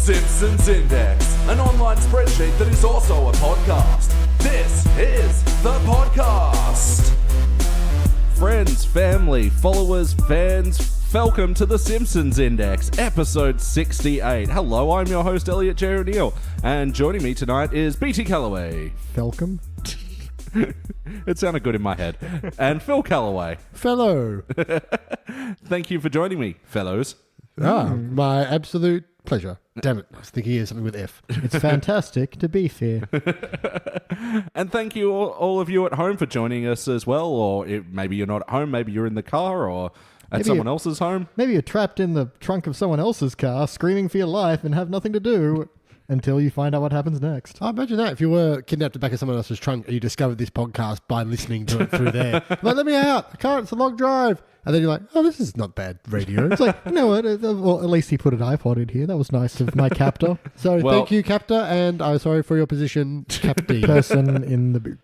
Simpsons Index, an online spreadsheet that is also a podcast. This is the podcast. Friends, family, followers, fans, welcome to the Simpsons Index, episode 68. Hello, I'm your host, Elliot Jay O'Neill, and joining me tonight is BT Calloway. Welcome. It sounded good in my head. And Phil Calloway. Fellow. Thank you for joining me, fellows. My absolute pleasure. Damn it, I was thinking of something with F. It's fantastic to be here. And thank you all of you at home for joining us as well, or maybe you're not at home, maybe you're in the car or at Maybe someone else's home. Maybe you're trapped in the trunk of someone else's car, screaming for your life and have nothing to do until you find out what happens next. I imagine that if you were kidnapped at the back of someone else's trunk and you discovered this podcast by listening to it through there. Like, let me out. I can't. It's a long drive. And then you're like, oh, this is not bad radio. It's like, you know what? Well, at least he put an iPod in here. That was nice of my captor. So thank you, captor, and I'm sorry for your position, captee. Person in the boot.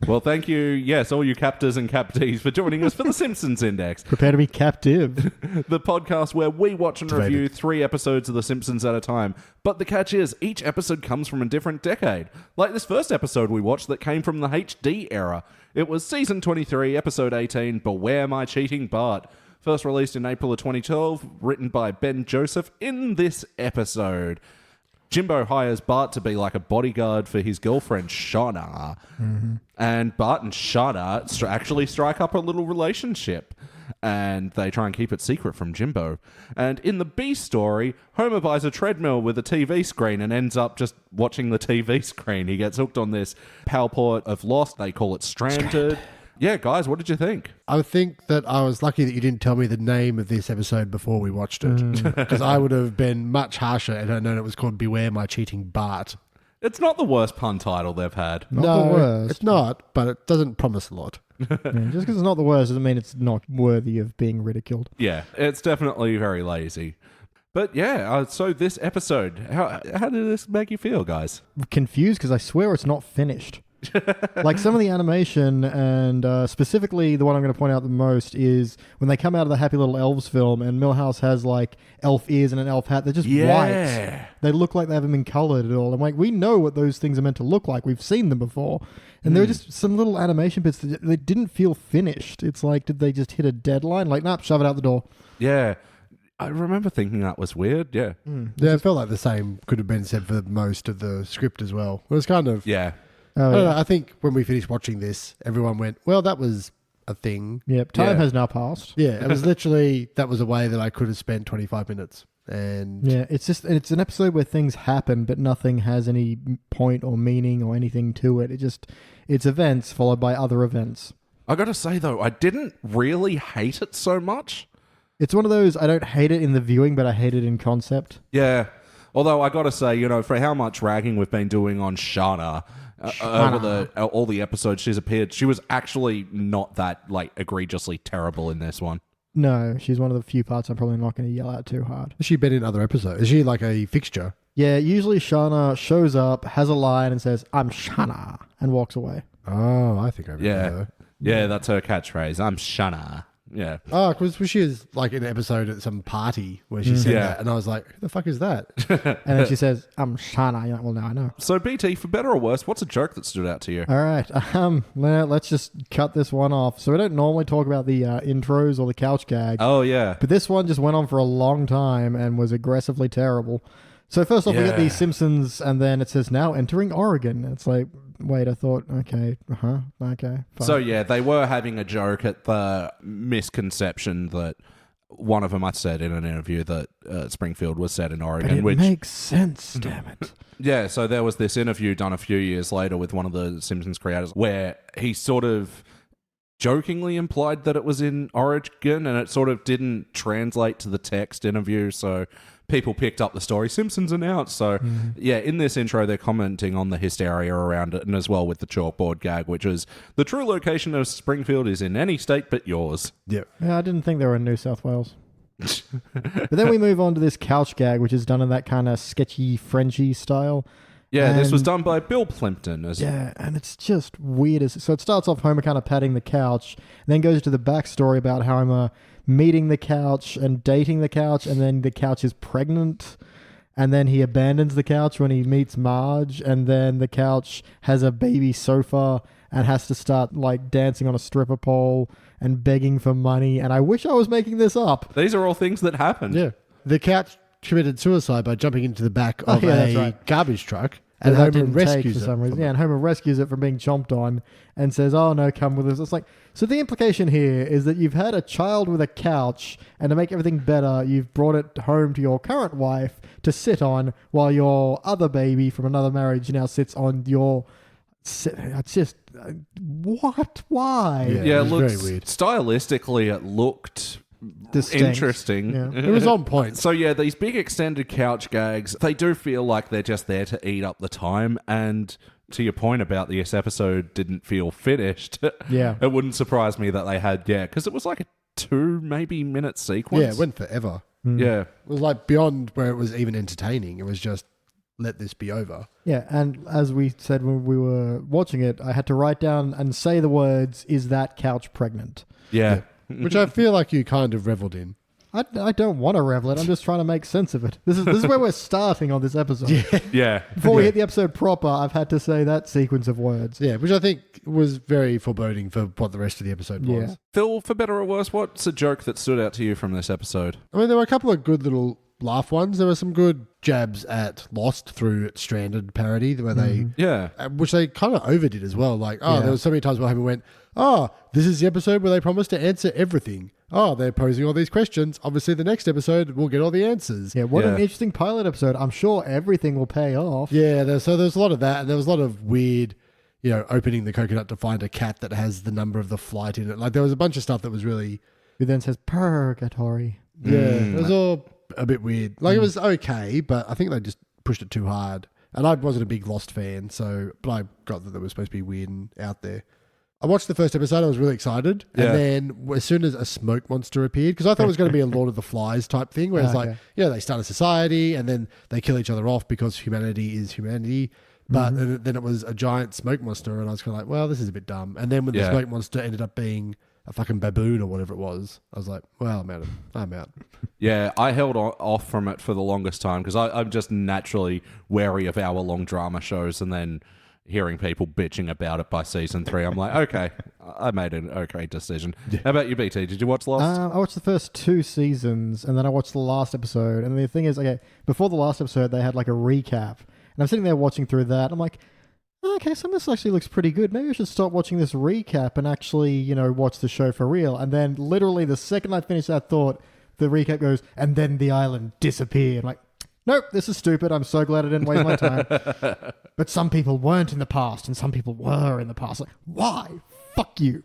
Well, thank you, yes, all you captors and captees for joining us for the Simpsons Index. Prepare to be captive. The podcast where we watch and review 3 episodes of The Simpsons at a time. But the catch is, each episode comes from a different decade. Like this first episode we watched that came from the HD era. It was Season 23, Episode 18, Beware My Cheating Bart. First released in April of 2012, written by Ben Joseph. In this episode, Jimbo hires Bart to be like a bodyguard for his girlfriend, Shauna. Mm-hmm. And Bart and Shauna actually strike up a little relationship. And they try and keep it secret from Jimbo. And in the B story, Homer buys a treadmill with a TV screen and ends up just watching the TV screen. He gets hooked on this PowerPoint of Lost. They call it Stranded. Yeah, guys, what did you think? I think that I was lucky that you didn't tell me the name of this episode before we watched it. Because I would have been much harsher and I'd known it was called Beware My Cheating Bart. It's not the worst pun title they've had. Not the worst. It's not, but it doesn't promise a lot. Yeah, just because it's not the worst doesn't mean it's not worthy of being ridiculed. Yeah, it's definitely very lazy. But yeah, so this episode, how did this make you feel, guys? Confused because I swear it's not finished. Like some of the animation, and specifically the one I'm going to point out the most is when they come out of the Happy Little Elves film and Milhouse has like elf ears and an elf hat. They're just white. They look like they haven't been colored at all. I'm like, we know what those things are meant to look like. We've seen them before. And there were just some little animation bits that they didn't feel finished. It's like, did they just hit a deadline? Like, nope, shove it out the door. Yeah. I remember thinking that was weird, yeah. Yeah, it felt like the same could have been said for most of the script as well. It was kind of... Yeah. I don't know, I think when we finished watching this, everyone went, well, that was a thing. Yep, time has now passed. Yeah, it was literally, that was a way that I could have spent 25 minutes. And yeah, it's an episode where things happen, but nothing has any point or meaning or anything to it. It's events followed by other events. I got to say, though, I didn't really hate it so much. It's one of those, I don't hate it in the viewing, but I hate it in concept. Yeah. Although I got to say, for how much ragging we've been doing on Shauna over all the episodes she's appeared, she was actually not that like egregiously terrible in this one. No, she's one of the few parts I'm probably not going to yell at too hard. Has she been in other episodes? Is she like a fixture? Yeah, usually Shauna shows up, has a line and says, I'm Shauna, and walks away. Oh, I think I remember her. Yeah, that's her catchphase. I'm Shauna. Yeah. Oh, because she was like in an episode at some party where she said that, and I was like, who the fuck is that? And then she says, I'm Shauna. You're like, well, now I know. So, BT, for better or worse, what's a joke that stood out to you? All right. Let's just cut this one off. So we don't normally talk about the intros or the couch gag. Oh, yeah. But this one just went on for a long time and was aggressively terrible. So first off, we get the Simpsons, and then it says, now entering Oregon. It's like, wait, I thought, okay, okay. Fine. So, yeah, they were having a joke at the misconception that one of them I said in an interview that Springfield was set in Oregon. But it makes sense, damn it. Yeah, so there was this interview done a few years later with one of the Simpsons creators where he sort of jokingly implied that it was in Oregon, and it sort of didn't translate to the text interview, so people picked up the story. Simpsons announced. So, yeah, in this intro, they're commenting on the hysteria around it, and as well with the chalkboard gag, which is the true location of Springfield is in any state but yours. Yep. Yeah, I didn't think they were in New South Wales. But then we move on to this couch gag, which is done in that kind of sketchy, Frenchy style. Yeah, this was done by Bill Plimpton. And it's just weird. So it starts off Homer kind of patting the couch, and then goes to the backstory about Homer meeting the couch and dating the couch, and then the couch is pregnant. and then he abandons the couch when he meets Marge, and then the couch has a baby sofa and has to start like dancing on a stripper pole and begging for money. And I wish I was making this up. These are all things that happened. Yeah. The couch committed suicide by jumping into the back of that's a right. garbage truck. And that Homer didn't take rescues for it. some reason. Yeah, and Homer rescues it from being chomped on and says, "Oh no, come with us." It's like, so the implication here is that you've had a child with a couch, and to make everything better, you've brought it home to your current wife to sit on, while your other baby from another marriage now sits on your. It's just what? Why? Yeah, it was looks, very weird. Stylistically, it looked Distinct. interesting. Yeah. It was on point. So yeah, these big extended couch gags, they do feel like they're just there to eat up the time. And to your point about this episode didn't feel finished, Yeah. it wouldn't surprise me that they had, because it was like a 2 maybe minute sequence. Yeah, it went forever. Yeah. It was like beyond where it was even entertaining. It was just, let this be over. Yeah, and as we said when we were watching it, I had to write down and say the words, "Is that couch pregnant?" Yeah. Which I feel like you kind of reveled in. I don't want to revel it. I'm just trying to make sense of it. This is where we're starting on this episode. Yeah. Before we hit the episode proper, I've had to say that sequence of words. Yeah, which I think was very foreboding for what the rest of the episode was. Yeah. Phil, for better or worse, what's a joke that stood out to you from this episode? I mean, there were a couple of good little laugh ones. There were some good jabs at Lost through its Stranded parody, where they, Yeah. which they kind of overdid as well. Like, Yeah. there was so many times where Homer went, this is the episode where they promise to answer everything. They're posing all these questions. Obviously, the next episode we'll get all the answers. Yeah, what an Yeah. interesting pilot episode. I'm sure everything will pay off. Yeah, there's a lot of that, and there was a lot of weird, opening the coconut to find a cat that has the number of the flight in it. Like, there was a bunch of stuff that was really, Who then says purgatory. it was all a bit weird. Like, it was okay, but I think they just pushed it too hard. And I wasn't a big Lost fan, but I got that it was supposed to be weird and out there. I watched the first episode. I was really excited. Yeah. And then as soon as a smoke monster appeared, because I thought it was going to be a Lord of the Flies type thing, where it's Okay. they start a society and then they kill each other off because humanity is humanity. But then it was a giant smoke monster, and I was kind of like, well, this is a bit dumb. And then when the smoke monster ended up being a fucking baboon or whatever it was, I was like, well, I'm out. Yeah, I held off from it for the longest time because I'm just naturally wary of hour-long drama shows, and then hearing people bitching about it by season 3, I'm like, okay, I made an okay decision. How about you, BT? Did you watch Lost? I watched the first 2 seasons, and then I watched the last episode. And the thing is, okay, before the last episode, they had like a recap. And I'm sitting there watching through that. I'm like, okay, some of this actually looks pretty good. Maybe I should stop watching this recap and actually, watch the show for real. And then literally the second I finished that thought, the recap goes, and then the island disappeared. I'm like, nope, this is stupid. I'm so glad I didn't waste my time. But some people weren't in the past, and some people were in the past. Like, why? Fuck you.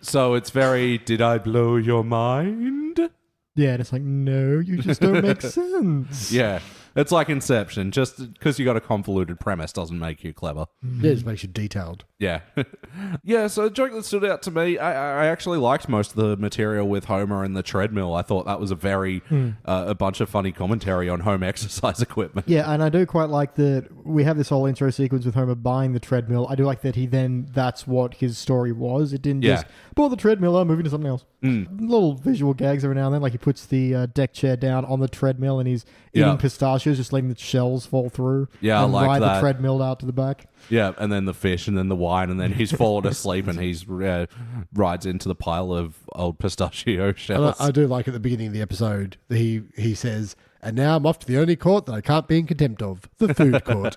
So it's very, did I blow your mind? Yeah, and it's like, no, you just don't make sense. Yeah. It's like Inception. Just because you got a convoluted premise doesn't make you clever. Yeah, it just makes you detailed. Yeah. Yeah, so a joke that stood out to me, I actually liked most of the material with Homer and the treadmill. I thought that was a very, a bunch of funny commentary on home exercise equipment. Yeah, and I do quite like that we have this whole intro sequence with Homer buying the treadmill. I do like that that's what his story was. It didn't just, bought the treadmill, I'm moving to something else. Little visual gags every now and then, like he puts the deck chair down on the treadmill and he's eating pistachios, just letting the shells fall through. Yeah, and I like ride that. the treadmill out to the back. Yeah, and then the fish, and then the wine, and then he's fallen asleep, and he's rides into the pile of old pistachio And shells. I do like at the beginning of the episode, he says, and now I'm off to the only court that I can't be in contempt of, the food court.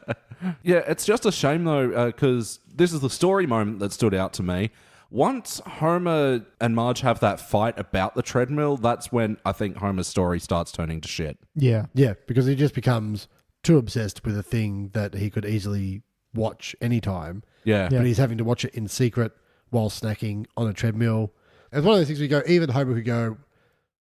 Yeah, it's just a shame though, because this is the story moment that stood out to me. Once Homer and Marge have that fight about the treadmill, that's when I think Homer's story starts turning to shit. Yeah. Yeah, because he just becomes too obsessed with a thing that he could easily watch anytime. Yeah. But he's having to watch it in secret while snacking on a treadmill. It's one of those things where you go, even Homer could go,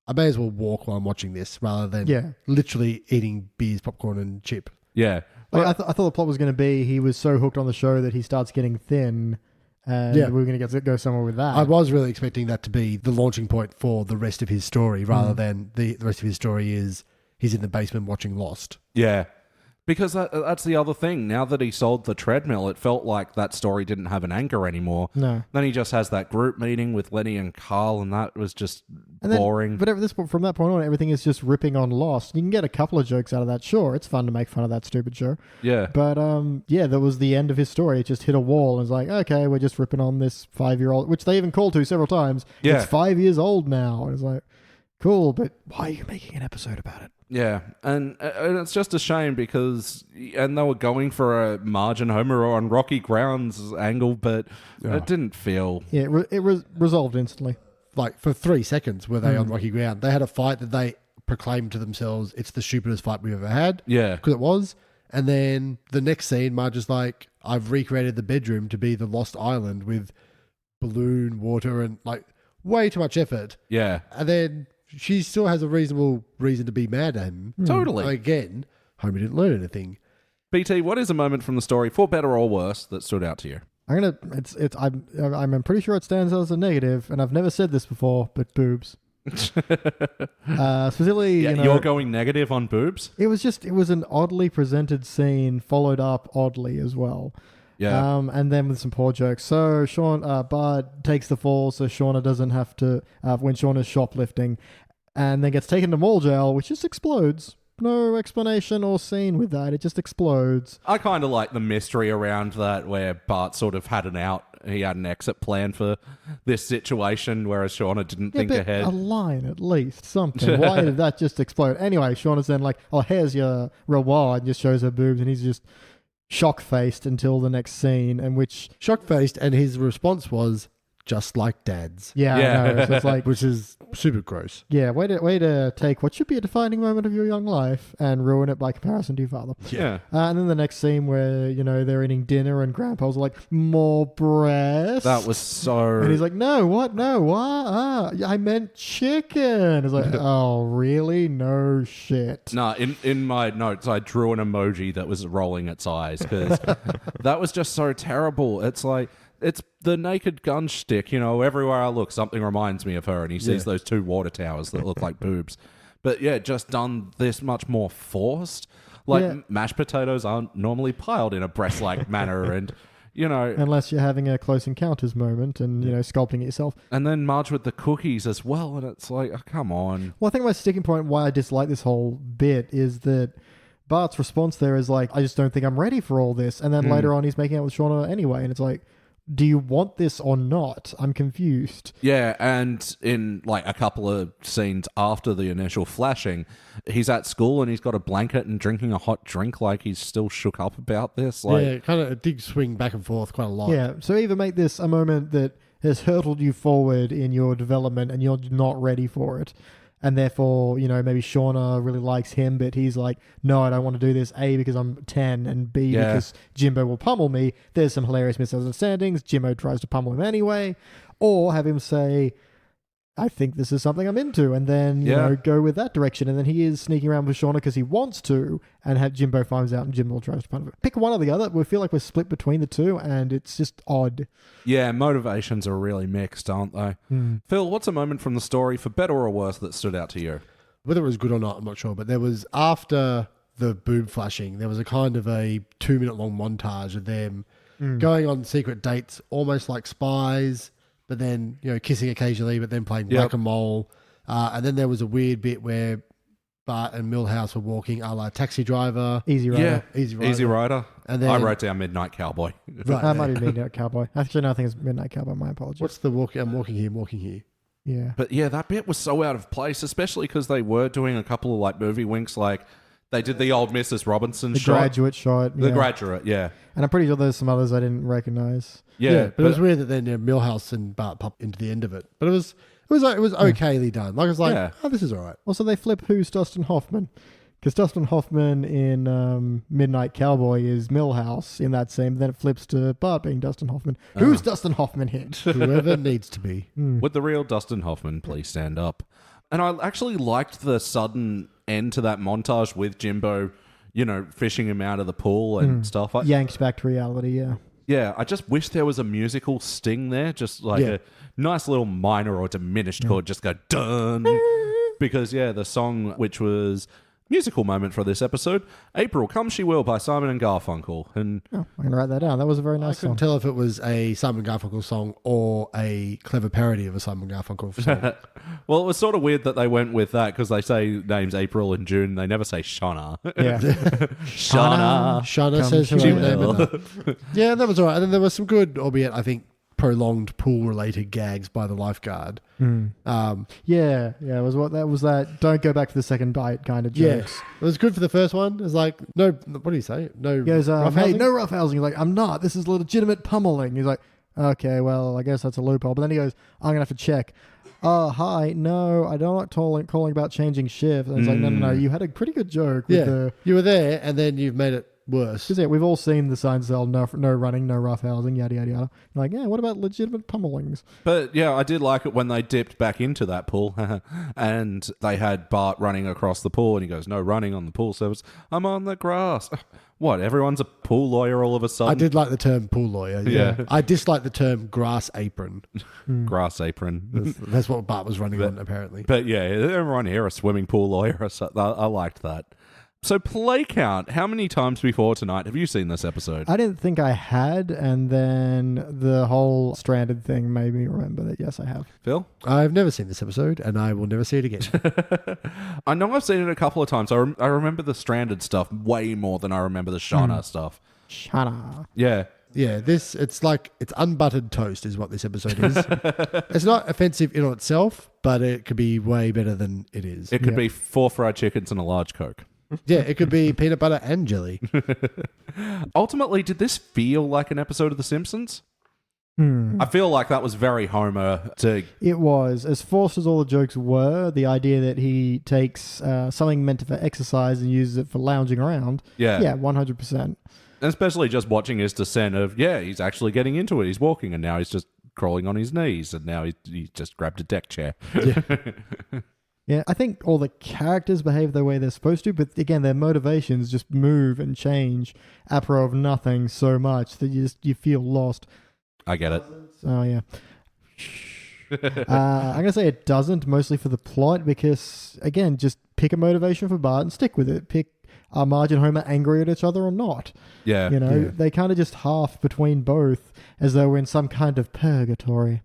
I may as well walk while I'm watching this rather than literally eating beers, popcorn, and chip. Yeah. Like, I thought the plot was going to be he was so hooked on the show that he starts getting thin, and we were going to go somewhere with that. I was really expecting that to be the launching point for the rest of his story rather than the rest of his story is he's in the basement watching Lost. Yeah. Because that's the other thing. Now that he sold the treadmill, it felt like that story didn't have an anchor anymore. No. Then he just has that group meeting with Lenny and Carl, and that was just boring. But from that point on, everything is just ripping on Lost. You can get a couple of jokes out of that. Sure, it's fun to make fun of that stupid show. Yeah. But that was the end of his story. It just hit a wall and it's like, okay, we're just ripping on this 5-year-old, which they even called to several times. Yeah. It's 5 years old now. And it's like, cool, but why are you making an episode about it? Yeah, and it's just a shame because they were going for a margin homer on rocky grounds angle, but it didn't feel... Yeah, it resolved instantly. Like, for 3 seconds were they on rocky ground. They had a fight that they proclaimed to themselves, it's the stupidest fight we've ever had. Yeah. Because it was. And then the next scene, Marge is like, I've recreated the bedroom to be the Lost Island with balloon, water, and, like, way too much effort. Yeah. And then... she still has a reasonable reason to be mad at him. Totally. Again, Homer didn't learn anything. BT, what is a moment from the story, for better or worse, that stood out to you? I'm pretty sure it stands out as a negative, and I've never said this before, but boobs. Specifically, you're going negative on boobs? It was an oddly presented scene, followed up oddly as well. Yeah. And then with some poor jokes. So Bart takes the fall, so Shauna doesn't have to, when Shauna's shoplifting, and then gets taken to mall jail, which just explodes. No explanation or scene with that. It just explodes. I kind of like the mystery around that, where Bart sort of had he had an exit plan for this situation, whereas Shauna didn't think ahead. A line at least, something. Why did that just explode? Anyway, Shauna's then like, oh, here's your reward, and just shows her boobs, and he's just shock-faced until the next scene, in which... shock-faced, and his response was, just like Dad's. Yeah. I know. So it's like... which is super gross. Yeah, way to take what should be a defining moment of your young life and ruin it by comparison to your father. Yeah. And then the next scene where, they're eating dinner and Grandpa's like, more breast. That was so... and he's like, no, what? No, what? I meant chicken. It's like, oh, really? No shit. No, in my notes, I drew an emoji that was rolling its eyes because that was just so terrible. It's like... it's the Naked Gun shtick, everywhere I look, something reminds me of her, and he sees those 2 water towers that look like boobs. But yeah, just done this much more forced. Like, mashed potatoes aren't normally piled in a breast-like manner, and, unless you're having a Close Encounters moment and, sculpting it yourself. And then Marge with the cookies as well, and it's like, oh, come on. Well, I think my sticking point, why I dislike this whole bit, is that Bart's response there is like, I just don't think I'm ready for all this. And then later on, he's making out with Shauna anyway, and it's like, do you want this or not? I'm confused. Yeah, and in like a couple of scenes after the initial flashing, he's at school and he's got a blanket and drinking a hot drink, like he's still shook up about this. Like, yeah, kind of a big swing back and forth quite a lot. Yeah, so either make this a moment that has hurtled you forward in your development and you're not ready for it, and therefore, maybe Shauna really likes him, but he's like, no, I don't want to do this, A, because I'm 10, and B, because Jimbo will pummel me. There's some hilarious misunderstandings. Jimbo tries to pummel him anyway. Or have him say, I think this is something I'm into, and then, go with that direction. And then he is sneaking around with Shauna because he wants to, and have Jimbo finds out and Jimbo tries to pummel him. Pick one or the other. We feel like we're split between the two, and it's just odd. Yeah, motivations are really mixed, aren't they? Phil, what's a moment from the story, for better or worse, that stood out to you? Whether it was good or not, I'm not sure, but there was, after the boob flashing, there was a kind of a 2-minute long montage of them going on secret dates, almost like spies, but then, kissing occasionally, but then playing whack-a-mole. And then there was a weird bit where Bart and Milhouse were walking a la Taxi Driver. Easy Rider. Yeah, Easy Rider. And then, I wrote down Midnight Cowboy. Right, that might be Midnight Cowboy. Actually, no, I think it's Midnight Cowboy. My apologies. What's the walking? I'm walking here. Yeah. But yeah, that bit was so out of place, especially because they were doing a couple of like movie winks, like they did the old Mrs. Robinson shot. Graduate shot. The Graduate, yeah. And I'm pretty sure there's some others I didn't recognize. Yeah, but it was weird that then Milhouse and Bart popped into the end of it. But it was okayly done. Like, I was like, oh, this is all right. Also, they flip who's Dustin Hoffman. Because Dustin Hoffman in Midnight Cowboy is Milhouse in that scene. Then it flips to Bart being Dustin Hoffman. Who's Dustin Hoffman here? Whoever needs to be. Would the real Dustin Hoffman please stand up? And I actually liked the sudden end to that montage with Jimbo, fishing him out of the pool and stuff. Yanked back to reality, yeah. Yeah, I just wish there was a musical sting there, just like a nice little minor or diminished chord, just go dun. Because, the song, which was Musical moment for this episode, April Come She Will by Simon and Garfunkel. And Oh, I can write that down. That was a very nice I couldn't song. tell if it was a Simon Garfunkel song or a clever parody of a Simon Garfunkel song. well, it was sort of weird that they went with that because they say names April and June. They never say Shauna. Yeah. Shauna. Shana Come says her she own name in will. that. Yeah, that was all right. And then there was some good, albeit I think prolonged pool-related gags by the lifeguard. Yeah, it was what that was. That don't go back to the second bite kind of Yeah, jokes. it was good for the first one. It was like, no, what do you say? No He goes, hey, roughhousing? no roughhousing. He's like, I'm not. This is legitimate pummeling. He's like, okay, well, I guess that's a loophole. But then he goes, I'm going to have to check. Hi, no, I don't like calling about changing shifts. And he's like, no, you had a pretty good joke. With Yeah, you were there, and then you've made it worse. Because we've all seen the signs that no running, no roughhousing, yada, yada, yada. Like, yeah, what about legitimate pummelings? But yeah, I did like it when they dipped back into that pool and they had Bart running across the pool and he goes, no running on the pool surface. I'm on the grass. What, everyone's a pool lawyer all of a sudden? I did like the term pool lawyer. Yeah. I dislike the term grass apron. Grass apron. That's what Bart was running on, apparently. But yeah, everyone here a swimming pool lawyer. So I liked that. So play count. How many times before tonight have you seen this episode? I didn't think I had, and then the whole stranded thing made me remember that, yes, I have. Phil? I've never seen this episode, and I will never see it again. I know I've seen it a couple of times. I remember the stranded stuff way more than I remember the Shauna stuff. Shana. Yeah. Yeah, it's unbuttered toast is what this episode is. It's not offensive in itself, but it could be way better than it is. It could be 4 fried chickens and a large Coke. Yeah, it could be peanut butter and jelly. Ultimately, did this feel like an episode of The Simpsons? I feel like that was very Homer to... It was. As forced as all the jokes were, the idea that he takes something meant for exercise and uses it for lounging around. Yeah, 100%. Especially just watching his descent of, he's actually getting into it. He's walking and now he's just crawling on his knees and now he just grabbed a deck chair. Yeah, I think all the characters behave the way they're supposed to, but again, their motivations just move and change apropos of nothing so much that you feel lost. I get it. Oh, yeah. I'm going to say it doesn't, mostly for the plot, because, again, just pick a motivation for Bart and stick with it. Pick are Marge and Homer angry at each other or not? Yeah. They kind of just half between both, as though we're in some kind of purgatory.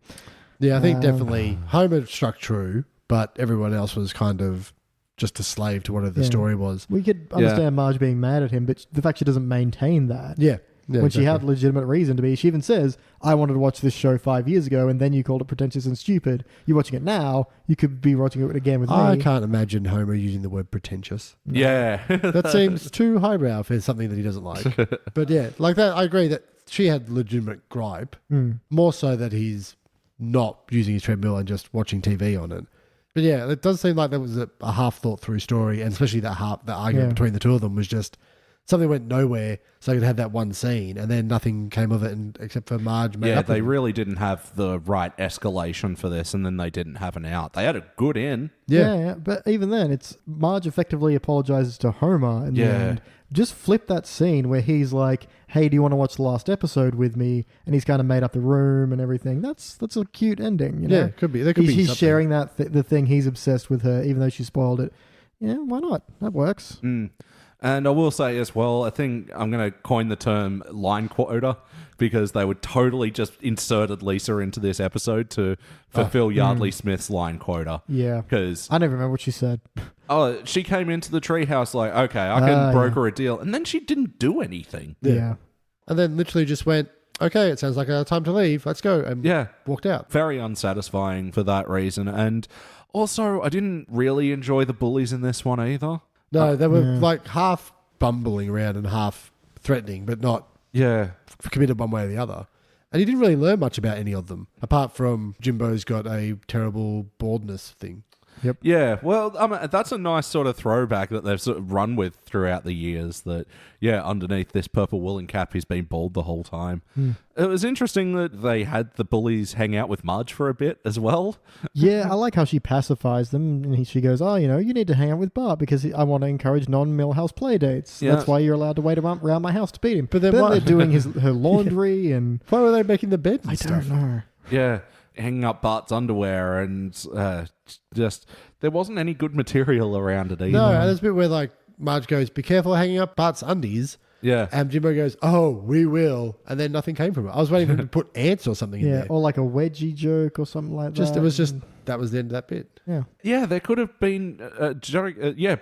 Yeah, I think definitely Homer struck true, but everyone else was kind of just a slave to whatever the story was. We could understand Marge being mad at him, but the fact she doesn't maintain that. Yeah. When she had legitimate reason to be. She even says, I wanted to watch this show 5 years ago, and then you called it pretentious and stupid. You're watching it now, you could be watching it again with me. I can't imagine Homer using the word pretentious. Yeah. That seems too highbrow for something that he doesn't like. But yeah, like that, I agree that she had legitimate gripe, more so that he's not using his treadmill and just watching TV on it. But yeah, it does seem like there was a half thought through story, and especially that argument between the two of them was just something went nowhere, so they could have that one scene, and then nothing came of it, except for Marge. They really didn't have the right escalation for this, and then they didn't have an out. They had a good in. Yeah, but even then, it's Marge effectively apologizes to Homer in the end. Just flip that scene where he's like, hey, do you want to watch the last episode with me? And he's kind of made up the room and everything. That's a cute ending, you know? Yeah, could be. There could be he's something. sharing that the thing he's obsessed with her, even though she spoiled it. Yeah, why not? That works. And I will say as well, I think I'm going to coin the term line quota because they would totally just inserted Lisa into this episode to fulfill Yardley Smith's line quota. Yeah. Because I never remember what she said. she came into the treehouse like, okay, I can broker a deal. And then she didn't do anything. Yeah. And then literally just went, okay, it sounds like a time to leave. Let's go. And walked out. Very unsatisfying for that reason. And also, I didn't really enjoy the bullies in this one either. No, they were like half bumbling around and half threatening, but not committed one way or the other. And you didn't really learn much about any of them, apart from Jimbo's got a terrible baldness thing. Yep. Yeah, well, that's a nice sort of throwback that they've sort of run with throughout the years that, underneath this purple woolen cap, he's been bald the whole time. It was interesting that they had the bullies hang out with Marge for a bit as well. Yeah, I like how she pacifies them. And she goes, you need to hang out with Bart because I want to encourage non-Millhouse play dates. Yeah. That's why you're allowed to wait around my house to beat him. But then they're doing her laundry and... Why were they making the bed and I stuff? don't know. Yeah, hanging up Bart's underwear and just there wasn't any good material around it either. No, and there's a bit where like Marge goes, be careful hanging up Bart's undies. Yeah. And Jimbo goes, oh, we will. And then nothing came from it. I was waiting for him to put ants or something in there. Or like a wedgie joke or something like that. It was just, that was the end of that bit. Yeah. Yeah, there could have been,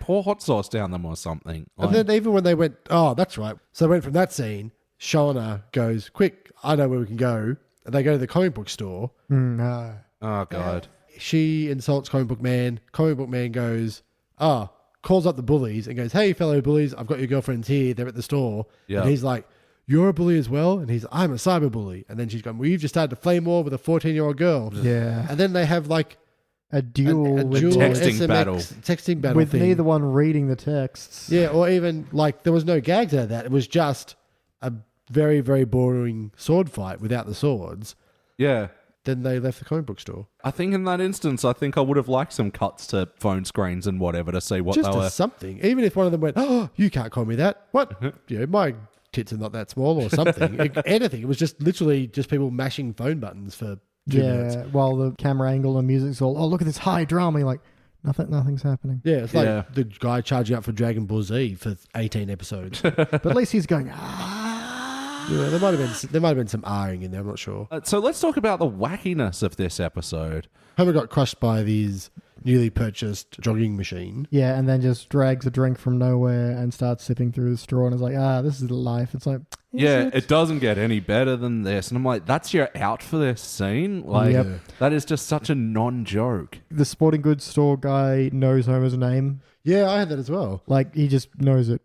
pour hot sauce down them or something. And then even when they went, oh, that's right. So they went from that scene, Shauna goes, quick, I know where we can go. And they go to the comic book store. Oh, God. She insults Comic Book Man. Comic Book Man goes, calls up the bullies and goes, hey, fellow bullies, I've got your girlfriends here. They're at the store. Yeah. And he's like, you're a bully as well? And he's, I'm a cyber bully. And then she's going, well, you've just started a flame war with a 14-year-old girl. Yeah. And then they have like a duel texting SMX battle. Texting battle with thing. neither one reading the texts. Yeah, or even like there was no gags out of that. It was just a very, very boring sword fight without the swords. Yeah. Then they left the comic book store. I think in that instance, I would have liked some cuts to phone screens and whatever to see what Just they were. something. Even if one of them went, oh, you can't call me that. What? My tits are not that small or something. Anything. It was just literally just people mashing phone buttons for 2 minutes. While the camera angle and music's all, oh, look at this high drama. You're like, nothing's happening. Yeah, it's like the guy charging up for Dragon Ball Z for 18 episodes. But at least he's going, Yeah, there might have been some R-ing in there. I'm not sure. So let's talk about the wackiness of this episode. Homer got crushed by these newly purchased jogging machine. Yeah, and then just drags a drink from nowhere and starts sipping through the straw and is like, this is life. It's like, it doesn't get any better than this. And I'm like, that's your out for this scene? Like, that is just such a non-joke. The sporting goods store guy knows Homer's name. Yeah, I had that as well. Like, he just knows it.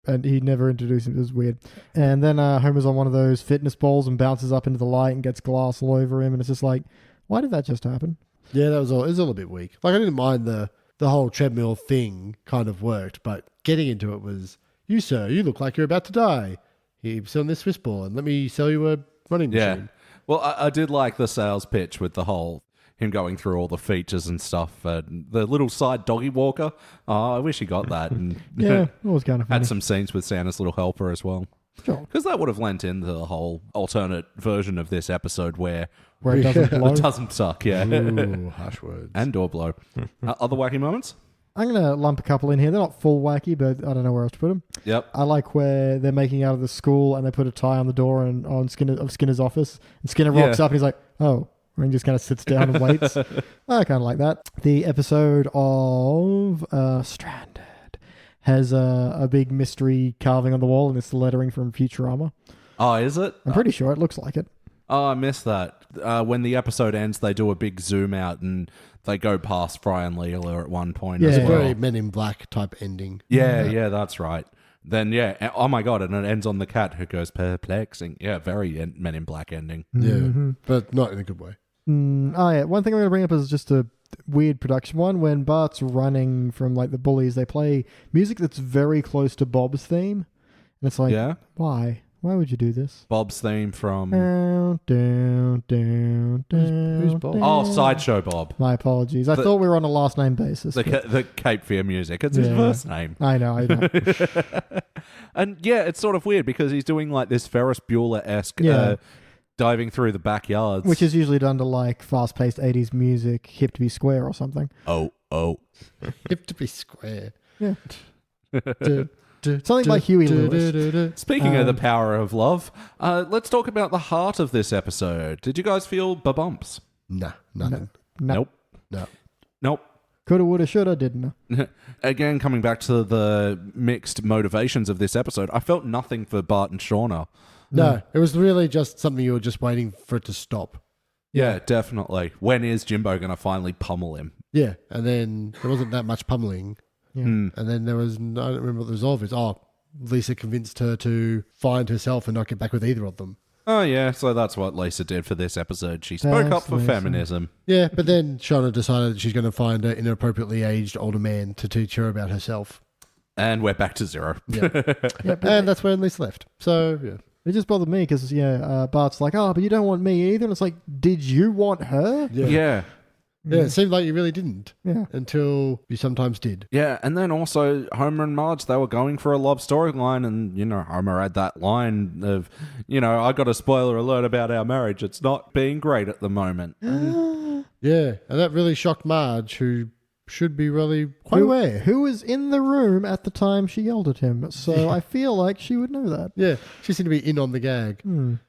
And he never introduced him. It was weird. And then Homer's on one of those fitness balls and bounces up into the light and gets glass all over him. And it's just like, why did that just happen? Yeah, it was all a bit weak. Like, I didn't mind the whole treadmill thing kind of worked, but getting into it was, you, sir, you look like you're about to die. Here, sit on this Swiss ball and let me sell you a running machine. Well, I did like the sales pitch with the whole him going through all the features and stuff. The little side doggy walker. Oh, I wish he got that. And Yeah, it was kind of funny. had some scenes with Santa's little helper as well. Sure. Because that would have lent into the whole alternate version of this episode where it doesn't blow. it doesn't suck, yeah. Ooh, harsh words. And door blow. Other wacky moments? I'm going to lump a couple in here. They're not full wacky, but I don't know where else to put them. Yep. I like where they're making out of the school and they put a tie on the door and on Skinner's office. And Skinner rocks up and he's like, oh. And he just kind of sits down and waits. I kind of like that. The episode of Stranded has a big mystery carving on the wall, and it's the lettering from Futurama. Oh, is it? I'm pretty sure it looks like it. Oh, I missed that. When the episode ends, they do a big zoom out and they go past Fry and Leela at one point as It's a well. very Men in Black type ending. Yeah, that's right. Then, oh my God, and it ends on the cat who goes perplexing. Yeah, very Men in Black ending. Yeah, but not in a good way. One thing I'm going to bring up is just a weird production one. When Bart's running from like the bullies, they play music that's very close to Bob's theme. And it's like, why? Why would you do this? Bob's theme from... Who's Bob? Oh, Sideshow Bob. My apologies. I thought we were on a last name basis. The Cape Fear music. It's his first name. I know. And it's sort of weird because he's doing like this Ferris Bueller-esque diving through the backyards. Which is usually done to like fast-paced 80s music, hip to be square or something. Oh. Hip to be square. Yeah. Something by Huey Lewis. Speaking of the power of love, let's talk about the heart of this episode. Did you guys feel bumps? Nah, nothing. Nope. No. Coulda, woulda, shoulda, didn't. Again, coming back to the mixed motivations of this episode, I felt nothing for Bart and Shauna. No, it was really just something you were just waiting for it to stop. Yeah, definitely. When is Jimbo going to finally pummel him? Yeah, and then there wasn't that much pummeling. Yeah. And then there was, I don't remember what the resolve is. Oh, Lisa convinced her to find herself and not get back with either of them. Oh, yeah, so that's what Lisa did for this episode. She spoke up for feminism. Yeah, but then Shauna decided that she's going to find an inappropriately aged older man to teach her about herself. And we're back to zero. Yeah. And that's when Lisa left. So, yeah. It just bothered me because, Bart's like, but you don't want me either. And it's like, did you want her? Yeah. Yeah, it seemed like you really didn't. Yeah. Until you sometimes did. Yeah, and then also Homer and Marge, they were going for a love storyline, and, Homer had that line of, I got a spoiler alert about our marriage. It's not being great at the moment. Yeah, and that really shocked Marge, who should be really quite aware. Who was in the room at the time she yelled at him? So I feel like she would know that. Yeah, she seemed to be in on the gag.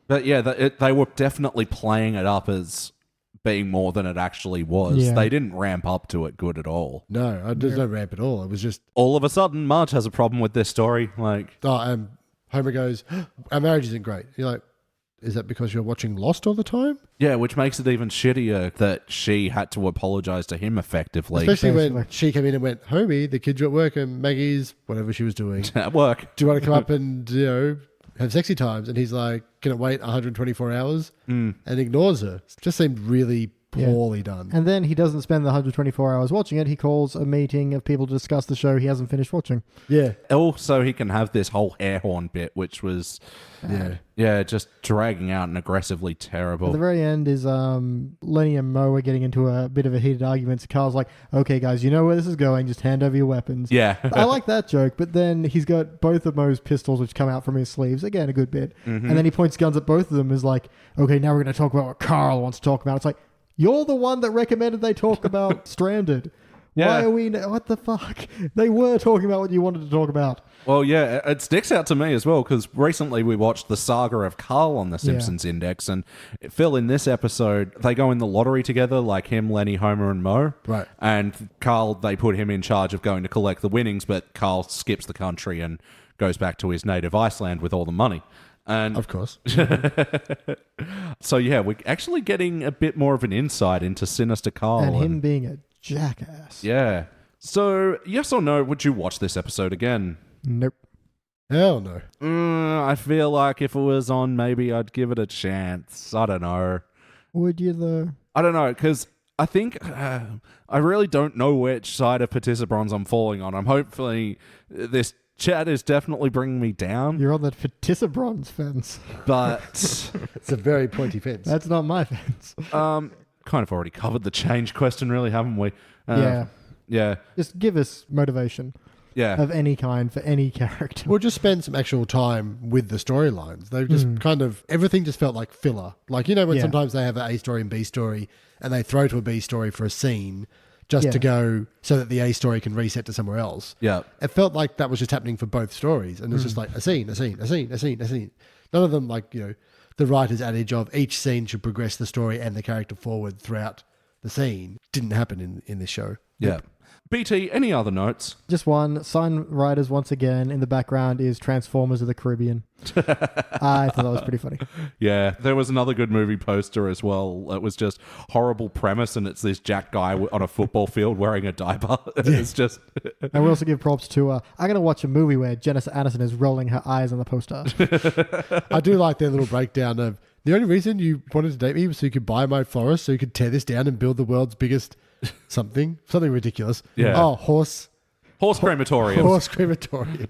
But yeah, they were definitely playing it up as being more than it actually was. Yeah. They didn't ramp up to it good at all. No, there's no ramp at all. It was just... All of a sudden, Marge has a problem with this story. Like, Homer goes, our marriage isn't great. You're like, is that because you're watching Lost all the time? yeah, which makes it even shittier that she had to apologize to him effectively. Especially when she came in and went, Homie, the kids are at work and Maggie's whatever she was doing. At work. Do you want to come up and, have sexy times? And he's like, can it wait 124 hours? And ignores her. It just seemed really poorly done. And then he doesn't spend the 124 hours watching it. He calls a meeting of people to discuss the show he hasn't finished watching. Yeah. Also, he can have this whole air horn bit, which was, just dragging out and aggressively terrible. At the very end is Lenny and Mo are getting into a bit of a heated argument. So Carl's like, okay, guys, you know where this is going. Just hand over your weapons. Yeah. I like that joke, but then he's got both of Mo's pistols, which come out from his sleeves. Again, a good bit. And then he points guns at both of them as like, okay, now we're going to talk about what Carl wants to talk about. It's like, you're the one that recommended they talk about Stranded. Why are we... What the fuck? They were talking about what you wanted to talk about. Well, yeah, it sticks out to me as well, because recently we watched the saga of Carl on the Simpsons Index, and Phil, in this episode, they go in the lottery together, like him, Lenny, Homer, and Mo. Right. And Carl, they put him in charge of going to collect the winnings, but Carl skips the country and goes back to his native Iceland with all the money. And Of course. so, yeah, we're actually getting a bit more of an insight into Sinister Carl. And him being a jackass. Yeah. So, yes or no, would you watch this episode again? Nope. Hell no. I feel like if it was on, maybe I'd give it a chance. I don't know. Would you though? I don't know, because I think I really don't know which side of Patissebrons I'm falling on. I'm hopefully this chat is definitely bringing me down. You're on that Patissebrons fence. But It's a very pointy fence. That's not my fence. kind of already covered the change question, really, haven't we? Yeah. Just give us motivation Yeah. of any kind for any character. We'll just spend some actual time with the storylines. They've just kind of... Everything just felt like filler. Like, when sometimes they have an A story and B story and they throw to a B story for a scene just to go so that the A story can reset to somewhere else. Yeah. It felt like that was just happening for both stories. And it's just like a scene, a scene, a scene, a scene, a scene. None of them like, the writer's adage of each scene should progress the story and the character forward throughout the scene didn't happen in this show. Yeah. BT, any other notes? Just one. Sign writers once again. In the background is Transformers of the Caribbean. I thought that was pretty funny. Yeah, there was another good movie poster as well. It was just horrible premise, and it's this jack guy on a football field wearing a diaper. It's just... And we also give props to, I'm going to watch a movie where Jennifer Aniston is rolling her eyes on the poster. I do like their little breakdown of, the only reason you wanted to date me was so you could buy my florist, so you could tear this down and build the world's biggest something ridiculous. Yeah. Oh, horse crematorium. Horse crematorium.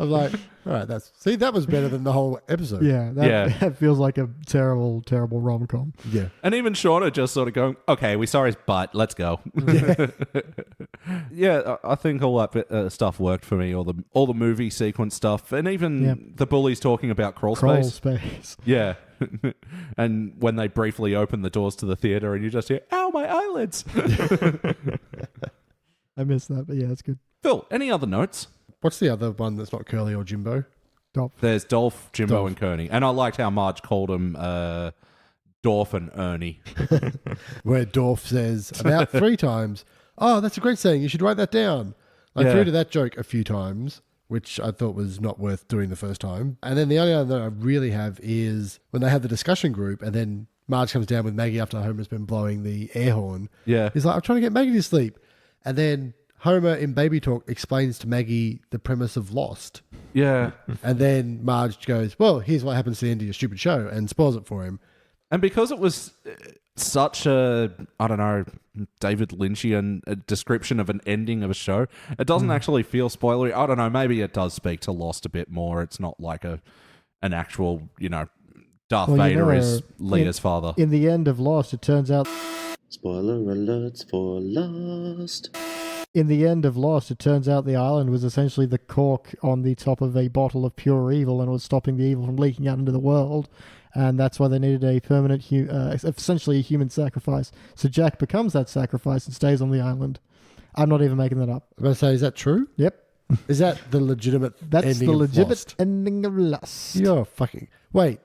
I'm like, all right, that was better than the whole episode. Yeah, that feels like a terrible, terrible rom-com. Yeah. And even Shauna just sort of going, okay, we saw his butt, let's go. Yeah, I think all that stuff worked for me, all the movie sequence stuff, and even the bullies talking about crawl space. Yeah. And when they briefly open the doors to the theater and you just hear, ow, my eyelids. I missed that, but yeah, it's good. Phil, any other notes? What's the other one that's not Curly or Jimbo? There's Dolph, Jimbo, and Kearney. And I liked how Marge called him Dorf and Ernie. Where Dorf says about 3 times, oh, that's a great saying, you should write that down. I threw to that joke a few times, which I thought was not worth doing the first time. And then the only other that I really have is when they have the discussion group and then Marge comes down with Maggie after Homer's been blowing the air horn. Yeah. He's like, I'm trying to get Maggie to sleep. And then Homer in Baby Talk explains to Maggie the premise of Lost. Yeah. And then Marge goes, well, here's what happens to the end of your stupid show, and spoils it for him. And because it was such a, I don't know, David Lynchian description of an ending of a show, it doesn't actually feel spoilery. I don't know, maybe it does speak to Lost a bit more. It's not like an actual, Darth Vader is Leah's father. In the end of Lost, it turns out... Spoiler alerts for Lost. in the end of Lost, it turns out the island was essentially the cork on the top of a bottle of pure evil and was stopping the evil from leaking out into the world. And that's why they needed a permanent, essentially a human sacrifice. So Jack becomes that sacrifice and stays on the island. I'm not even making that up. I'm going to say, is that true? Yep. Is that the legitimate That's ending the of legitimate Lost? ending of Lost. You're fucking... Wait.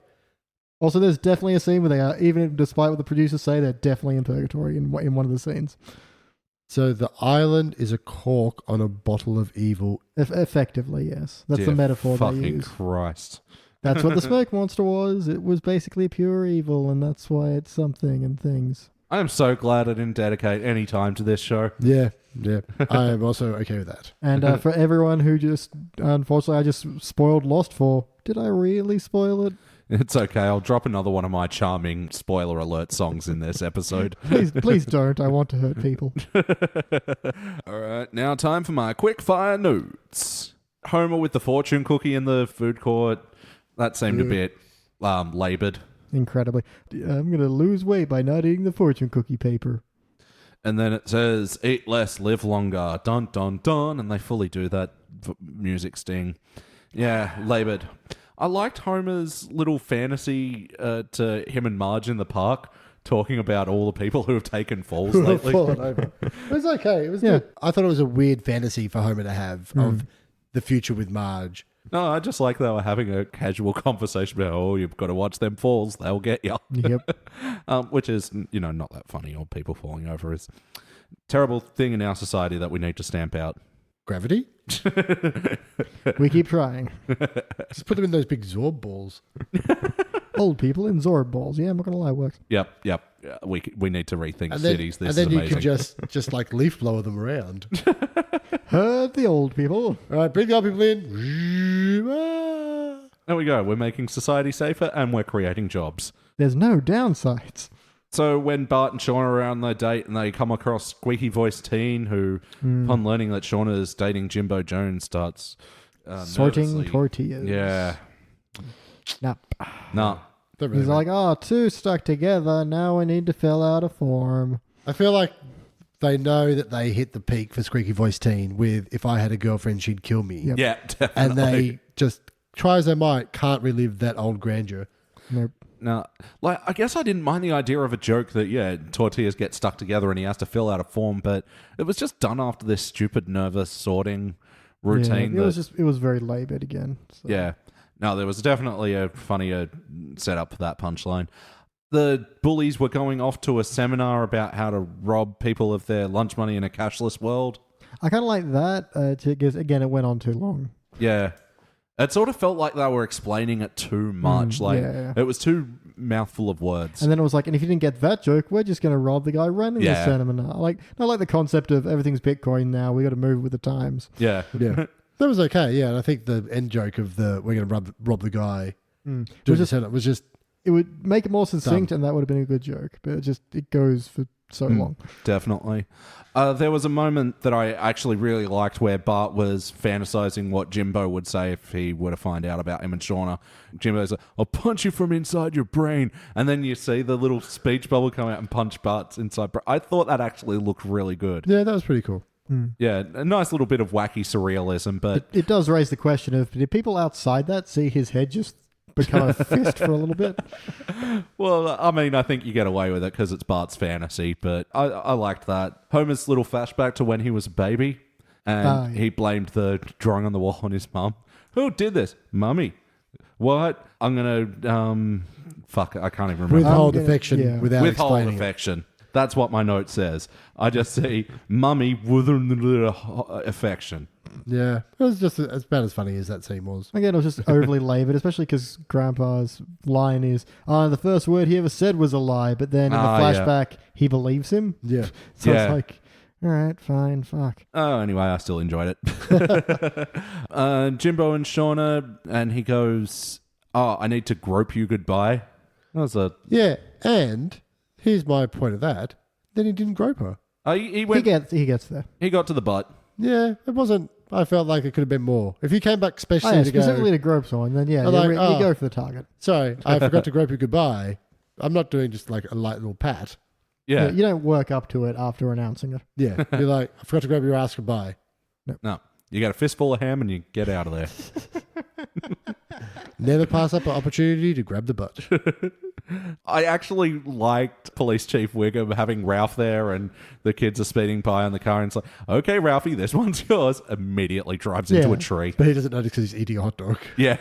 Also, there's definitely a scene where they are, even despite what the producers say, they're definitely in purgatory in one of the scenes. So the island is a cork on a bottle of evil. Effectively, yes. That's Dear the metaphor they fucking use. Christ. That's what the smoke monster was. It was basically pure evil, and that's why it's something and things. I am so glad I didn't dedicate any time to this show. Yeah. I am also okay with that. And for everyone who just, unfortunately, I just spoiled Lost for, did I really spoil it? It's okay. I'll drop another one of my charming spoiler alert songs in this episode. Please don't. I want to hurt people. All right. Now time for my quick fire notes. Homer with the fortune cookie in the food court. That seemed a bit laboured. Incredibly. I'm going to lose weight by not eating the fortune cookie paper. And then it says, eat less, live longer. Dun, dun, dun. And they fully do that music sting. Yeah, laboured. I liked Homer's little fantasy to him and Marge in the park talking about all the people who have taken falls lately. Fallen over. It was okay. It was good. I thought it was a weird fantasy for Homer to have of the future with Marge. No, I just like they were having a casual conversation about, oh, you've got to watch them falls. They'll get you. Yep. Which is, not that funny, or people falling over is a terrible thing in our society that we need to stamp out. Gravity? We keep trying. Just put them in those big Zorb balls. Old people in Zorb balls. Yeah, I'm not going to lie, it works. Yep. We need to rethink And cities. This and then is you amazing. could just like leaf blower them around. Hurt the old people. All right, bring the old people in. There we go. We're making society safer and we're creating jobs. There's no downsides. So when Bart and Shauna are on their date and they come across squeaky-voiced teen who, upon learning that Shauna is dating Jimbo Jones, starts sorting nervously- tortillas. Yeah. Nah. No. He's like, two stuck together. Now we need to fill out a form. I feel like they know that they hit the peak for Squeaky Voice Teen with "If I had a girlfriend, she'd kill me." Yep. Yeah, definitely. And they just, try as they might, can't relive that old grandeur. Nope. No, I guess I didn't mind the idea of a joke that, tortillas get stuck together and he has to fill out a form, but it was just done after this stupid nervous sorting routine. Yeah, it was very laboured again. So. Yeah. No, there was definitely a funnier setup for that punchline. The bullies were going off to a seminar about how to rob people of their lunch money in a cashless world. I kind of like that, because, again, it went on too long. Yeah. It sort of felt like they were explaining it too much. It was too mouthful of words. And then it was like, and if you didn't get that joke, we're just going to rob the guy running the seminar. I like the concept of everything's Bitcoin now. We got to move with the times. Yeah. That was okay, yeah. And I think the end joke of we're going to rob the guy It was just it would make it more succinct, and that would have been a good joke. But it goes for so long. Definitely. There was a moment that I actually really liked where Bart was fantasizing what Jimbo would say if he were to find out about him and Shauna. Jimbo's like, I'll punch you from inside your brain. And then you see the little speech bubble come out and punch Bart's inside brain. I thought that actually looked really good. Yeah, that was pretty cool. Yeah, a nice little bit of wacky surrealism, but... It does raise the question of, did people outside that see his head just become a fist for a little bit? Well, I mean, I think you get away with it because it's Bart's fantasy, but I liked that. Homer's little flashback to when he was a baby, and he blamed the drawing on the wall on his mum. Who did this? Mummy. What? I'm going to... fuck, I can't even remember. Withhold affection without Withhold explaining affection. That's what my note says. I just see mummy with affection. Yeah, it was just about as funny as that scene was. Again, it was just overly laboured, especially because Grandpa's line is, the first word he ever said was a lie, but then in the flashback, he believes him. Yeah. So it's like, all right, fine, fuck. Oh, anyway, I still enjoyed it. Jimbo and Shauna, and he goes, I need to grope you goodbye. That was a... Yeah, and here's my point of that. Then he didn't grope her. He went... He gets there. He got to the butt. Yeah, it wasn't... I felt like it could have been more. If you came back specifically to specifically go... to grope someone, then you go for the target. Sorry, I forgot to grope you goodbye. I'm not doing just like a light little pat. Yeah. You don't work up to it after announcing it. Yeah. You're like, I forgot to grab your ass goodbye. No. You got a fistful of ham and you get out of there. Never pass up an opportunity to grab the butt. I actually liked Police Chief Wiggum having Ralph there and the kids are speeding by in the car and it's like, okay, Ralphie, this one's yours. Immediately drives into a tree. But he doesn't notice because he's eating a hot dog. Yeah.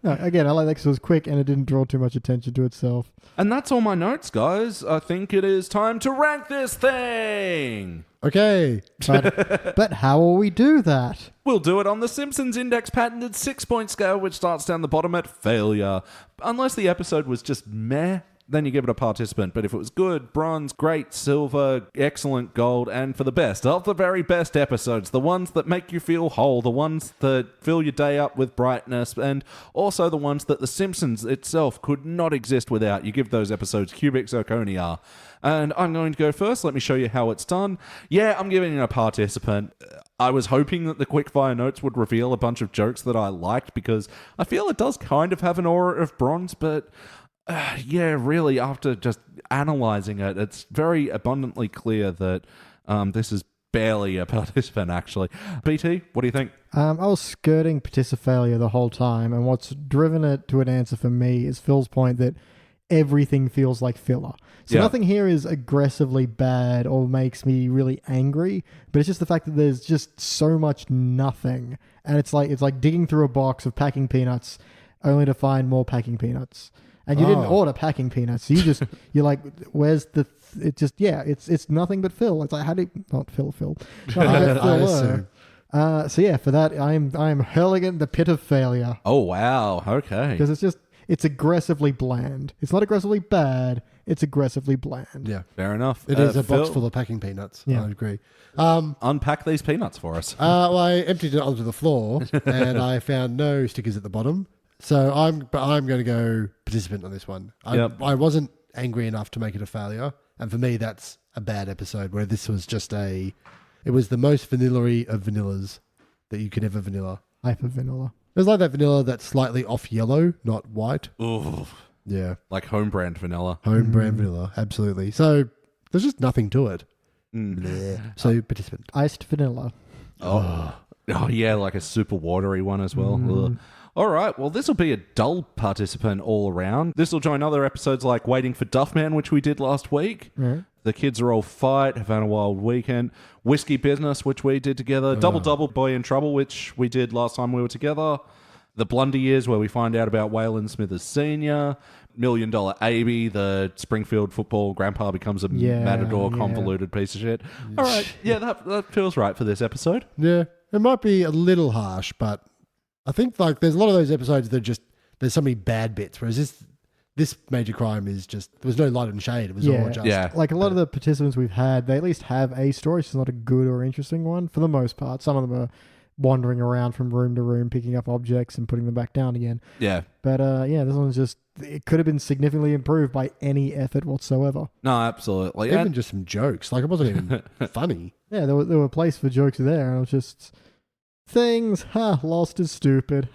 No, again, I like that because it was quick and it didn't draw too much attention to itself. And that's all my notes, guys. I think it is time to rank this thing. Okay. But how will we do that? We'll do it on the Simpsons Index patented 6-point scale, which starts down the bottom at failure. Unless the episode was just meh, then you give it a participant. But if it was good, bronze, great, silver, excellent, gold, and for the best of the very best episodes, the ones that make you feel whole, the ones that fill your day up with brightness, and also the ones that The Simpsons itself could not exist without, you give those episodes cubic zirconia. And I'm going to go first. Let me show you how it's done. Yeah, I'm giving it a participant. I was hoping that the quickfire notes would reveal a bunch of jokes that I liked because I feel it does kind of have an aura of bronze, but yeah, really, after just analyzing it, it's very abundantly clear that this is barely a participant, actually. BT, what do you think? I was skirting participant the whole time, and what's driven it to an answer for me is Phil's point that everything feels like filler. So nothing here is aggressively bad or makes me really angry, but it's just the fact that there's just so much nothing, and it's like digging through a box of packing peanuts only to find more packing peanuts. And you didn't order packing peanuts. So you're like, where's the? It's nothing but Phil. It's like, how do you, not Phil? So yeah, for that I am hurling it in the pit of failure. Oh wow, okay. Because it's aggressively bland. It's not aggressively bad. It's aggressively bland. Yeah, fair enough. It is a Phil, box full of packing peanuts. Yeah. I agree. Unpack these peanuts for us. Well, I emptied it onto the floor and I found no stickers at the bottom. So I'm going to go participant on this one. I wasn't angry enough to make it a failure, and for me that's a bad episode. Where this was it was the most vanilla-y of vanillas that you could ever vanilla. Hyper vanilla. It was like that vanilla that's slightly off yellow, not white. Ooh. Yeah. Like home brand vanilla. Home brand vanilla, absolutely. So there's just nothing to it. So participant. Iced vanilla. Oh yeah, like a super watery one as well. All right, well, this will be a dull participant all around. This will join other episodes like Waiting for Duffman, which we did last week. The Kids Are All Fight, Have Had a Wild Weekend. Whiskey Business, which we did together. Double Boy in Trouble, which we did last time we were together. The Blunder Years, where we find out about Waylon Smithers Sr. $1 Million Abbey, the Springfield football grandpa becomes a matador convoluted piece of shit. All right, yeah, that feels right for this episode. Yeah, it might be a little harsh, but I think like there's a lot of those episodes that there's so many bad bits, whereas this major crime is just, there was no light and shade. It was all just... Like a lot of the participants we've had, they at least have a story. It's not a good or interesting one for the most part. Some of them are wandering around from room to room, picking up objects and putting them back down again. Yeah. But this one's just, it could have been significantly improved by any effort whatsoever. No, absolutely. Even just some jokes. Like it wasn't even funny. Yeah, there were place for jokes there. And it was just... Things, lost is stupid,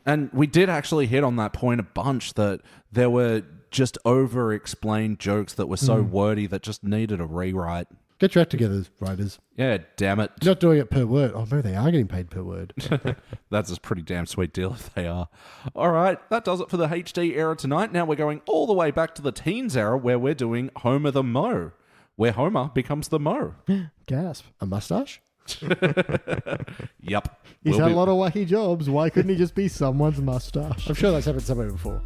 And we did actually hit on that point a bunch, that there were just over-explained jokes that were so wordy that just needed a rewrite. Get your act together, writers. Yeah, damn it. You're not doing it per word. Oh, no, they are getting paid per word. That's a pretty damn sweet deal if they are. All right, that does it for the HD era tonight. Now we're going all the way back to the teens era, where we're doing Homer the Mo, where Homer becomes the Mo. Gasp. A mustache? Yep. He's had a lot of wacky jobs. Why couldn't he just be someone's mustache? I'm sure that's happened somewhere before.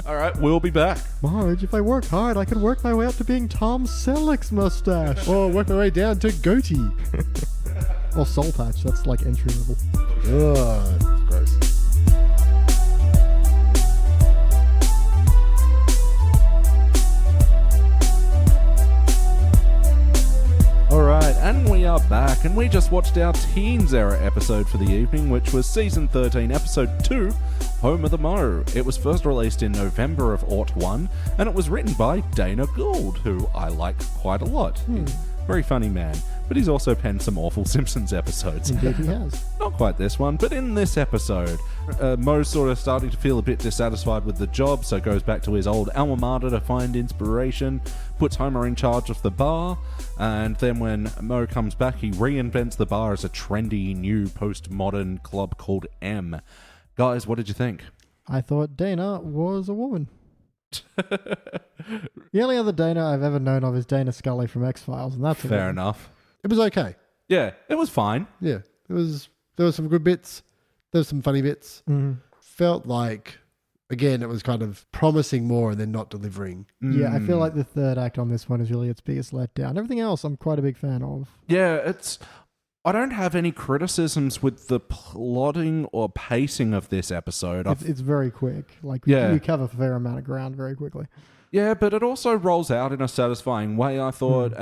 All right, we'll be back. Marge, if I work hard, I can work my way up to being Tom Selleck's mustache. Or work my way down to goatee. Or soul patch. That's like entry level. Ugh, that's gross. All right, and we are back, and we just watched our Teens Era episode for the evening, which was Season 13, Episode 2, Homer the Mo. It was first released in November of '01, and it was written by Dana Gould, who I like quite a lot. Very funny man. but he's also penned some awful Simpsons episodes. Indeed he has. Not quite this one, but in this episode, Moe's sort of starting to feel a bit dissatisfied with the job, so goes back to his old alma mater to find inspiration, puts Homer in charge of the bar, and then when Moe comes back, he reinvents the bar as a trendy, new, postmodern club called M. Guys, what did you think? I thought Dana was a woman. The only other Dana I've ever known of is Dana Scully from X-Files, and that's Fair enough. It was okay. Yeah, it was fine. Yeah, there were some good bits. There were some funny bits. Mm. Felt like, again, it was kind of promising more and then not delivering. Yeah, I feel like the third act on this one is really its biggest letdown. Everything else I'm quite a big fan of. Yeah, I don't have any criticisms with the plotting or pacing of this episode. It's very quick. Like, Yeah. you cover a fair amount of ground very quickly. Yeah, but it also rolls out in a satisfying way, I thought,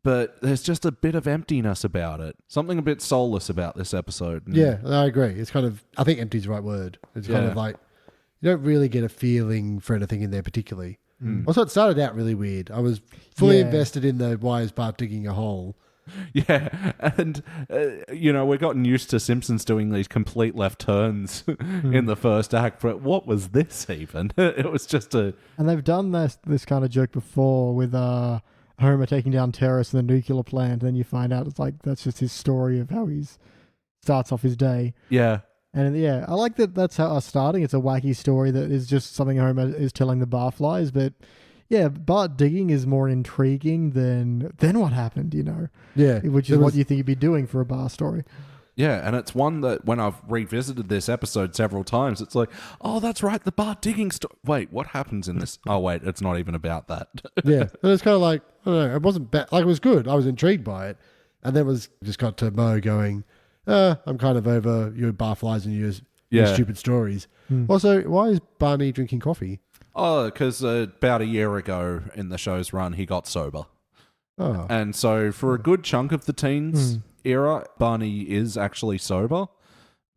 but there's just a bit of emptiness about it. Something a bit soulless about this episode. Yeah, I agree. It's kind of, I think empty's the right word. It's kind of like, you don't really get a feeling for anything in there particularly. Also, it started out really weird. I was fully invested in the why is Bart digging a hole. Yeah, and, we've gotten used to Simpsons doing these complete left turns in the first act, but what was this even? It was just And they've done this kind of joke before with Homer taking down terrorists in the nuclear plant, and then you find out it's like that's just his story of how he starts off his day. Yeah. And yeah, I like that that's how us starting. It's a wacky story that is just something Homer is telling the barflies, but yeah, Bart digging is more intriguing than what happened, Yeah. Which is what you think you'd be doing for a bar story. Yeah, and it's one that when I've revisited this episode several times, it's like, oh, that's right, the Bart digging story. Wait, what happens in this? Oh, wait, it's not even about that. Yeah, and it's kind of like, I don't know, it wasn't bad. Like, it was good. I was intrigued by it. And then just got to Moe going, I'm kind of over your barflies and your stupid stories. Also, why is Barney drinking coffee? Oh, because about a year ago in the show's run, he got sober. Oh. And so for a good chunk of the teens era, Barney is actually sober.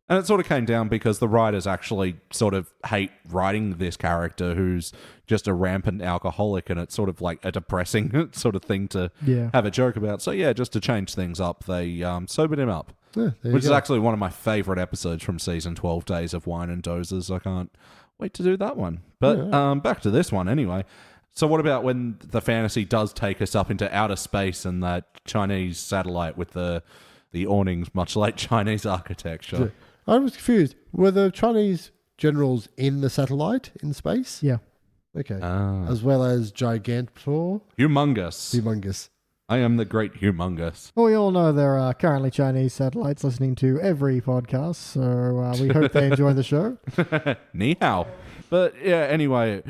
And it sort of came down because the writers actually sort of hate writing this character who's just a rampant alcoholic, and it's sort of like a depressing sort of thing to have a joke about. So yeah, just to change things up, they sobered him up. Yeah, which is actually one of my favourite episodes from season 12, Days of Wine and Dozers. I can't wait to do that one. But back to this one anyway. So what about when the fantasy does take us up into outer space and that Chinese satellite with the awnings, much like Chinese architecture? I was confused. Were the Chinese generals in the satellite in space? Yeah. Okay. As well as Gigantor? Humongous. I am the great Humongous. Well, we all know there are currently Chinese satellites listening to every podcast, so we hope they enjoy the show. Ni hao. But yeah, anyway,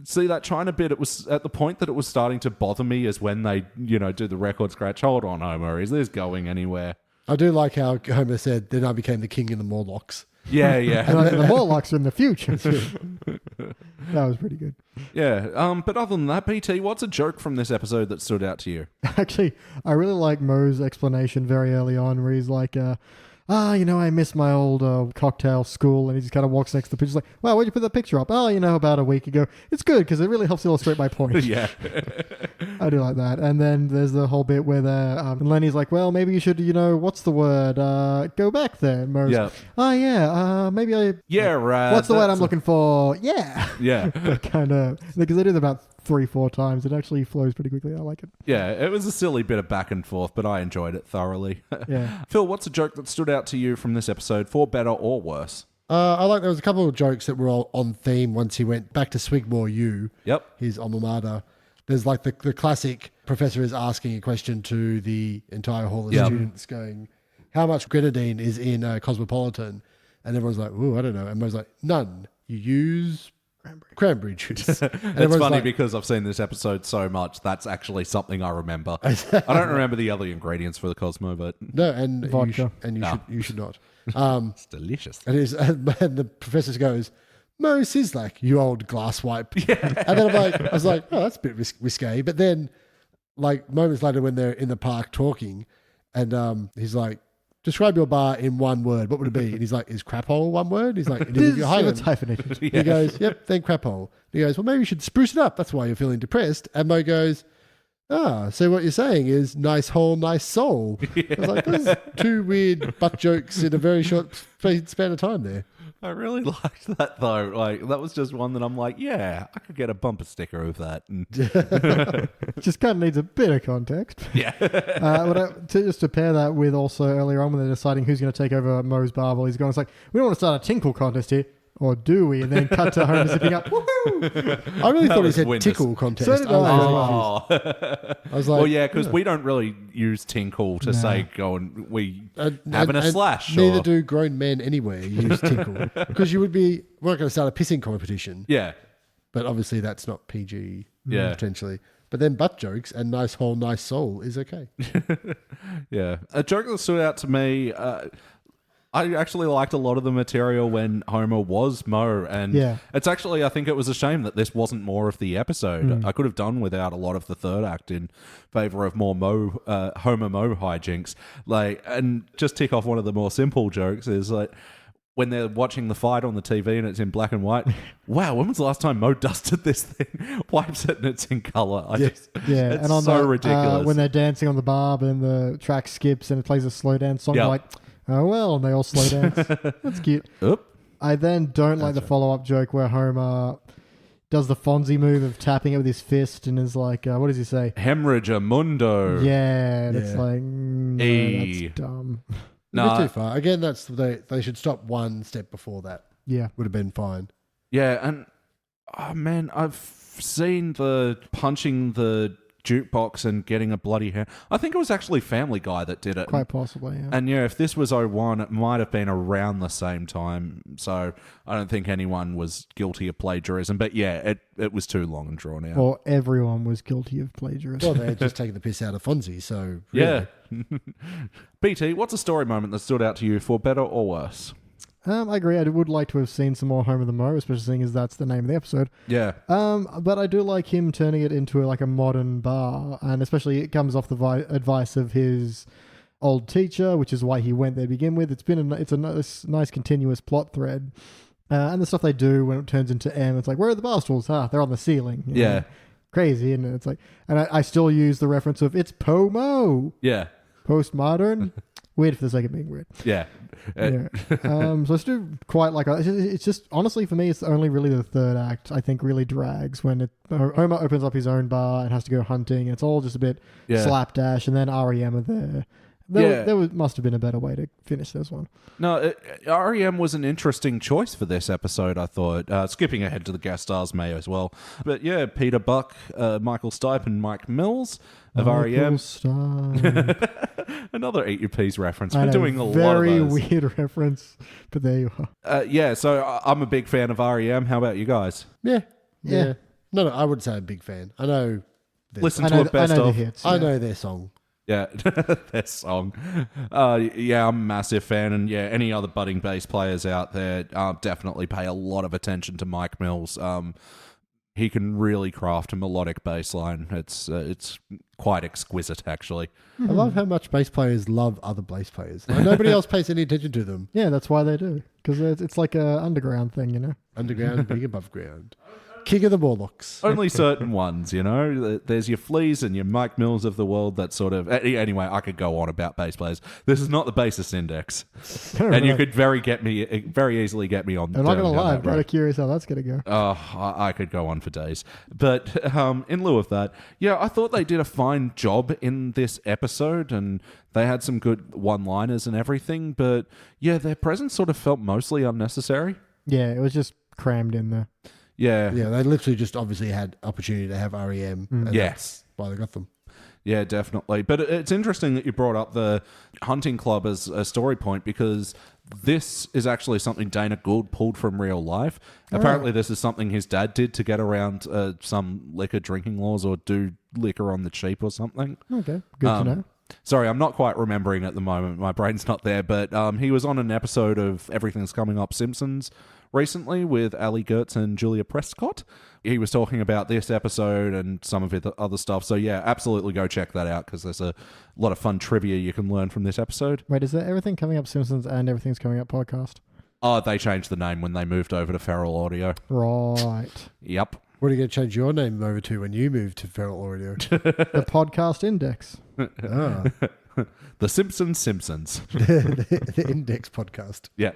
see that China bit, it was at the point that it was starting to bother me is when they, do the record scratch. Hold on, Homer, is this going anywhere? I do like how Homer said, then I became the king in the Morlocks. Yeah. And the Morlocks are in the future. That was pretty good. Yeah, but other than that, BT, what's a joke from this episode that stood out to you? Actually, I really like Moe's explanation very early on where he's like, I miss my old cocktail school, and he just kind of walks next to the picture. He's like, wow, where'd you put that picture up? Oh, about a week ago. It's good because it really helps illustrate my point. Yeah. I do like that. And then there's the whole bit where Lenny's like, well, maybe you should, what's the word? Go back there. And Moe's, maybe I... Yeah, right. What's the word I'm looking for? Yeah. Yeah. Kind of... Because they do that about 3-4 times. It actually flows pretty quickly. I like it. Yeah, it was a silly bit of back and forth, but I enjoyed it thoroughly. Yeah. Phil, what's a joke that stood out to you from this episode, for better or worse? I like there was a couple of jokes that were all on theme once he went back to Swigmore U. Yep. His alma mater. There's like the classic professor is asking a question to the entire hall of students going, how much grenadine is in Cosmopolitan? And everyone's like, ooh, I don't know. And Mo's like, none. You use cranberry juice. It's funny because I've seen this episode so much, that's actually something I remember. I don't remember the other ingredients for the Cosmo, but... No, and vodka. You should not. It's delicious. And the professor goes, Mo Sislak, you old glass wipe. Yeah. And then I was like, oh, that's a bit risque. But then, like, moments later when they're in the park talking, and he's like, describe your bar in one word. What would it be? And he's like, is crap hole one word? He's like, it's hyphenated. He goes, yep, then crap hole. He goes, well, maybe you should spruce it up. That's why you're feeling depressed. And Mo goes, So what you're saying is nice hole, nice soul. I was like, there's two weird butt jokes in a very short span of time there. I really liked that though. Like that was just one that I'm like, yeah, I could get a bumper sticker of that. And Just kind of needs a bit of context. yeah. Just to pair that with also earlier on when they're deciding who's going to take over Moe's bar while he's gone, it's like, we don't want to start a tinkle contest here. Or do we? And then cut to Homer zipping up. Woohoo! I really thought he said Windus. tickle contest. So did I. I was like, well, yeah, because we don't really use tinkle to say go and we having a slash. Neither do grown men anywhere use tinkle. Because we're not going to start a pissing competition. Yeah. But obviously that's not PG potentially. But then butt jokes and nice hole, nice soul is okay. Yeah. A joke that stood out to me, I actually liked a lot of the material when Homer was Moe, and it's actually, I think it was a shame that this wasn't more of the episode. I could have done without a lot of the third act in favor of more Homer Moe hijinks. Like, and just tick off one of the more simple jokes is like, when they're watching the fight on the TV and it's in black and white, wow, when was the last time Moe dusted this thing, wipes it and it's in colour? It's and on so ridiculous. When they're dancing on the bar and the track skips and it plays a slow dance song, like, oh well, and they all slow dance. That's cute. Oop. I then don't like the follow-up joke where Homer does the Fonzie move of tapping it with his fist and is like, what does he say? Hemorrhage a mundo. Yeah, and it's like, no, that's dumb. A bit too far. Again, they should stop one step before that. Yeah. Would have been fine. Yeah, and oh man, I've seen the punching the jukebox and getting a bloody hand. I think it was actually Family Guy that did it. Quite possibly, yeah. And yeah, if this was 01, it might have been around the same time. So I don't think anyone was guilty of plagiarism. But yeah, it was too long and drawn out. Well, everyone was guilty of plagiarism. Well, they had just taken the piss out of Fonzie, so... Really. Yeah. BT, what's a story moment that stood out to you for better or worse? I agree. I would like to have seen some more Homer the Moe, especially seeing as that's the name of the episode. Yeah. But I do like him turning it into a modern bar, and especially it comes off the advice of his old teacher, which is why he went there to begin with. It's a nice continuous plot thread, and the stuff they do when it turns into M, it's like, where are the bar stools? They're on the ceiling. You know? Crazy, and it's like, and I still use the reference of it's Po-Mo. Yeah. Postmodern. Weird for the sake of being weird. Yeah. So I still quite like it. It's just, honestly, for me, it's only really the third act I think really drags when Homer opens up his own bar and has to go hunting. It's all just a bit slapdash, and then REM are there. There must have been a better way to finish this one. No, REM was an interesting choice for this episode, I thought. Skipping ahead to the guest stars may as well. But yeah, Peter Buck, Michael Stipe, and Mike Mills of REM. Another Eat Your Peas reference. We're doing a lot of those. Very weird reference, but there you are. So I'm a big fan of REM. How about you guys? Yeah. No, I would say a big fan. I know. Listen to a best of. The hits, I know their song. Yeah, their song. I'm a massive fan, and yeah, any other budding bass players out there, definitely pay a lot of attention to Mike Mills. He can really craft a melodic bass line. It's quite exquisite, actually. I love how much bass players love other bass players. Like, nobody else pays any attention to them. Yeah, that's why they do. Because it's like a underground thing, you know? Underground being above ground. King of the Morlocks. Only certain ones, you know. There's your Fleas and your Mike Mills of the world. That sort of. Anyway, I could go on about bass players. This is not the bassist index, and you could very easily get me on. I'm not gonna lie, I'm kind of curious how that's gonna go. I could go on for days. But in lieu of that, yeah, I thought they did a fine job in this episode, and they had some good one-liners and everything. But yeah, their presence sort of felt mostly unnecessary. Yeah, it was just crammed in there. Yeah. Yeah, they literally just obviously had opportunity to have REM. And that's why they got them. Yeah, definitely. But it's interesting that you brought up the hunting club as a story point, because this is actually something Dana Gould pulled from real life. Apparently this is something his dad did to get around some liquor drinking laws or do liquor on the cheap or something. Okay, good to know. Sorry, I'm not quite remembering at the moment. My brain's not there. But he was on an episode of Everything's Coming Up Simpsons recently with Ali Gertz and Julia Prescott. He was talking about this episode and some of the other stuff. So yeah, absolutely go check that out, because there's a lot of fun trivia you can learn from this episode. Wait, is there Everything Coming Up Simpsons and Everything's Coming Up podcast? Oh, they changed the name when they moved over to Feral Audio. Right. Yep. What are you going to change your name over to when you move to Feral Audio? The Podcast Index. Ah, The Simpsons. the Index podcast. Yeah.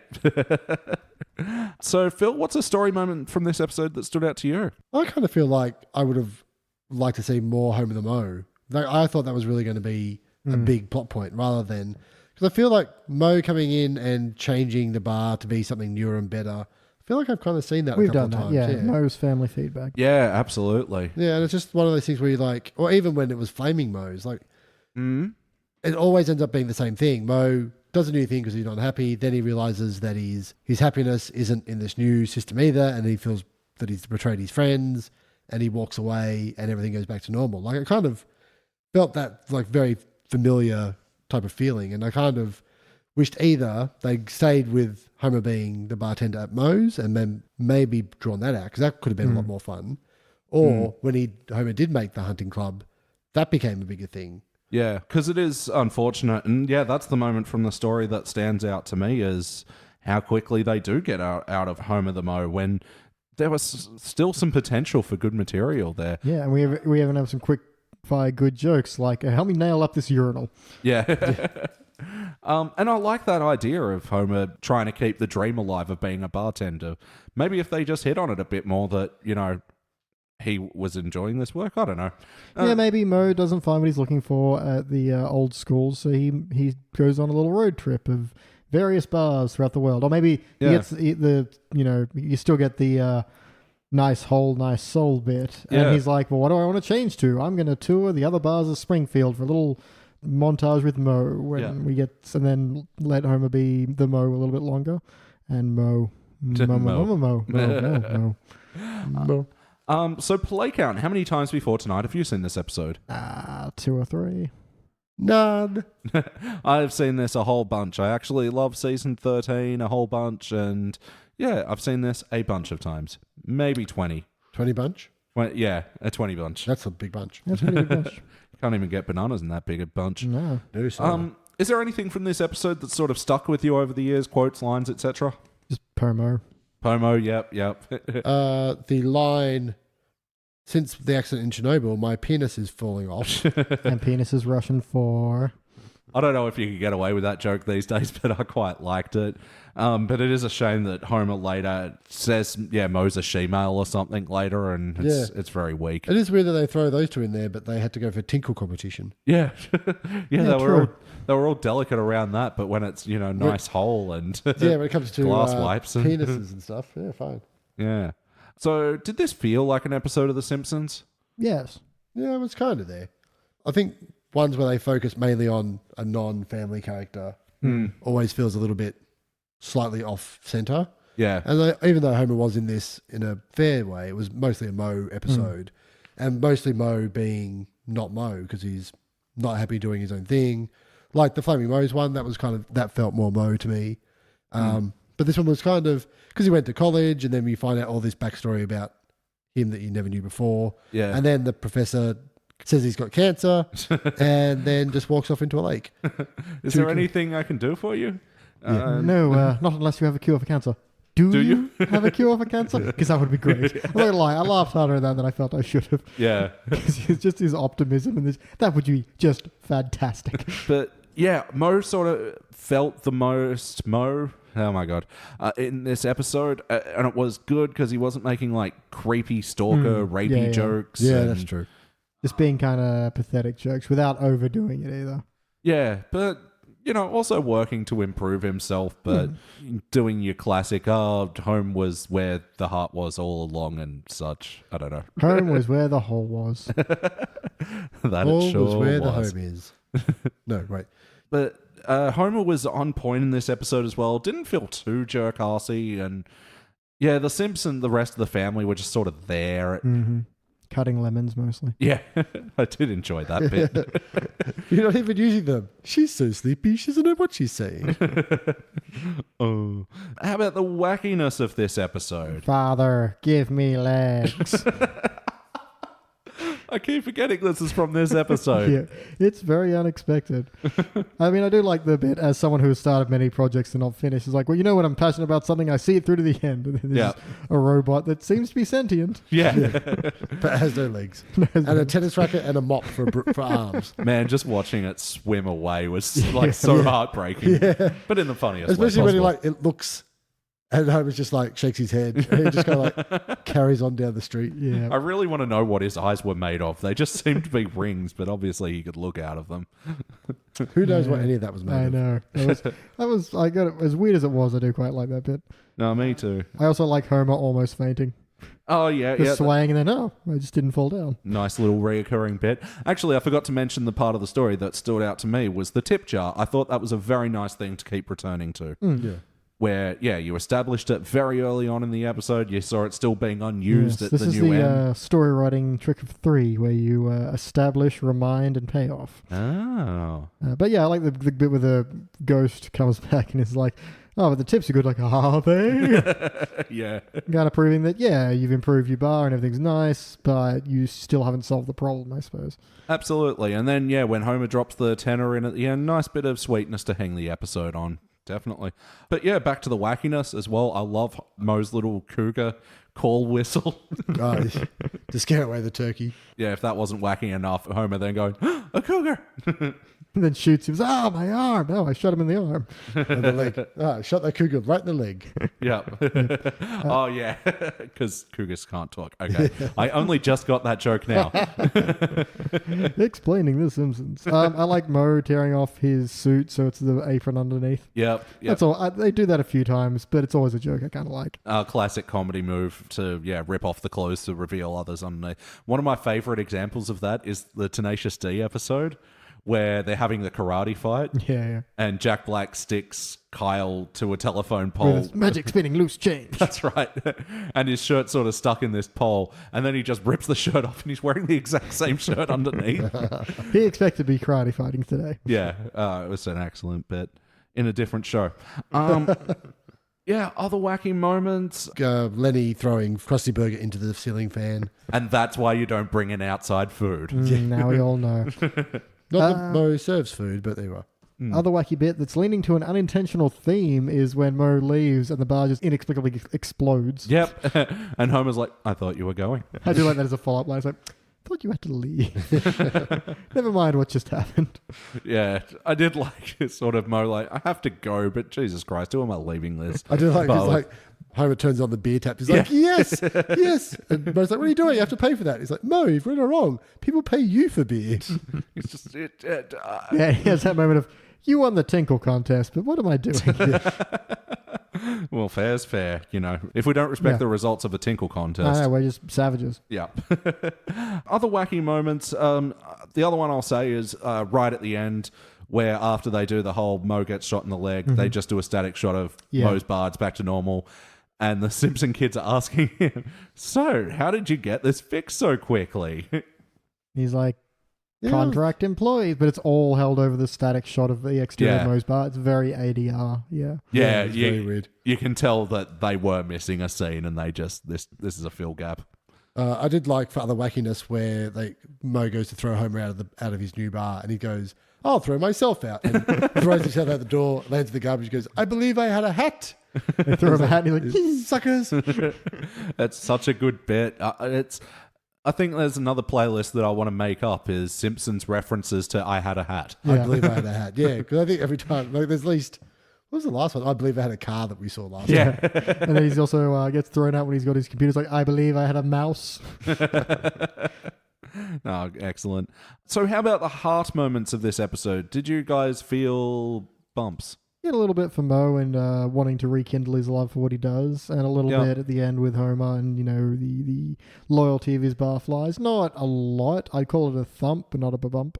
So, Phil, what's a story moment from this episode that stood out to you? I kind of feel like I would have liked to see more Homer the Mo. I thought that was really going to be a big plot point rather than... Because I feel like Mo coming in and changing the bar to be something newer and better. I feel like I've kind of seen that We've a couple done of that, times. yeah. Mo's family feedback. Yeah, absolutely. Yeah, and it's just one of those things where you like... Or even when it was Flaming Mo's, like... It always ends up being the same thing. Mo does a new thing because he's not happy. Then he realizes that his happiness isn't in this new system either, and he feels that he's betrayed his friends, and he walks away, and everything goes back to normal. Like, I kind of felt that like very familiar type of feeling, and I kind of wished either they stayed with Homer being the bartender at Mo's and then maybe drawn that out, because that could have been a lot more fun. Or when Homer did make the hunting club, that became a bigger thing. Yeah, because it is unfortunate. And yeah, that's the moment from the story that stands out to me is how quickly they do get out of Homer the Mo when there was still some potential for good material there. Yeah, and we even have some quick fire good jokes like, help me nail up this urinal. Yeah. And I like that idea of Homer trying to keep the dream alive of being a bartender. Maybe if they just hit on it a bit more that, you know, he was enjoying this work. I don't know. Yeah, maybe Mo doesn't find what he's looking for at the old schools, so he goes on a little road trip of various bars throughout the world. Or maybe he gets you still get the nice soul bit. And he's like, well, what do I want to change to? I'm going to tour the other bars of Springfield for a little montage with Mo when we get, and then let Homer be the Mo a little bit longer. And Mo. So play count. How many times before tonight have you seen this episode? 2 or 3. None. I've seen this a whole bunch. I actually love season 13 a whole bunch, and yeah, I've seen this a bunch of times. Maybe 20. 20 bunch? Yeah, a 20 bunch. That's a big bunch. That's a pretty big bunch. Can't even get bananas in that big a bunch. No. Is there anything from this episode that sort of stuck with you over the years? Quotes, lines, etc.? Just Pomo. Yep. The line, since the accident in Chernobyl, my penis is falling off. And penis is Russian for... I don't know if you could get away with that joke these days, but I quite liked it. But it is a shame that Homer later says, Mo's a she-male or something later, and it's very weak. It is weird that they throw those two in there, but they had to go for tinkle competition. Yeah. They true. were all delicate around that, but when it's, nice hole and when it comes to glass wipes and penises and stuff, yeah, fine. Yeah. So did this feel like an episode of The Simpsons? Yes. Yeah, it was kind of there. I think ones where they focus mainly on a non-family character always feels a little bit slightly off-center. Yeah. And even though Homer was in this in a fair way, it was mostly a Mo episode. And mostly Mo being not Mo because he's not happy doing his own thing. Like the Flaming Mo's one, that felt more Mo to me. But this one was kind of, because he went to college and then we find out all this backstory about him that you never knew before. Yeah. And then the professor says he's got cancer and then just walks off into a lake. Is there anything I can do for you? No, not unless you have a cure for cancer. Do you have a cure for cancer? Because that would be great. I'm not going to lie, I laughed harder at that than I felt I should have. Yeah. Because it's just his optimism and that would be just fantastic. But yeah, Mo sort of felt the most Mo. Oh my God. In this episode, and it was good because he wasn't making like creepy stalker, rapey jokes. Yeah, that's true. Just being kind of pathetic jokes without overdoing it either. Yeah, but also working to improve himself, but doing your classic, home was where the heart was all along and such. I don't know. Home was where the hole was. That Hole it sure was where the was. home is. No, wait. But Homer was on point in this episode as well. Didn't feel too jerk-arsey, and the Simpsons, the rest of the family were just sort of there. Cutting lemons mostly. Yeah, I did enjoy that bit. You're not even using them. She's so sleepy, she doesn't know what she's saying. Oh. How about the wackiness of this episode? Father, give me legs. I keep forgetting this is from this episode. Yeah, it's very unexpected. I mean, I do like the bit as someone who has started many projects and not finished. It's like, well, you know, when I'm passionate about something, I see it through to the end. And then there's a robot that seems to be sentient. Yeah. But it has no legs. And a tennis racket and a mop for arms. Man, just watching it swim away was like so heartbreaking. Yeah. But in the funniest Especially way when possible. it looks... And Homer's just like shakes his head and he just kind of like carries on down the street. Yeah. I really want to know what his eyes were made of. They just seem to be rings, but obviously he could look out of them. Who knows what any of that was made I of? know. I got it. As weird as it was, I do quite like that bit. No, me too. I also like Homer almost fainting. Oh, yeah. Just swaying and then, I just didn't fall down. Nice little reoccurring bit. Actually, I forgot to mention the part of the story that stood out to me was the tip jar. I thought that was a very nice thing to keep returning to. Yeah. Where, you established it very early on in the episode. You saw it still being unused at this the is new the end. story writing trick of 3, where you establish, remind, and pay off. Oh. But yeah, I like the bit where the ghost comes back and is like, oh, but the tips are good. Like, are they? Yeah. Kind of proving that, you've improved your bar and everything's nice, but you still haven't solved the problem, I suppose. Absolutely. And then, when Homer drops the tenor in at the end, nice bit of sweetness to hang the episode on. Definitely. But back to the wackiness as well. I love Moe's little cougar call whistle. To scare away the turkey. If that wasn't wacky enough, Homer then going, a cougar. And then shoots him. Oh, my arm. Oh, I shot him in the arm. And the leg. I shot that cougar right in the leg. Yeah. Oh, yeah. Because cougars can't talk. Okay. I only just got that joke now. Explaining The Simpsons. I like Moe tearing off his suit so it's the apron underneath. Yep. That's all. They do that a few times, but it's always a joke I kind of like. Classic comedy move to, rip off the clothes to reveal others underneath. One of my favorite examples of that is the Tenacious D episode, where they're having the karate fight. Yeah. And Jack Black sticks Kyle to a telephone pole. With his magic spinning loose change. That's right. And his shirt's sort of stuck in this pole. And then he just rips the shirt off and he's wearing the exact same shirt underneath. He expected to be karate fighting today. Yeah. It was an excellent bit in a different show. Other wacky moments. Lenny throwing Krusty Burger into the ceiling fan. And that's why you don't bring in outside food. Now we all know. Not that Moe serves food, but there you are. Other wacky bit that's leaning to an unintentional theme is when Moe leaves and the bar just inexplicably explodes. Yep. And Homer's like, I thought you were going. I do like that as a follow-up line. It's like, I thought you had to leave. Never mind what just happened. Yeah, I did like it sort of Moe like, I have to go, but Jesus Christ, who am I leaving this? I do like But- it's like Homer turns on the beer tap. He's like, yes. And Moe's like, what are you doing? You have to pay for that. He's like, Moe, you've read it wrong. People pay you for beer. It's just Yeah, he has that moment of, you won the tinkle contest, but what am I doing? well, fair's fair, If we don't respect Yeah. the results of a tinkle contest. I know, we're just savages. Yeah. Other wacky moments. The other one I'll say is right at the end, where after they do the whole Moe gets shot in the leg, they just do a static shot of Moe's bards back to normal. And the Simpson kids are asking him, so how did you get this fixed so quickly? He's like, contract employees, but it's all held over the static shot of the exterior of Moe's bar. It's very ADR. Yeah. Yeah, it's very weird. You can tell that they were missing a scene and they just, this is a fill gap. I did like for other wackiness where Moe goes to throw Homer out of his new bar and he goes, I'll throw myself out. And throws himself out the door, lands in the garbage, goes, I believe I had a hat. They throw him a hat and he's like, Suckers. That's such a good bit. I think there's another playlist that I want to make up is Simpsons references to I Had a Hat. I believe I had a hat. Yeah, because I think every time, there's at least, what was the last one? I believe I had a car that we saw last time. And then he's also gets thrown out when he's got his computer. It's like, I believe I had a mouse. Oh, excellent. So how about the heart moments of this episode? Did you guys feel bumps? Get a little bit for Moe and wanting to rekindle his love for what he does, and a little bit at the end with Homer and, the loyalty of his barflies. Not a lot. I'd call it a thump, but not a bump.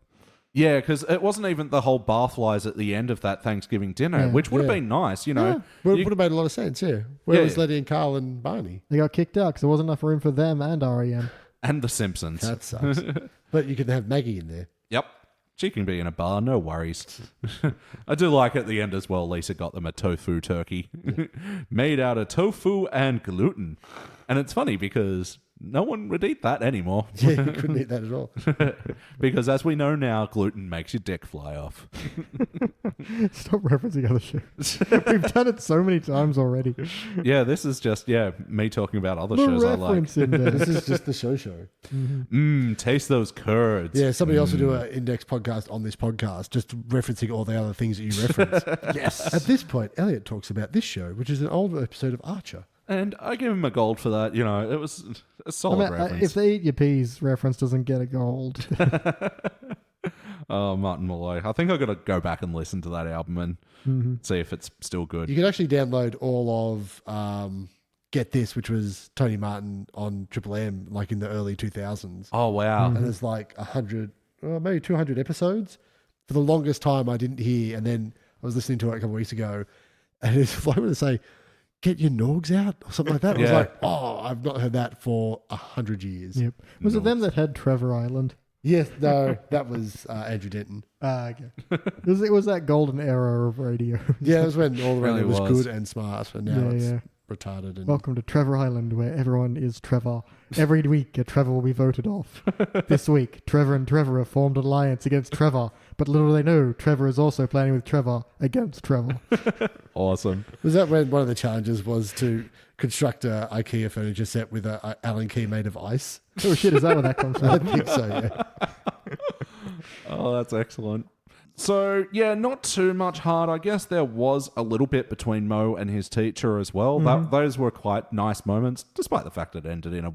Yeah, because it wasn't even the whole barflies at the end of that Thanksgiving dinner, which would have been nice, Well, it would have made a lot of sense, yeah. Where was Letty and Carl and Barney? They got kicked out because there wasn't enough room for them and REM. And the Simpsons. That sucks. But you can have Maggie in there. Yep. She can be in a bar, no worries. I do like at the end as well, Lisa got them a tofu turkey. Made out of tofu and gluten. And it's funny because no one would eat that anymore. Yeah, you couldn't eat that at all. Because as we know now, gluten makes your dick fly off. Stop referencing other shows. We've done it so many times already. Yeah, this is just, me talking about other The shows I like. reference index. This is just the show. Taste those curds. Yeah, somebody else will do an index podcast on this podcast, just referencing all the other things that you reference. Yes. At this point, Elliot talks about this show, which is an old episode of Archer. And I give him a gold for that. It was a solid reference. If they eat your peas reference doesn't get a gold. Oh, Martin Malloy. I think I've got to go back and listen to that album and see if it's still good. You can actually download all of Get This, which was Tony Martin on Triple M, like in the early 2000s. Oh, wow. And there's like 100, maybe 200 episodes. For the longest time, I didn't hear, and then I was listening to it a couple of weeks ago, and it's like when they say, "Get your Norgs out" or something like that. I was like, "Oh, I've not heard that for 100 years." Yep. Was it them that had Trevor Island? Yes, no, that was Andrew Denton. Okay. it was that golden era of radio. Yeah, it was when all the radio Really was good and smart, and now it's retarded. And Welcome to Trevor Island, where everyone is Trevor. Every week, a Trevor will be voted off. This week, Trevor and Trevor have formed an alliance against Trevor, but little do they know, Trevor is also planning with Trevor against Trevor. Awesome. was that when one of the challenges was to construct a IKEA furniture set with a Allen key made of ice? Oh shit, is that where that comes from? I think so, yeah. Oh, that's excellent. So, not too much hard. I guess there was a little bit between Mo and his teacher as well. Those were quite nice moments, despite the fact it ended in a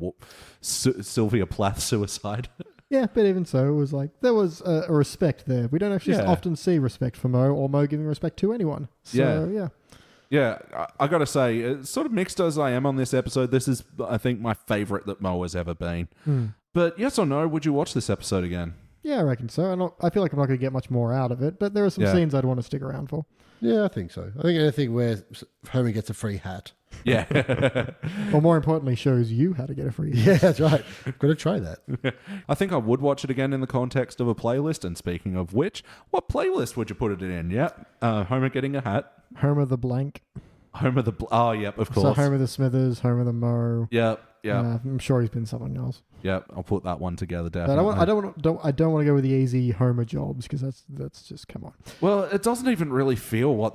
Sylvia Plath suicide. Yeah, but even so, it was like, there was a respect there. We don't actually often see respect for Mo or Mo giving respect to anyone. So, yeah. Yeah, I got to say, it's sort of mixed as I am on this episode. This is, I think, my favourite that Mo has ever been. But yes or no, would you watch this episode again? Yeah, I reckon so. I feel like I'm not going to get much more out of it, but there are some scenes I'd want to stick around for. Yeah, I think so. I think anything where Homer gets a free hat. Yeah. Or more importantly, shows you how to get a free hat. Yeah, that's right. Got to try that. I think I would watch it again in the context of a playlist. And speaking of which, what playlist would you put it in? Yep. Homer getting a hat. Homer the blank. Homer the... Oh, yep, of course. So Homer the Smithers, Homer the Mo. Yep. I'm sure he's been something else. Yep, I'll put that one together, definitely. But I don't want to go with the easy Homer jobs, because that's just, come on. Well, it doesn't even really feel what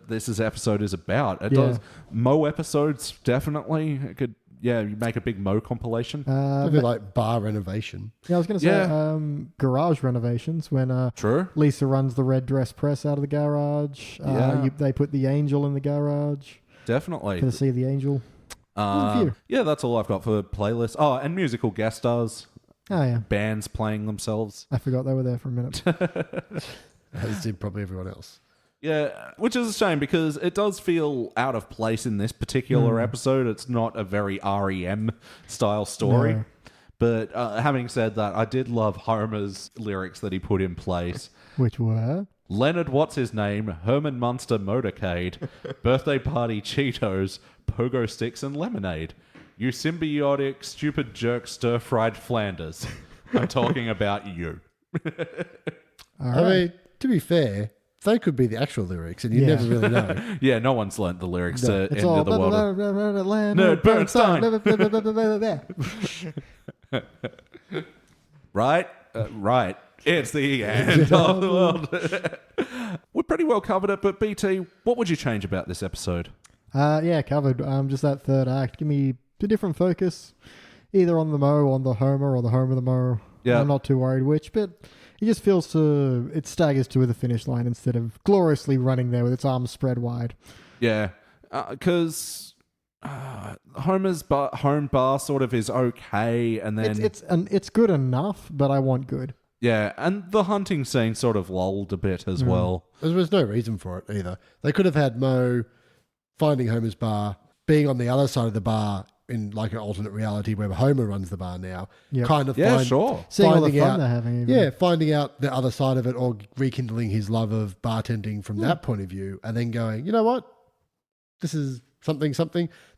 this episode is about. It does. Mo episodes, definitely. It could, you make a big Mo compilation. A bit like bar renovation. Yeah, I was going to say garage renovations, when True. Lisa runs the red dress press out of the garage. They put the angel in the garage. Definitely. To see the angel. That's all I've got for playlists. Oh, and musical guest stars. Oh, yeah. Bands playing themselves. I forgot they were there for a minute. As did probably everyone else. Yeah, which is a shame because it does feel out of place in this particular episode. It's not a very REM style story. No. But having said that, I did love Homer's lyrics that he put in place. Which were? Leonard, what's his name? Herman Munster Motorcade. Birthday party Cheetos. Pogo sticks and lemonade. You symbiotic, stupid jerk stir-fried Flanders. I'm talking about you. I mean, to be fair, they could be the actual lyrics, and you never really know. Yeah, no one's learnt the lyrics to It's End all of the World. Nerd Bernstein. Right? Right. It's the end of the world. We pretty well covered it, but BT, what would you change about this episode? Covered. Just that third act. Give me a different focus, either on the Mo, on the Homer, or the Homer the Mo. Yeah. I'm not too worried which, but it just feels it staggers to the finish line instead of gloriously running there with its arms spread wide. Yeah, because Homer's home bar sort of is okay, and then it's good enough, but I want good. Yeah, and the hunting scene sort of lulled a bit as well. There was no reason for it either. They could have had Mo finding Homer's bar, being on the other side of the bar in like an alternate reality where Homer runs the bar now. Yep. Sure. Seeing all the fun they're having. Even. Yeah, finding out the other side of it, or rekindling his love of bartending from that point of view, and then going, you know what? This is something.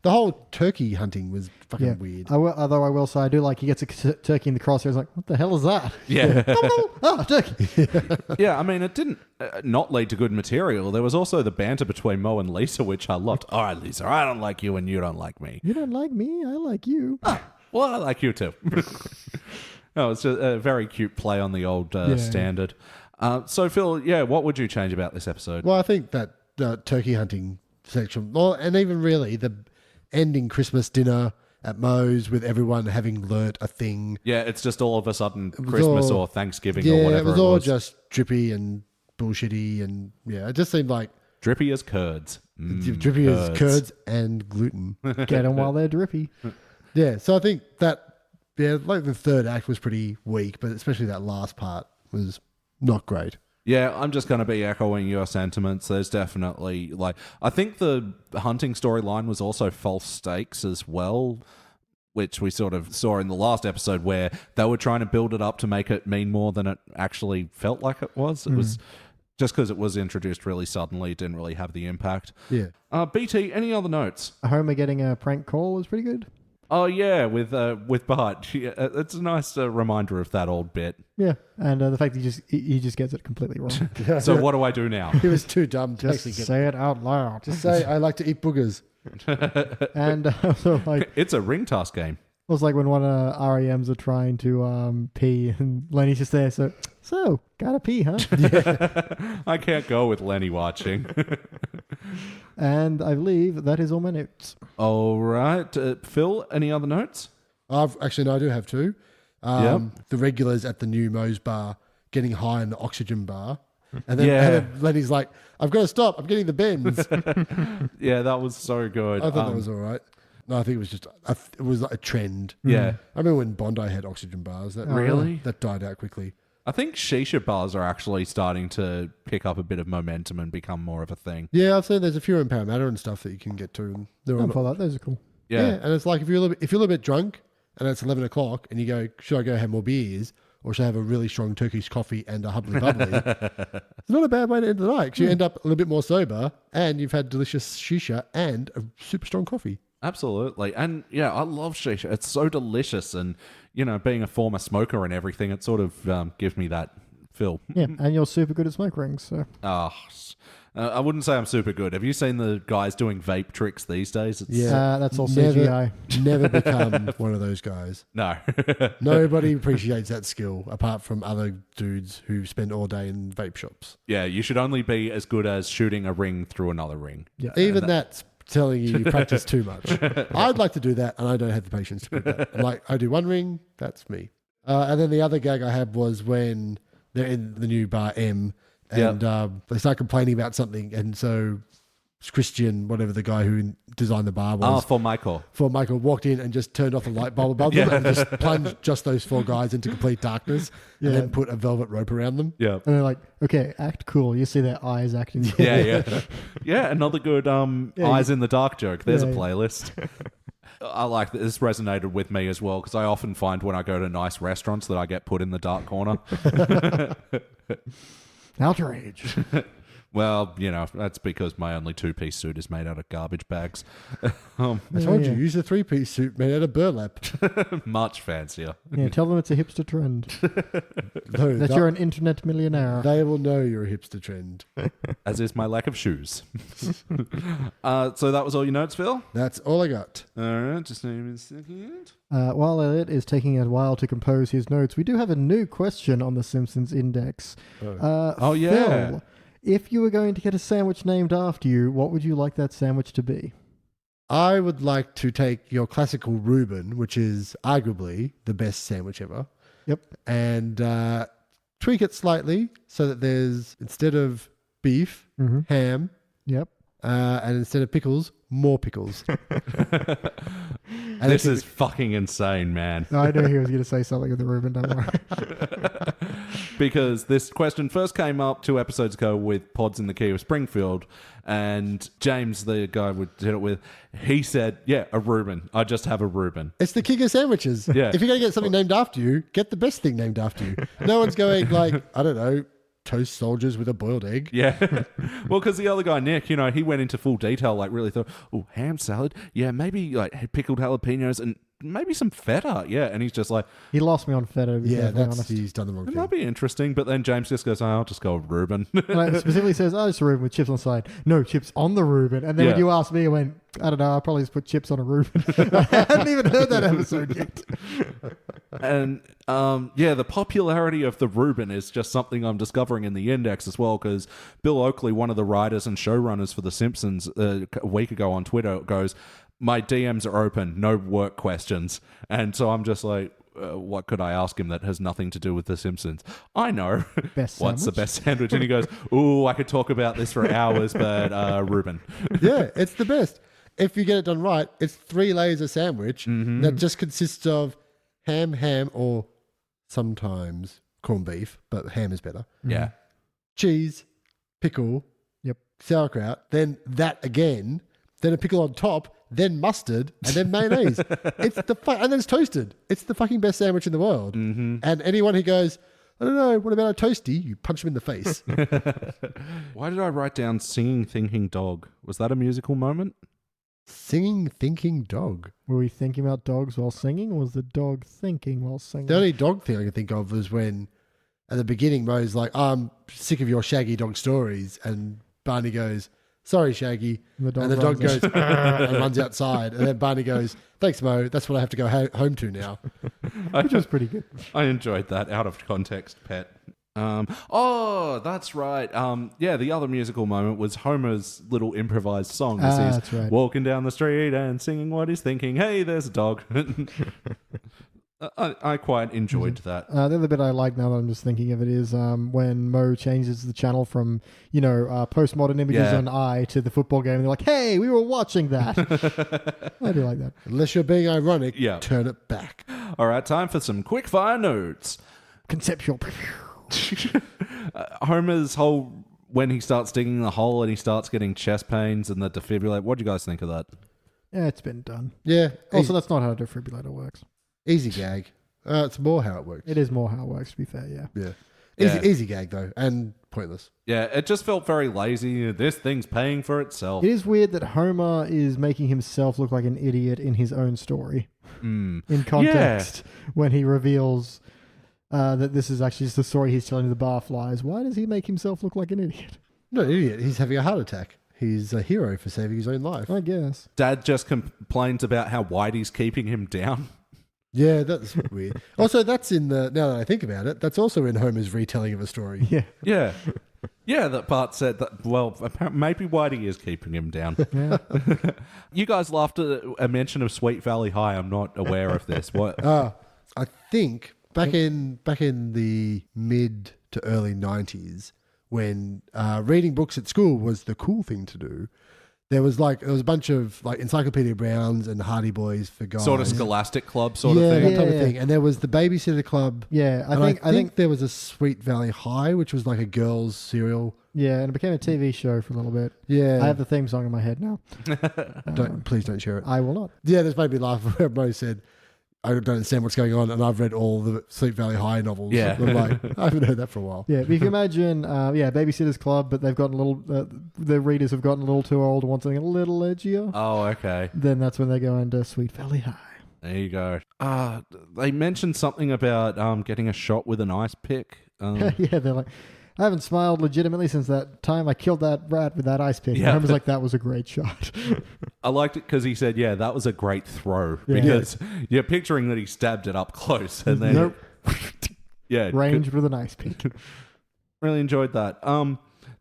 The whole turkey hunting was fucking weird. Although I will say, I do like he gets a turkey in the crosshairs. Like, what the hell is that? Yeah. Turkey. Yeah, I mean, it didn't not lead to good material. There was also the banter between Mo and Lisa, which I loved. All right, Lisa, I don't like you and you don't like me. You don't like me, I like you. Well, I like you too. No, it's a very cute play on the old standard. So, Phil, what would you change about this episode? Well, I think that turkey hunting section, and even really the ending Christmas dinner at Moe's with everyone having learnt a thing. Yeah, it's just all of a sudden Christmas or Thanksgiving or whatever. It was all just drippy and bullshitty, and it just seemed like drippy as curds. Drippy as curds and gluten. Get them while they're drippy. Yeah, so I think that like the third act was pretty weak, but especially that last part was not great. Yeah, I'm just going to be echoing your sentiments. There's definitely, I think the hunting storyline was also false stakes as well, which we sort of saw in the last episode where they were trying to build it up to make it mean more than it actually felt like it was. It was just because it was introduced really suddenly, it didn't really have the impact. Yeah. BT, any other notes? Homer getting a prank call was pretty good. Oh, yeah, with Bart. It's a nice reminder of that old bit. Yeah, and the fact that he just gets it completely wrong. So what do I do now? He was too dumb to Just actually say it out loud. Just say, I like to eat boogers. And also, it's a ring toss game. It was like when one of REMs are trying to pee, and Lenny's just there. So gotta pee, huh? I can't go with Lenny watching. And I believe that is all my notes. All right. Phil, any other notes? I do have two. The regulars at the new Moe's bar getting high in the oxygen bar. And then Lenny's like, I've got to stop. I'm getting the bends. Yeah, that was so good. I thought that was all right. No, I think it was just, it was like a trend. Yeah. I remember when Bondi had oxygen bars. Really? That died out quickly. I think shisha bars are actually starting to pick up a bit of momentum and become more of a thing. Yeah, I've seen there's a few in Parramatta and stuff that you can get to. And they're all For that, those are cool. Yeah. And it's like if you're a little bit drunk and it's 11 o'clock and you go, should I go have more beers or should I have a really strong Turkish coffee and a hubbly bubbly? It's not a bad way to end the night because you end up a little bit more sober and you've had delicious shisha and a super strong coffee. Absolutely. And I love shisha. It's so delicious. And, being a former smoker and everything, it sort of gives me that feel. Yeah, and you're super good at smoke rings. So. I wouldn't say I'm super good. Have you seen the guys doing vape tricks these days? That's all CGI. Never become one of those guys. No. Nobody appreciates that skill apart from other dudes who spend all day in vape shops. Yeah, you should only be as good as shooting a ring through another ring. Yeah. Even that's telling you practice too much. I'd like to do that, and I don't have the patience to do that. I'm like, I do one ring, that's me. And then the other gag I had was when they're in the new bar M, and they start complaining about something, and so Christian, whatever the guy who designed the bar was. For Michael. Walked in and just turned off the light bulb above them and just plunged just those four guys into complete darkness and then put a velvet rope around them. Yeah. And they're like, okay, act cool. You see their eyes acting cool. Yeah, another good eyes in the dark joke. There's a playlist. I like that. This resonated with me as well because I often find when I go to nice restaurants that I get put in the dark corner. Outrage. Well, that's because my only two-piece suit is made out of garbage bags. I told you, use a three-piece suit made out of burlap. Much fancier. Yeah, tell them it's a hipster trend. No, that you're an internet millionaire. They will know you're a hipster trend. As is my lack of shoes. So that was all your notes, Phil? That's all I got. All right, just name a second. While Elliot is taking a while to compose his notes, we do have a new question on the Simpsons Index. Phil, if you were going to get a sandwich named after you, what would you like that sandwich to be? I would like to take your classical Reuben, which is arguably the best sandwich ever. Yep. And tweak it slightly so that there's, instead of beef, ham. Yep. And instead of pickles, more pickles. This is fucking insane, man. No, I knew he was going to say something with the Reuben, don't worry. Because this question first came up 2 episodes ago with Pods in the Key of Springfield, and James, the guy we did it with, he said, a Reuben. I just have a Reuben. It's the king of sandwiches. Yeah. If you're going to get something named after you, get the best thing named after you. No one's going like, I don't know, toast soldiers with a boiled egg. Yeah. Well, because the other guy, Nick, he went into full detail, really thought, ham salad. Yeah, maybe pickled jalapenos and maybe some feta. Yeah. And he's just like... He lost me on feta. He's done the wrong thing. It might be interesting, but then James just goes, I'll just go with Reuben. And it specifically says, it's a Reuben with chips on the side. No, chips on the Reuben. And then when you asked me, I went, I don't know. I'll probably just put chips on a Reuben. I hadn't even heard that episode yet. And the popularity of the Reuben is just something I'm discovering in the index as well, because Bill Oakley, one of the writers and showrunners for The Simpsons, a week ago on Twitter goes, "My DMs are open, no work questions." And so I'm just like, what could I ask him that has nothing to do with The Simpsons? I know. Best What's the sandwich? best sandwich? And he goes, "Ooh, I could talk about this for hours, but Reuben." Yeah, it's the best. If you get it done right, it's 3 layers of sandwich that just consists of ham, or sometimes corned beef, but ham is better. Yeah. Cheese, pickle, sauerkraut, then that again, then a pickle on top, then mustard, and then mayonnaise. And then it's toasted. It's the fucking best sandwich in the world. Mm-hmm. And anyone who goes, "I don't know, what about a toasty?" You punch them in the face. Why did I write down singing, thinking dog? Was that a musical moment? Singing, thinking dog. Were we thinking about dogs while singing, or was the dog thinking while singing? The only dog thing I can think of was when, at the beginning, Moe's like, "I'm sick of your Shaggy dog stories," and Barney goes, "Sorry, Shaggy," and the dog goes and runs outside, and then Barney goes, "Thanks, Mo. That's what I have to go home to now." Which was pretty good. I enjoyed that out of context pet. That's right. The other musical moment was Homer's little improvised song as he's that's right. walking down the street and singing what he's thinking. Hey, there's a dog. I quite enjoyed that. The other bit I like, now that I'm just thinking of it, is when Mo changes the channel from, postmodern images on I to the football game. And they're like, "Hey, we were watching that." I do like that. Unless you're being ironic, Yeah. turn it back. All right, time for some quick fire notes. Conceptual. Homer's whole, when he starts digging the hole and he starts getting chest pains and the defibrillate. What do you guys think of that? Yeah, it's been done. Yeah. Also, that's not how a defibrillator works. Easy gag. It's more how it works. It is more how it works, to be fair, yeah. Yeah. Easy gag, though, and pointless. Yeah, it just felt very lazy. This thing's paying for itself. It is weird that Homer is making himself look like an idiot in his own story. In context, when he reveals that this is actually just the story he's telling to the barflies. Why does he make himself look like an idiot? Not an idiot. He's having a heart attack. He's a hero for saving his own life. I guess. Dad just complains about how Whitey's keeping him down. Yeah, that's weird. Also, that's now that I think about it, that's also in Homer's retelling of a story. Yeah. Yeah. Yeah, that Bart said that, well, maybe Whitey is keeping him down. Yeah. You guys laughed at a mention of Sweet Valley High. I'm not aware of this. What? I think back in the mid to early 90s, when reading books at school was the cool thing to do, there was a bunch of like Encyclopedia Browns and Hardy Boys for guys. Sort of Scholastic Club sort of that thing. type of thing. And there was the Babysitter Club. Yeah, I think there was a Sweet Valley High, which was like a girls' serial. Yeah, and it became a TV show for a little bit. Yeah. I have the theme song in my head now. Please don't share it. I will not. Yeah, this made me laugh where Mo said, "I don't understand what's going on," and I've read all the Sweet Valley High novels. Yeah. I'm like, I haven't heard that for a while. Yeah, but if you imagine, Babysitter's Club, but they've gotten a little, the readers have gotten a little too old and want something a little edgier, Oh, okay. then that's when they go into Sweet Valley High. There you go. They mentioned something about getting a shot with an ice pick. Yeah, they're like, "I haven't smiled legitimately since that time I killed that rat with that ice pick." Yeah. And Homer's like, "That was a great shot." I liked it because he said, yeah, that was a great throw. Yeah. Because you're picturing that he stabbed it up close. And then, Nope. yeah, Ranged with an ice pick. really enjoyed that.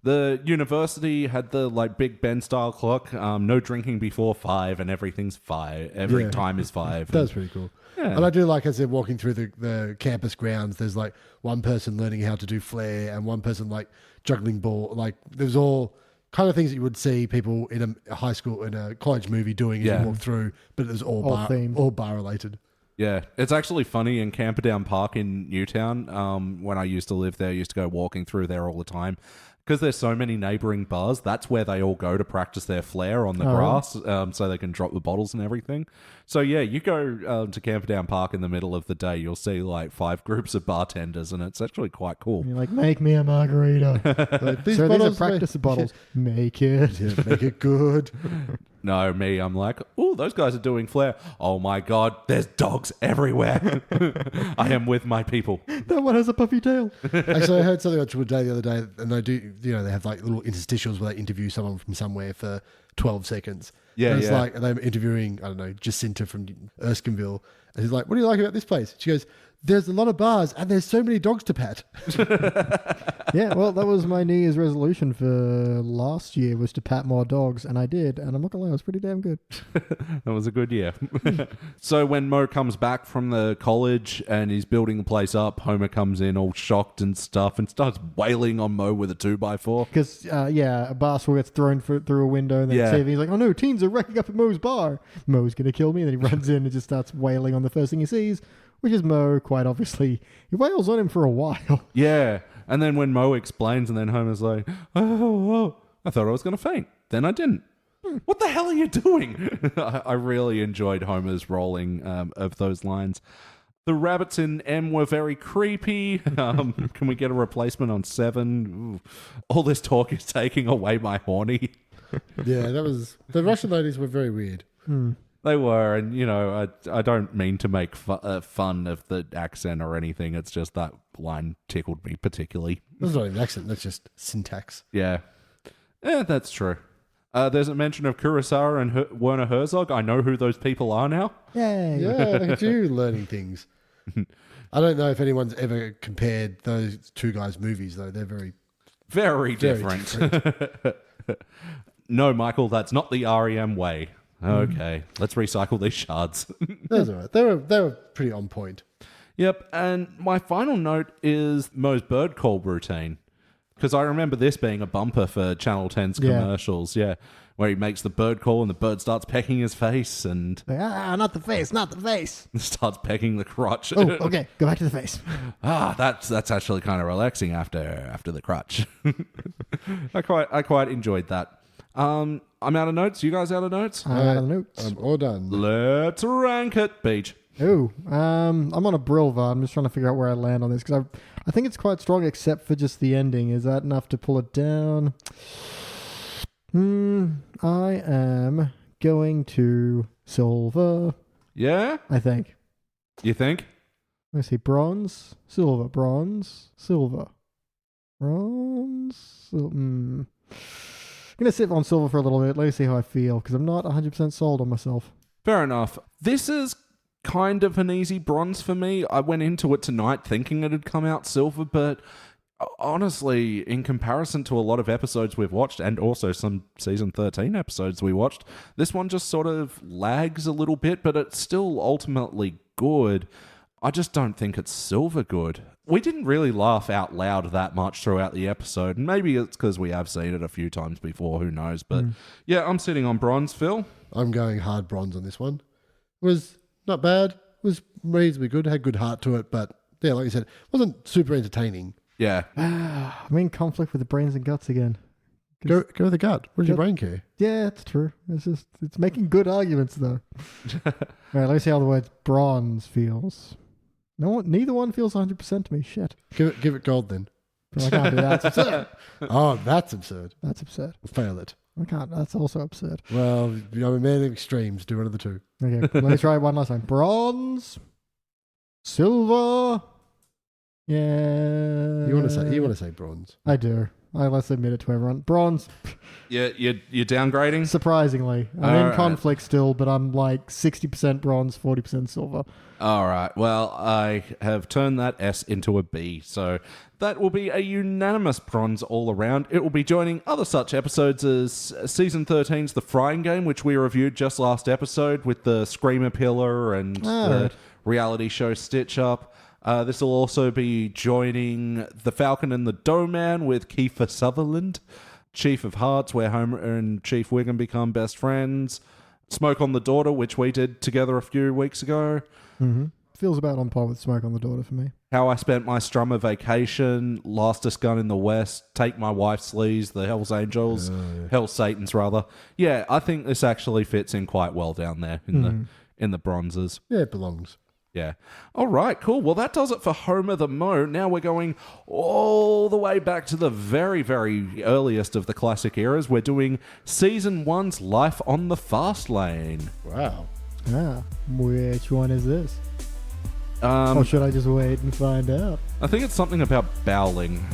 The university had the Big Ben style clock. No drinking before 5 and everything's 5. Every time is 5. That was pretty cool. Yeah. And I do like as they're walking through the campus grounds, there's like one person learning how to do flare and one person like juggling ball. Like there's all kind of things that you would see people in a high school, in a college movie doing as you walk through, but it was all themed. all bar related. Yeah, it's actually funny in Camperdown Park in Newtown. When I used to live there, I used to go walking through there all the time. Because there's so many neighbouring bars, that's where they all go to practice their flair on the grass, so they can drop the bottles and everything. So yeah, you go to Camperdown Park in the middle of the day, you'll see 5 groups of bartenders, and it's actually quite cool. And you're like, "Make me a margarita." Like, these So these are bottles practice bottles. Make it. Yeah, make it good. No, me, I'm like, oh, those guys are doing flair. Oh my God, there's dogs everywhere. I am with my people. That one has a puffy tail. Actually, I heard something on Triple Day the other day, and they do, they have like little interstitials where they interview someone from somewhere for 12 seconds. Yeah, and it's yeah. like, and they're interviewing, I don't know, Jacinta from Erskineville. And he's like, what do you like about this place? She goes, there's a lot of bars and there's so many dogs to pet. Yeah, well, that was my New Year's resolution for last year, was to pat more dogs, and I did, and I'm not gonna lie, it was pretty damn good. That was a good year. So when Moe comes back from the college and he's building the place up, Homer comes in all shocked and stuff and starts wailing on Moe with a 2x4. Because, a bar stool gets thrown through a window, and then Yeah. he's like, oh no, teens are wrecking up at Moe's bar. Moe's gonna kill me, and then he runs in and just starts wailing on the first thing he sees, which is Moe, quite obviously. He wails on him for a while. Yeah. And then when Moe explains and then Homer's like, oh, I thought I was going to faint. Then I didn't. What the hell are you doing? I really enjoyed Homer's rolling of those lines. The rabbits in M were very creepy. Can we get a replacement on 7? Ooh. All this talk is taking away my horny. Yeah, that was, the Russian ladies were very weird. They were, and I don't mean to make fun of the accent or anything. It's just that line tickled me particularly. That's not even accent, that's just syntax. Yeah, that's true. There's a mention of Kurosawa and Werner Herzog. I know who those people are now. Yay. Yeah, look at you learning things. I don't know if anyone's ever compared those two guys' movies, though. They're very, Very different. No, Michael, that's not the REM way. Okay, let's recycle these shards. That's all right. They were pretty on point. Yep, and my final note is Moe's bird call routine. Because I remember this being a bumper for Channel 10's commercials, where he makes the bird call and the bird starts pecking his face and Not the face, not the face. starts pecking the crotch. Oh, okay, go back to the face. That's actually kind of relaxing after the crotch. I quite enjoyed that. I'm out of notes. You guys out of notes? I'm out of the notes. I'm all done. Let's rank it, Beach. Oh, I'm on a Brilva. I'm just trying to figure out where I land on this because I think it's quite strong, except for just the ending. Is that enough to pull it down? I am going to silver. Yeah? I think. You think? Let's see, bronze, silver, bronze, silver, bronze. I'm gonna sit on silver for a little bit. Let me see how I feel because I'm not 100% sold on myself. Fair enough. This is kind of an easy bronze for me. I went into it tonight thinking it had come out silver, but honestly, in comparison to a lot of episodes we've watched, and also some season 13 episodes we watched, this one just sort of lags a little bit, but it's still ultimately good. I just don't think it's silver good. We didn't really laugh out loud that much throughout the episode, and maybe it's because we have seen it a few times before, who knows, but yeah, I'm sitting on bronze, Phil. I'm going hard bronze on this one. It was not bad. It was reasonably good. Had good heart to it, but yeah, like you said, it wasn't super entertaining. Yeah. I'm in conflict with the brains and guts again. Go with the gut. What does your brain care? Yeah, it's true. It's making good arguments though. All right, let me see how the word bronze feels. Neither one feels 100% to me. Shit. Give it gold then. No, I can't do that. That's absurd. Oh, that's absurd. That's absurd. Fail it. I can't. That's also absurd. Well, I'm a man of extremes. Do one of the two. Okay, let me try it one last time. Bronze, silver. Yeah. You want to say bronze? I do. Let's admit it to everyone. Bronze. You're downgrading? Surprisingly, I'm All in right. conflict still, but I'm like 60% bronze, 40% silver. All right. Well, I have turned that S into a B, so that will be a unanimous bronze all around. It will be joining other such episodes as Season 13's The Frying Game, which we reviewed just last episode with the Screamer Pillar and the reality show Stitch Up. This will also be joining The Falcon and the Dough Man with Kiefer Sutherland, Chief of Hearts, where Homer and Chief Wiggum become best friends, Smoke on the Daughter, which we did together a few weeks ago. Mm-hmm. Feels about on par with Smoke on the Daughter for me. How I Spent My Strummer Vacation, Lastest Gun in the West, Take My Wife's Sleaze, The Hells Angels, Hell's Satans rather. Yeah, I think this actually fits in quite well down there in the bronzes. Yeah, it belongs. Yeah. All right, cool. Well, that does it for Homer the Mo. Now we're going all the way back to the very, very earliest of the classic eras. We're doing Season 1's Life on the Fast Lane. Wow. Which one is this? Or should I just wait and find out? I think it's something about bowling.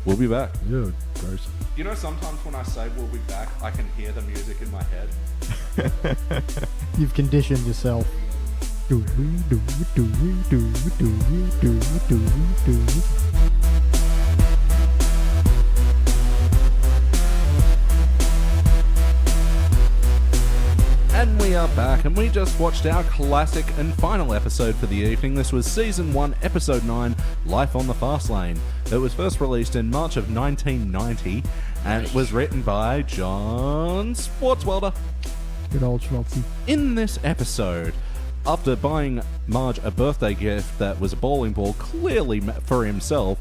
We'll be back. Ew, gross. You know, sometimes when I say we'll be back, I can hear the music in my head. You've conditioned yourself. And we are back, and we just watched our classic and final episode for the evening. This was Season 1, Episode 9, Life on the Fast Lane. It was first released in March of 1990, and it was written by John Swartzwelder. Good old Schmaltzy. In this episode, after buying Marge a birthday gift that was a bowling ball clearly for himself,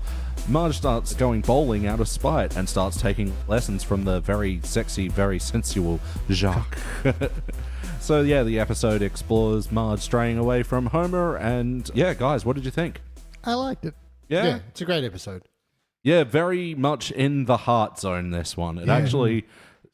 Marge starts going bowling out of spite and starts taking lessons from the very sexy, very sensual Jacques. So yeah, the episode explores Marge straying away from Homer, and yeah, guys, what did you think? I liked it. Yeah, it's a great episode. Yeah, very much in the heart zone, this one. It actually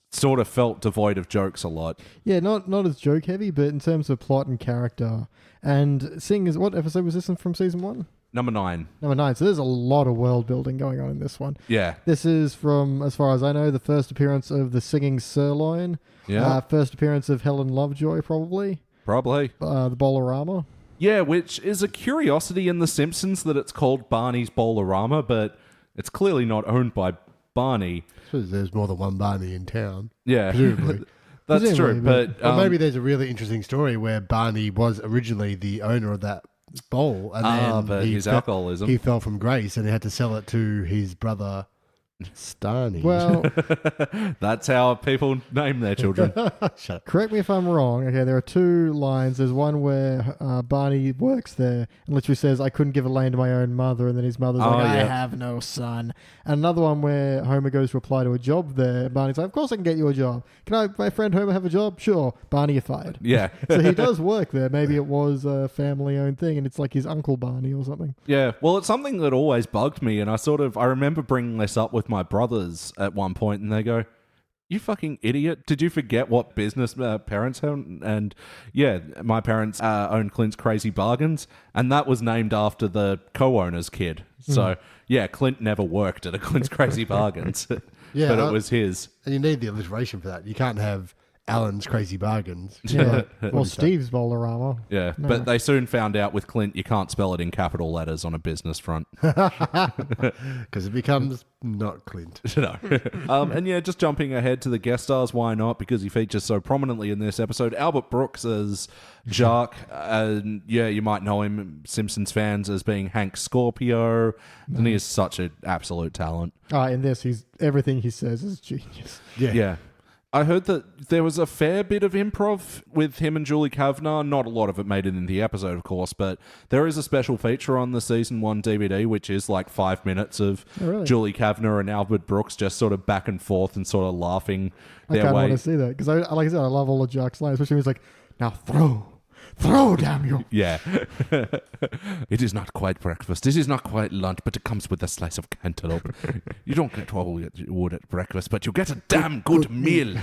sort of felt devoid of jokes a lot. Yeah, not as joke heavy, but in terms of plot and character. And seeing as what episode was this from Season 1? Number 9. Number 9. So there's a lot of world building going on in this one. Yeah. This is from, as far as I know, the first appearance of the singing sirloin. Yeah. First appearance of Helen Lovejoy, probably. Probably. The Bolorama. Yeah, which is a curiosity in The Simpsons that it's called Barney's Bolorama, but it's clearly not owned by Barney. I suppose there's more than one Barney in town. Yeah. Presumably. That's true, but... Or maybe there's a really interesting story where Barney was originally the owner of that bowl, and then but his alcoholism. He fell from grace, and he had to sell it to his brother Starney. Well, that's how people name their children. Shut up. correct me if I'm wrong. Okay, there are two lines. There's one where Barney works there and literally says, "I couldn't give a lane to my own mother," and then his mother's like, "I have no son." And another one where Homer goes to apply to a job there, and Barney's like, "Of course I can get you a job. Can my friend Homer have a job?" "Sure." Barney, you're fired. Yeah. So he does work there. Maybe it was a family-owned thing, and it's like his Uncle Barney or something. Yeah, well, it's something that always bugged me, and I remember bringing this up with my brothers at one point, and they go, "You fucking idiot. Did you forget what business parents own?" And yeah, my parents owned Clint's Crazy Bargains, and that was named after the co-owner's kid. So yeah, Clint never worked at a Clint's Crazy Bargains, Yeah, but it was his. And you need the alliteration for that. You can't have Alan's Crazy Bargains. Yeah. Well, Steve's Bolorama. Yeah, No. but they soon found out with Clint you can't spell it in capital letters on a business front. Because it becomes not Clint. No. And yeah, just jumping ahead to the guest stars, why not? Because he features so prominently in this episode. Albert Brooks as Jacques, and yeah, you might know him, Simpsons fans, as being Hank Scorpio, and he is such an absolute talent. In this, everything he says is genius. Yeah. I heard that there was a fair bit of improv with him and Julie Kavner. Not a lot of it made it in the episode, of course, but there is a special feature on the Season 1 DVD, which is like 5 minutes of Julie Kavner and Albert Brooks just sort of back and forth and sort of laughing their way. I kind of want to see that, because like I said, I love all of Jack's lines, especially when he's like, "Now throw, damn you." Yeah. It is not quite breakfast. This is not quite lunch, but it comes with a slice of cantaloupe. You don't get all you would at breakfast, but you get a damn good meal.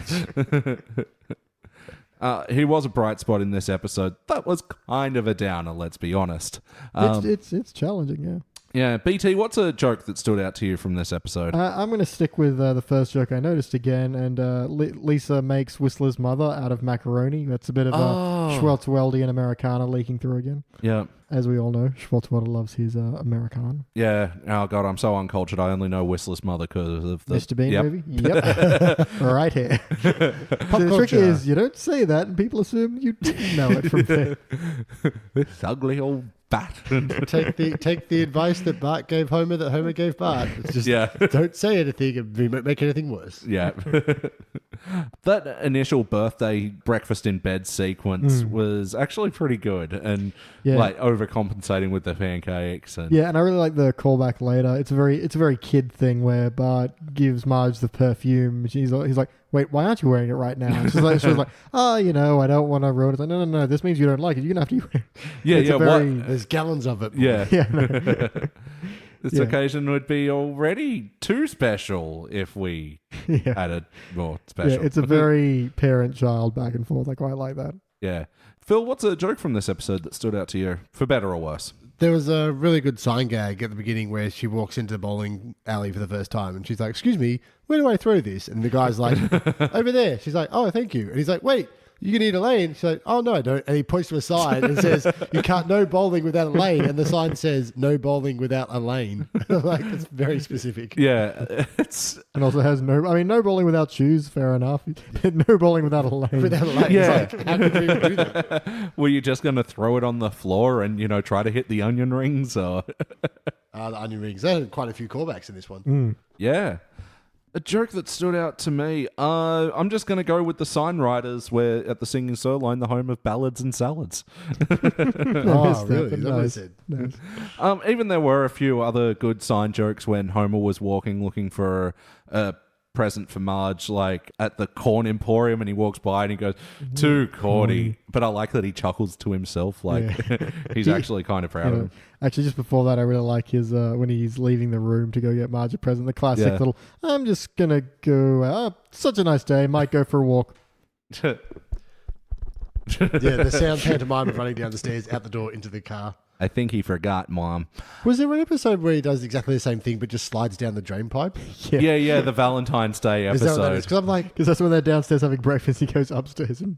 He was a bright spot in this episode. That was kind of a downer, let's be honest. It's challenging, yeah. Yeah, BT, what's a joke that stood out to you from this episode? I'm going to stick with the first joke I noticed again, and Lisa makes Whistler's mother out of macaroni. That's a bit of a Schwartzweldian Americana leaking through again. Yeah. As we all know, Schwartzwelder loves his Americana. Yeah. Oh, God, I'm so uncultured. I only know Whistler's mother because of the... Mr. Bean movie? Yep. Right here. The trick is, you don't say that, and people assume you didn't know it from there. This ugly old bat. Take the advice that Bart gave Homer that Homer gave Bart. It's just don't say anything and make anything worse. Yeah. That initial birthday breakfast in bed sequence was actually pretty good, and like overcompensating with the pancakes. And yeah, and I really like the callback later. It's a very kid thing where Bart gives Marge the perfume. He's like, wait, why aren't you wearing it right now? And she was like, oh, I don't want to ruin it. It's like, no, this means you don't like it. You're going to have to wear it. There's gallons of it. Yeah. Yeah. This occasion would be already too special if we had it more special. Yeah, it's a very parent-child back and forth. I quite like that. Yeah. Phil, what's a joke from this episode that stood out to you, for better or worse? There was a really good sign gag at the beginning where she walks into the bowling alley for the first time and she's like, excuse me, where do I throw this? And the guy's like, over there. She's like, oh, thank you. And he's like, wait, you can need a lane. She's like, oh, no, I don't. And he points to a sign and says, you can't, no bowling without a lane. And the sign says, no bowling without a lane. Like, it's very specific. Yeah. And also has no bowling without shoes, fair enough. No bowling without a lane. Without a lane. Yeah. It's like, how could you do that? Were you just going to throw it on the floor and, try to hit the onion rings? Or The onion rings. There are quite a few callbacks in this one. Yeah. A joke that stood out to me, I'm just going to go with the sign writers where at the Singing Sirloin, the home of ballads and salads. Oh, really? Is that what I said? No. Even there were a few other good sign jokes when Homer was walking looking for a present for Marge, like at the corn emporium, and he walks by and he goes, too corny. But I like that he chuckles to himself, like he's actually kind of proud of him. Actually, just before that, I really like his when he's leaving the room to go get Marge a present. The classic little, I'm just gonna go. Such a nice day. Might go for a walk. Yeah, the sound pantomime of running down the stairs, out the door, into the car. I think he forgot, Mom. Was there an episode where he does exactly the same thing but just slides down the drain pipe? Yeah, the Valentine's Day Is that what that episode. is? Because I'm like, Because that's when they're downstairs having breakfast. He goes upstairs and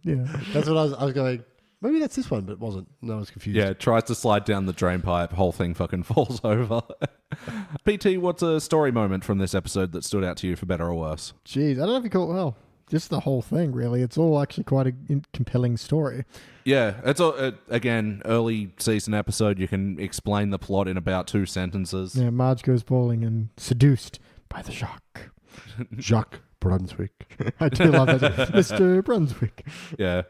that's what I was going. Maybe that's this one, but it wasn't. No, I was confused. Yeah, tries to slide down the drain pipe, whole thing fucking falls over. PT, what's a story moment from this episode that stood out to you for better or worse? Jeez, I don't know if you call it, well, just the whole thing, really. It's all actually quite a compelling story. Yeah, it's again, early season episode. You can explain the plot in about 2 sentences. Yeah, Marge goes bowling and seduced by the shark. Jacques Brunswick. I do love that. Mr. Brunswick. Yeah.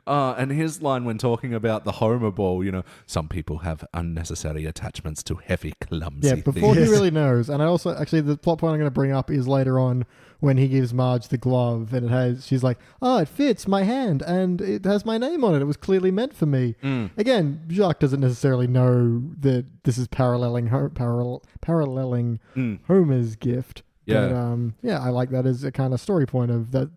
And his line when talking about the Homer ball, some people have unnecessary attachments to heavy, clumsy Yeah, before things. he really knows. And I also, actually, the plot point I'm going to bring up is later on when he gives Marge the glove and she's like, oh, it fits my hand and it has my name on it. It was clearly meant for me. Again, Jacques doesn't necessarily know that this is paralleling Homer's gift. Yeah. But, I like that as a kind of story point of that.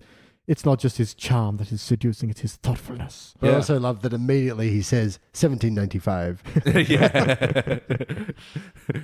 It's not just his charm that is seducing, it's his thoughtfulness. But I also love that immediately he says 1795. Yeah.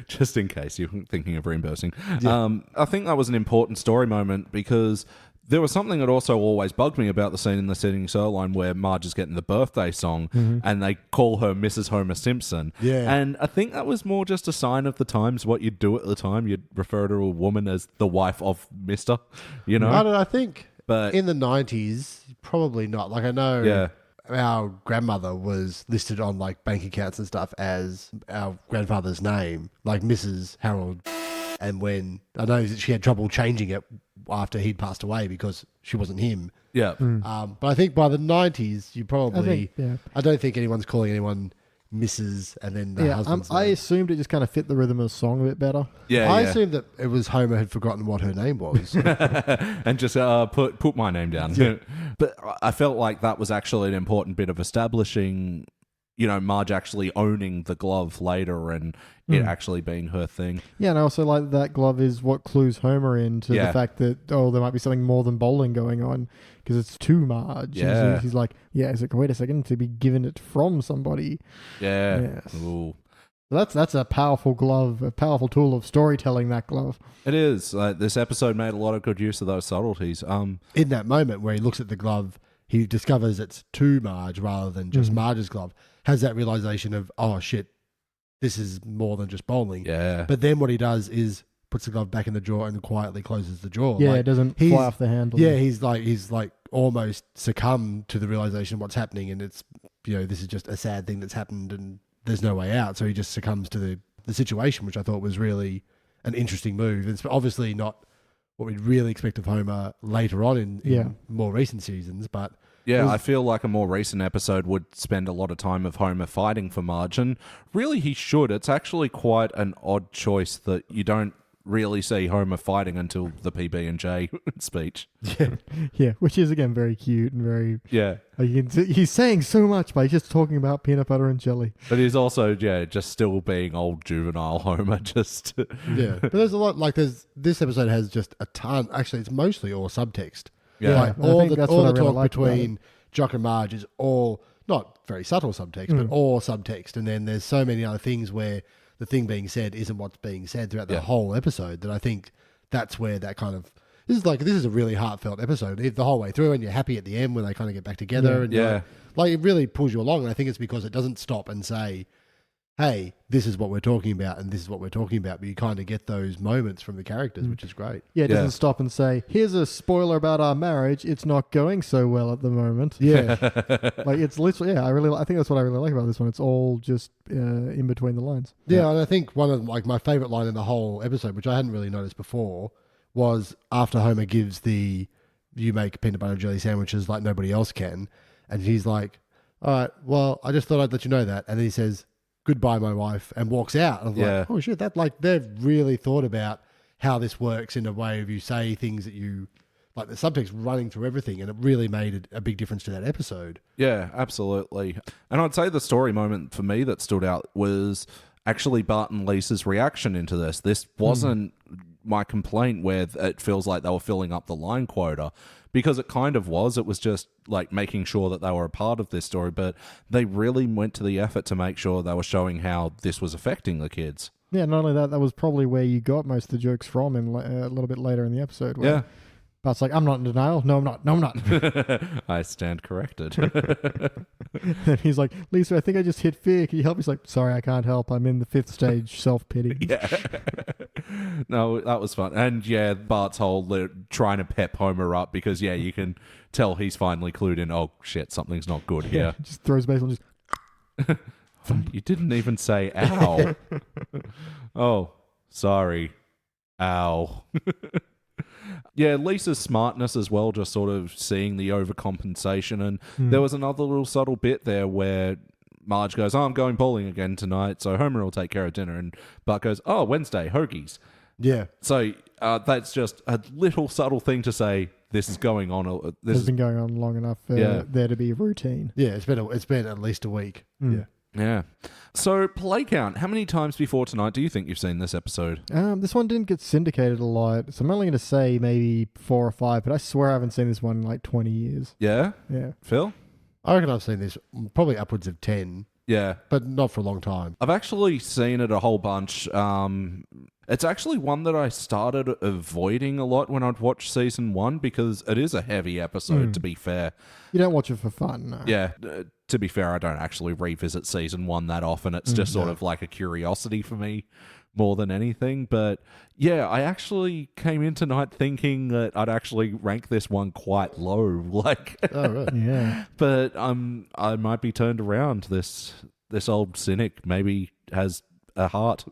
Just in case you're thinking of reimbursing. Yeah. I think that was an important story moment because there was something that also always bugged me about the scene in the Singing Sirloin where Marge is getting the birthday song and they call her Mrs. Homer Simpson. Yeah. And I think that was more just a sign of the times, what you'd do at the time. You'd refer to a woman as the wife of Mr., I don't know, I think... But in the 90s, probably not. Like, I know our grandmother was listed on, like, bank accounts and stuff as our grandfather's name, like Mrs. Harold. And when I know that she had trouble changing it after he'd passed away because she wasn't him. Yeah. But I think by the 90s, you probably... I don't think anyone's calling anyone Mrs. and then the husband's I name. assumed it just kind of fit the rhythm of the song a bit better. Yeah, I assumed that it was Homer had forgotten what her name was. And just put my name down. Yeah. But I felt like that was actually an important bit of establishing, Marge actually owning the glove later and it actually being her thing. Yeah, and I also like that glove is what clues Homer into the fact that, there might be something more than bowling going on because it's to Marge. Yeah. And he's like, he's like, wait a second, to be given it from somebody. Yeah. Yes. Ooh. That's a powerful glove, a powerful tool of storytelling, that glove. It is. This episode made a lot of good use of those subtleties. In that moment where he looks at the glove, he discovers it's to Marge rather than just Marge's glove, has that realization of, oh shit, this is more than just bowling. Yeah. But then what he does is puts the glove back in the drawer and quietly closes the drawer. Yeah, like, it doesn't fly off the handle. Yeah, he's like almost succumbed to the realization of what's happening, and it's, this is just a sad thing that's happened and there's no way out. So he just succumbs to the situation, which I thought was really an interesting move. It's obviously not what we'd really expect of Homer later on in more recent seasons. But yeah, I feel like a more recent episode would spend a lot of time of Homer fighting for Marge, and really he should. It's actually quite an odd choice that you don't really see Homer fighting until the PB&J speech. Yeah, which is again very cute and very like he's saying so much, but he's just talking about peanut butter and jelly. But he's also just still being old juvenile Homer. Just but there's a lot like this episode has just a ton. Actually, it's mostly all subtext. Yeah, like all the talk between Jock and Marge is all not very subtle subtext, but all subtext, and then there's so many other things where the thing being said isn't what's being said throughout the whole episode, that I think that's where that kind of... This is a really heartfelt episode the whole way through, and you're happy at the end when they kind of get back together. And like it really pulls you along, and I think it's because it doesn't stop and say, hey, this is what we're talking about and this is what we're talking about, but you kind of get those moments from the characters, which is great. Yeah, it doesn't stop and say, here's a spoiler about our marriage, it's not going so well at the moment. Yeah. Like it's literally, I think that's what I really like about this one. It's all just in between the lines. Yeah, and I think one of my favorite line in the whole episode, which I hadn't really noticed before, was after Homer gives you make peanut butter and jelly sandwiches like nobody else can, and he's like, all right, well, I just thought I'd let you know that. And then he says, goodbye, my wife, and walks out. And I'm like, oh shit, that they've really thought about how this works in a way of you say things that you like, the subtext running through everything, and it really made a big difference to that episode. Yeah, absolutely. And I'd say the story moment for me that stood out was actually Bart and Lisa's reaction into this. This wasn't my complaint where it feels like they were filling up the line quota, because it kind of was. It was just like making sure that they were a part of this story, but they really went to the effort to make sure they were showing how this was affecting the kids. Yeah, not only that was probably where you got most of the jokes from in a little bit later in the episode. Where Bart's like, I'm not in denial. No, I'm not. No, I'm not. I stand corrected. And he's like, Lisa, I think I just hit fear. Can you help me? He's like, sorry, I can't help. I'm in the 5th stage self-pity. Yeah. No, that was fun. And Bart's whole trying to pep Homer up because, you can tell he's finally clued in, oh, shit, something's not good here. Just throws baseball and just... You didn't even say ow. Oh, sorry. Ow. Lisa's smartness as well, just sort of seeing the overcompensation. And there was another little subtle bit there where Marge goes, oh, I'm going bowling again tonight, so Homer will take care of dinner. And Bart goes, oh, Wednesday, hoagies. Yeah. So that's just a little subtle thing to say, this is going on. This has been going on long enough for there to be a routine. Yeah, it's been at least a week. Yeah. Yeah. So, play count. How many times before tonight do you think you've seen this episode? This one didn't get syndicated a lot, so I'm only going to say maybe 4 or 5, but I swear I haven't seen this one in like 20 years. Yeah? Yeah. Phil? I reckon I've seen this probably upwards of 10. Yeah. But not for a long time. I've actually seen it a whole bunch. It's actually one that I started avoiding a lot when I'd watch season 1 because it is a heavy episode, to be fair. You don't watch it for fun, no. Yeah. To be fair, I don't actually revisit season 1 that often. It's just sort of like a curiosity for me more than anything. But I actually came in tonight thinking that I'd actually rank this one quite low. Oh, really? Yeah. But I might be turned around. This old cynic maybe has a heart.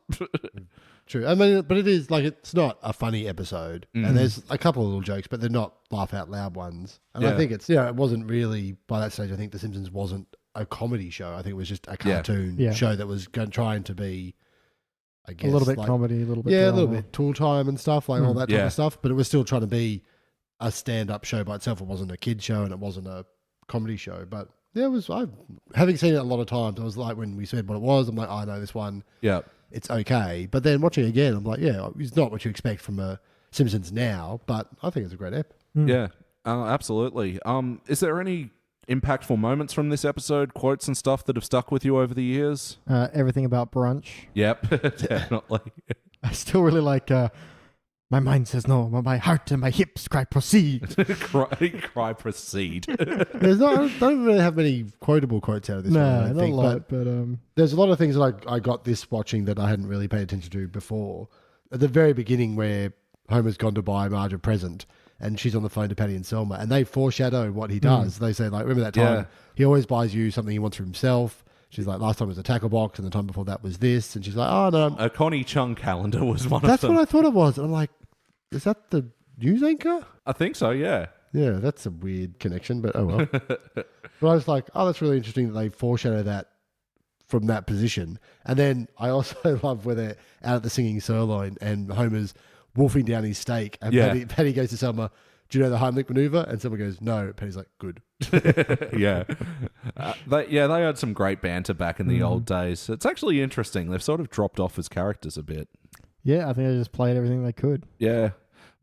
True. I mean, but it is like, it's not a funny episode, and there's a couple of little jokes, but they're not laugh out loud ones. And I think it's, it wasn't really, by that stage, I think The Simpsons wasn't a comedy show. I think it was just a cartoon show that was trying to be, I guess, a little bit comedy, a little bit drama. A little bit tool time and stuff, like all that type of stuff, but it was still trying to be a stand-up show by itself. It wasn't a kid show and it wasn't a comedy show, but having seen it a lot of times, I was like, when we said what it was, I'm like, I know this one. Yeah. It's okay. But then watching it again, I'm like, it's not what you expect from a Simpsons now, but I think it's a great ep. Yeah, absolutely. Is there any impactful moments from this episode, quotes and stuff that have stuck with you over the years? Everything about brunch. Yep, definitely. I still really like... my mind says no, my heart and my hips cry proceed. cry proceed. I don't really have many quotable quotes out of this one, I don't think, not a lot, but there's a lot of things that I got this watching that I hadn't really paid attention to before. At the very beginning where Homer's gone to buy Marge a present and she's on the phone to Patty and Selma and they foreshadow what he does. They say, like, remember that time he always buys you something he wants for himself. She's like, last time it was a tackle box and the time before that was this. And she's like, oh, no. A Connie Chung calendar was one of them. That's what I thought it was. And I'm like, is that the news anchor? I think so, yeah. Yeah, that's a weird connection, but oh well. But I was like, oh, that's really interesting that they foreshadow that from that position. And then I also love where they're out at the singing sirloin and Homer's wolfing down his steak. And Patty goes to Selma, do you know the Heimlich maneuver? And Selma goes, no. Patty's like, good. Yeah. They had some great banter back in the old days. It's actually interesting. They've sort of dropped off as characters a bit. Yeah, I think they just played everything they could. Yeah.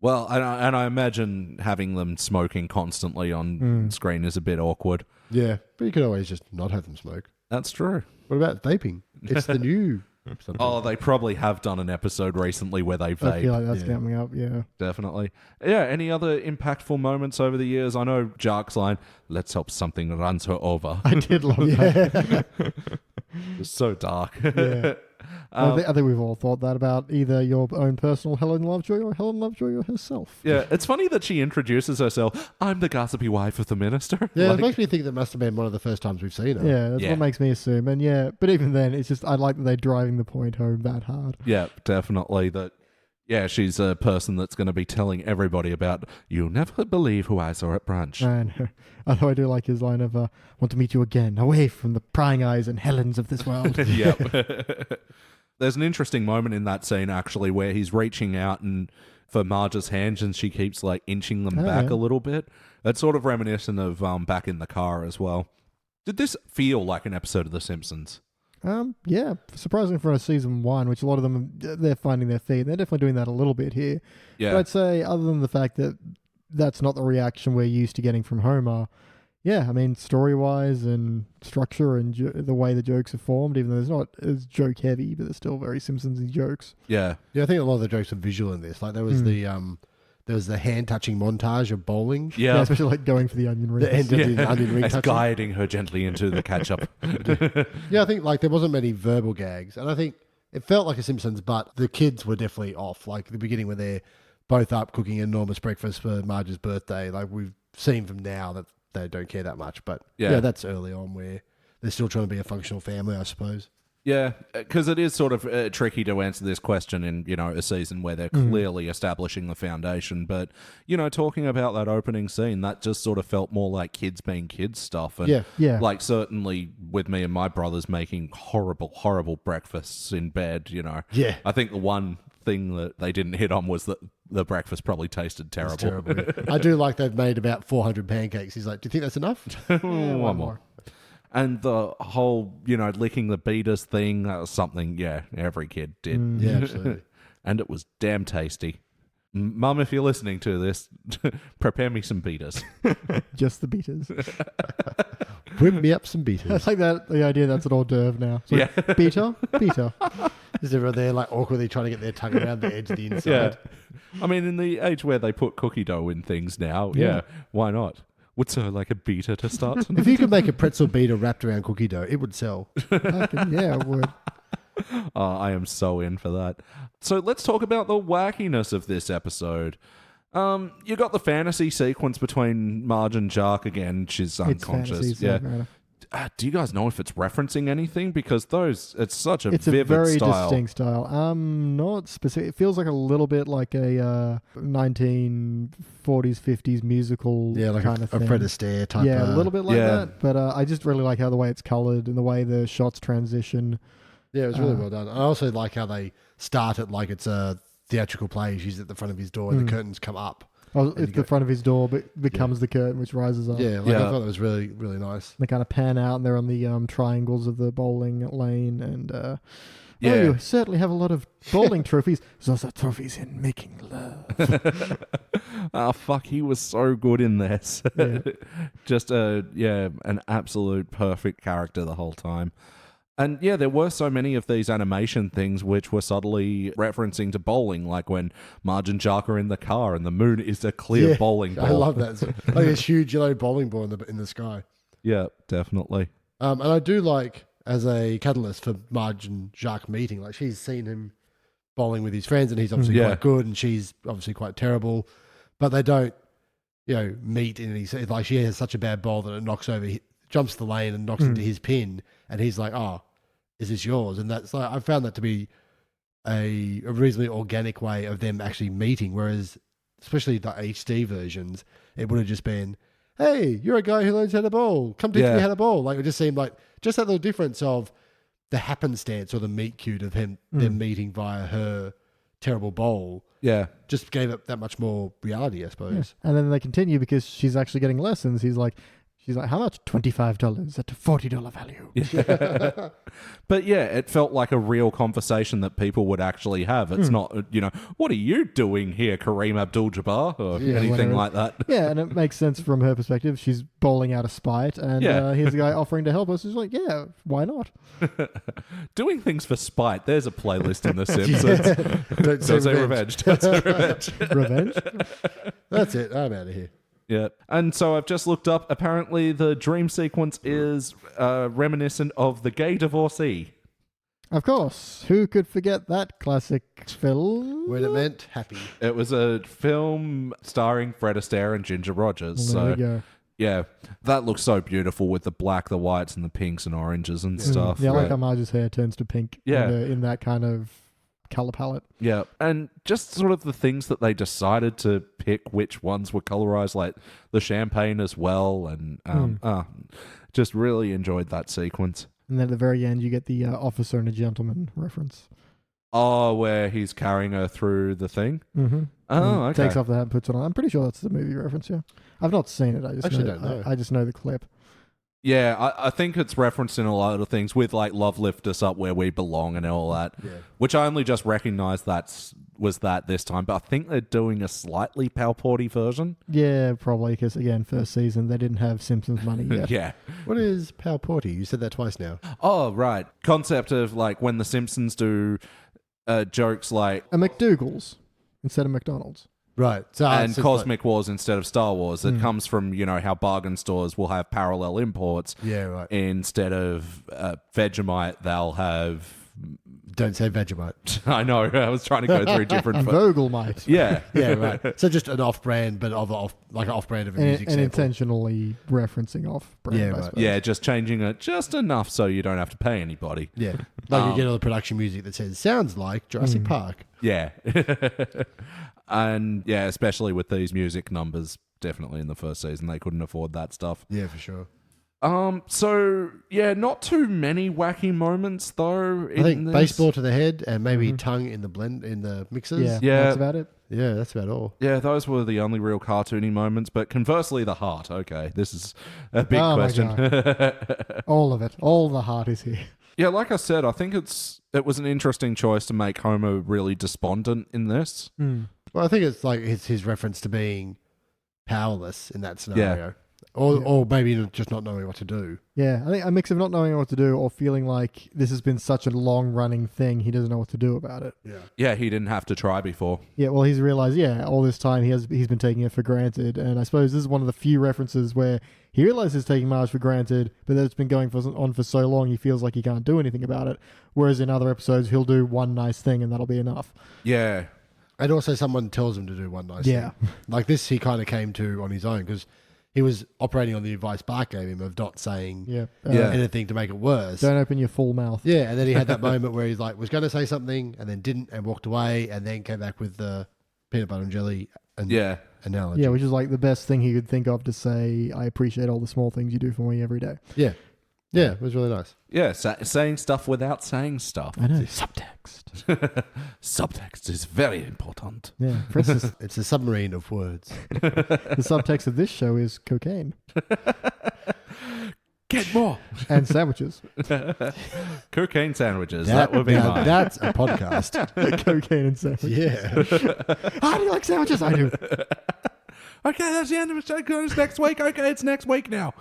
Well, and I imagine having them smoking constantly on screen is a bit awkward. Yeah, but you could always just not have them smoke. That's true. What about vaping? It's the new... Oh, they probably have done an episode recently where they vape. I feel like that's coming up, yeah. Definitely. Yeah, any other impactful moments over the years? I know Jark's line, let's hope something runs her over. I did love that. It's so dark. Yeah. I think we've all thought that about either your own personal Helen Lovejoy or Helen Lovejoy herself. Yeah, it's funny that she introduces herself, I'm the gossipy wife of the minister. Yeah, it makes me think that must have been one of the first times we've seen her. Yeah, that's what makes me assume. And but even then, it's just, I like that they're driving the point home that hard. Yeah, definitely. She's a person that's going to be telling everybody about, you'll never believe who I saw at brunch. I know. Although I do like his line of, want to meet you again, away from the prying eyes and Helens of this world. Yep. There's an interesting moment in that scene, actually, where he's reaching out and for Marge's hands and she keeps, like, inching them back a little bit. It's sort of reminiscent of Back in the Car as well. Did this feel like an episode of The Simpsons? Yeah, surprisingly for a season 1, which a lot of them, they're finding their feet. They're definitely doing that a little bit here. Yeah. But I'd say, other than the fact that that's not the reaction we're used to getting from Homer, yeah, I mean, story-wise and structure and the way the jokes are formed, even though it's not as joke-heavy, but they're still very Simpsons-y jokes. Yeah. Yeah, I think a lot of the jokes are visual in this. Like, there was the hand-touching montage of bowling. Yeah. Especially, like, going for the onion rings. The end of the onion ring It's touching. guiding her gently into the catch-up. Yeah, I think, like, there wasn't many verbal gags. And I think it felt like a Simpsons, but the kids were definitely off. Like, at the beginning when they're both up cooking an enormous breakfast for Marge's birthday, like, we've seen from now that they don't care that much. But yeah, that's early on where they're still trying to be a functional family, I suppose. Yeah, because it is sort of tricky to answer this question in, a season where they're clearly establishing the foundation. But, talking about that opening scene, that just sort of felt more like kids being kids stuff. And yeah. like certainly with me and my brothers making horrible, horrible breakfasts in bed, Yeah. I think the one thing that they didn't hit on was that the breakfast probably tasted terrible. It's terrible. I do like they've made about 400 pancakes. He's like, do you think that's enough? One more. And the whole, licking the beaters thing, that was something, every kid did. Yeah, absolutely. And it was damn tasty. Mum, if you're listening to this, prepare me some beaters. Just the beaters. Whip me up some beaters. I like that, the idea that's an hors d'oeuvre now. So beater. Is everyone there like awkwardly trying to get their tongue around the edge of the inside? Yeah. I mean, in the age where they put cookie dough in things now, why not? Would so like a beater to start? If you could make a pretzel beater wrapped around cookie dough, it would sell. Yeah, it would. I am so in for that. So let's talk about the wackiness of this episode. You got the fantasy sequence between Marge and Jark again. She's unconscious. Do you guys know if it's referencing anything? Because it's such a vivid style. It's a very distinct style. Not specific. It feels like a little bit like a 1940s, 50s musical kind of thing. A Fred Astaire type. Yeah, a little bit like that. But I just really like how the way it's coloured and the way the shots transition. Yeah, it was really well done. I also like how they start it like it's a theatrical play. She's at the front of his door and the curtains come up. Oh, if the front of his door becomes the curtain, which rises up. Yeah, I thought that was really, really nice. They kind of pan out, and they're on the triangles of the bowling lane, and you certainly have a lot of bowling trophies. There's also trophies in making love. Oh, fuck, he was so good in this. Yeah. Just, an absolute perfect character the whole time. And there were so many of these animation things which were subtly referencing to bowling, like when Marge and Jark are in the car and the moon is a clear bowling ball. I love that. Like this huge yellow bowling ball in the sky. Yeah, definitely. And I do like, as a catalyst for Marge and Jark meeting, like she's seen him bowling with his friends and he's obviously quite good and she's obviously quite terrible, but they don't, meet in any, like she has such a bad bowl that it knocks over, jumps the lane and knocks into his pin, and he's like, oh, is this yours? And that's like, I found that to be a reasonably organic way of them actually meeting, whereas especially the HD versions, it would have just been, hey, you're a guy who learns how to bowl. Come teach me how to bowl. Like, it just seemed like just that little difference of the happenstance or the meet cute of them meeting via her terrible bowl. Yeah. Just gave it that much more reality, I suppose. Yeah. And then they continue because she's actually getting lessons. She's like, how much? $25 at a $40 value. Yeah. But yeah, it felt like a real conversation that people would actually have. It's not, what are you doing here, Kareem Abdul-Jabbar, or anything like that. Yeah, and it makes sense from her perspective. She's bowling out of spite, and here's a guy offering to help us. She's like, yeah, why not? Doing things for spite. There's a playlist in The Simpsons. Don't say revenge. Don't say revenge. Revenge? That's it. I'm out of here. Yeah. And so I've just looked up. Apparently, the dream sequence is reminiscent of The Gay Divorcee. Of course. Who could forget that classic film? When it meant happy. It was a film starring Fred Astaire and Ginger Rogers. Well, there we go. Yeah, that looks so beautiful with the black, the whites, and the pinks and oranges and stuff. Yeah, I like how Marge's hair turns to pink in that kind of color palette. Yeah, and just sort of the things that they decided to pick which ones were colorized, like the champagne as well, and just really enjoyed that sequence. And then at the very end, you get the officer and a gentleman reference. Oh, where he's carrying her through the thing? Mm-hmm. Oh, okay. Takes off the hat and puts it on. I'm pretty sure that's the movie reference, yeah. I've not seen it. I just don't know. I just know the clip. Yeah, I think it's referenced in a lot of things with like Love Lift Us Up Where We Belong and all that, which I only just recognized was that this time, but I think they're doing a slightly Palporty version. Yeah, probably, because again, first season, they didn't have Simpsons money yet. Yeah. What is Palporty? You said that twice now. Oh, right. Concept of like when the Simpsons do jokes like... A McDougal's instead of McDonald's. Right. So and Cosmic Wars instead of Star Wars. It comes from, how bargain stores will have parallel imports. Yeah, right. Instead of Vegemite, they'll have... Don't say Vegemite. I know. I was trying to go through different... Vogelmite. Yeah. Yeah, right. So just an off-brand, but like an off-brand of a music sample. And intentionally referencing off-brand. Yeah, I right. suppose. Yeah, just changing it just enough so you don't have to pay anybody. Yeah. Like you get all the production music that says, sounds like Jurassic Park. Yeah. And yeah, especially with these music numbers, definitely in the first season, they couldn't afford that stuff. Yeah, for sure. So yeah, not too many wacky moments though. I think baseball to the head and maybe tongue in the mixers. Yeah, that's about it. Yeah, that's about all. Yeah, those were the only real cartoony moments. But conversely, the heart. Okay, this is a big question. All of it. All the heart is here. Yeah, like I said, I think it was an interesting choice to make Homer really despondent in this. Well, I think it's like his reference to being powerless in that scenario. Or maybe just not knowing what to do. Yeah, I think a mix of not knowing what to do or feeling like this has been such a long-running thing, he doesn't know what to do about it. Yeah, he didn't have to try before. Yeah, well, he's realised, all this time he's been taking it for granted, and I suppose this is one of the few references where he realises taking Marge for granted, but that it's been going on for so long he feels like he can't do anything about it, whereas in other episodes he'll do one nice thing and that'll be enough. Yeah. And also someone tells him to do one nice thing. Like this he kind of came to on his own because he was operating on the advice Bart gave him of not saying anything to make it worse. Don't open your full mouth. Yeah, and then he had that moment where he's like, was going to say something and then didn't and walked away and then came back with the peanut butter and jelly analogy. Yeah, which is like the best thing he could think of to say, I appreciate all the small things you do for me every day. Yeah. Yeah, it was really nice. Yeah, saying stuff without saying stuff. I know. Subtext. Subtext is very important. Yeah, for instance, it's a submarine of words. The subtext of this show is cocaine. Get more. And sandwiches. Cocaine sandwiches. That would be mine. That's a podcast. Cocaine and sandwiches. Yeah. How do you like sandwiches? I do. Okay, that's the end of the show. It's next week. Okay, it's next week now.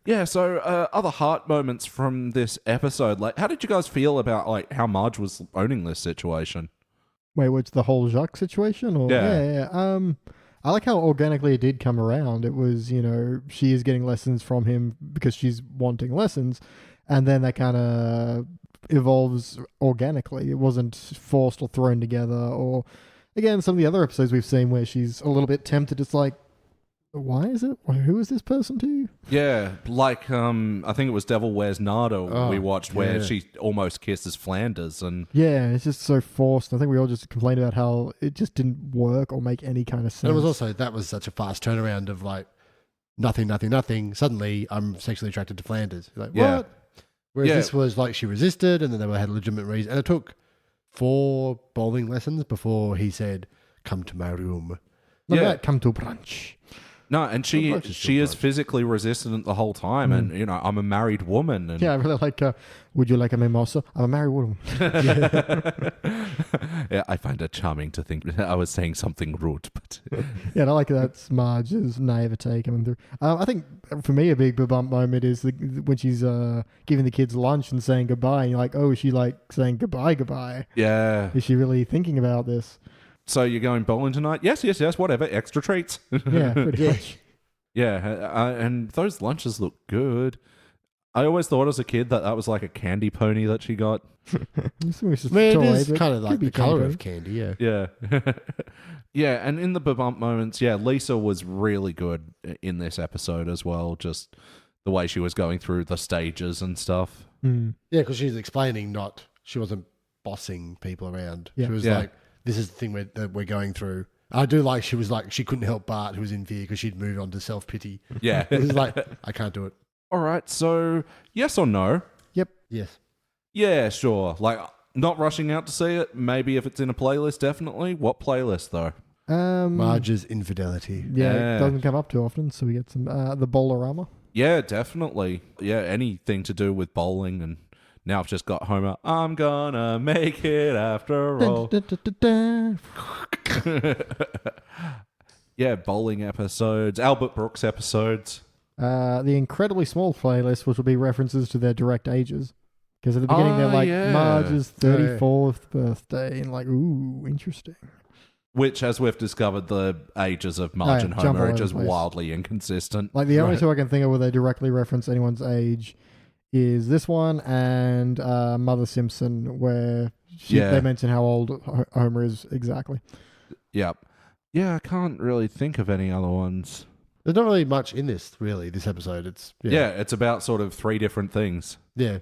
Yeah, so other heart moments from this episode. Like, how did you guys feel about like how Marge was owning this situation? Wait, what's the whole Jacques situation? Or yeah. I like how organically it did come around. It was, she is getting lessons from him because she's wanting lessons, and then that kind of evolves organically. It wasn't forced or thrown together. Or again, some of the other episodes we've seen where she's a little bit tempted. It's like, Why is it? Who is this person to you? Yeah, like I think it was Devil Wears Nada we watched where she almost kisses Flanders, and yeah, it's just so forced. I think we all just complained about how it just didn't work or make any kind of sense. And it was also, that was such a fast turnaround of like nothing. Suddenly I'm sexually attracted to Flanders. You're like, what? Whereas this was like she resisted, and then they had a legitimate reason. And it took 4 bowling lessons before he said, "Come to my room." Come to brunch. No, and she is physically resistant the whole time, and I'm a married woman. And yeah, I really like. Would you like a mimosa? I'm a married woman. Yeah, I find it charming to think I was saying something rude, but yeah, and I like that Marge's naivete coming through. I think for me a big bump moment is when she's giving the kids lunch and saying goodbye, and you're like, oh, is she like saying goodbye? Yeah, is she really thinking about this? So you're going bowling tonight? Yes, whatever. Extra treats. Yeah, pretty much. Yeah, and those lunches look good. I always thought as a kid that was like a candy pony that she got. It is kind of like the color of candy, yeah. Yeah. Yeah, and in the bump moments, Lisa was really good in this episode as well, just the way she was going through the stages and stuff. Yeah, because she's explaining she wasn't bossing people around. Yeah. She was like, this is the thing that we're going through. I do like she was like, she couldn't help Bart, who was in fear, because she'd moved on to self-pity. Yeah. It was like, I can't do it. All right, so yes or no? Yep. Yes. Yeah, sure. Like, not rushing out to see it. Maybe if it's in a playlist, definitely. What playlist, though? Marge's Infidelity. Yeah, it doesn't come up too often, so we get some the Bowlerama. Yeah, definitely. Yeah, anything to do with bowling, and now I've just got Homer. I'm gonna make it after all. Yeah, bowling episodes, Albert Brooks episodes. The incredibly small playlist, which will be references to their direct ages. Because at the beginning they're like, Marge's 34th birthday, and like, ooh, interesting. Which, as we've discovered, the ages of Marge and Homer are just wildly inconsistent. Like, the only two I can think of where they directly reference anyone's age is this one and Mother Simpson, where they mention how old Homer is exactly. Yep. Yeah, I can't really think of any other ones. There's not really much in this episode. It's it's about sort of 3 different things. Yeah.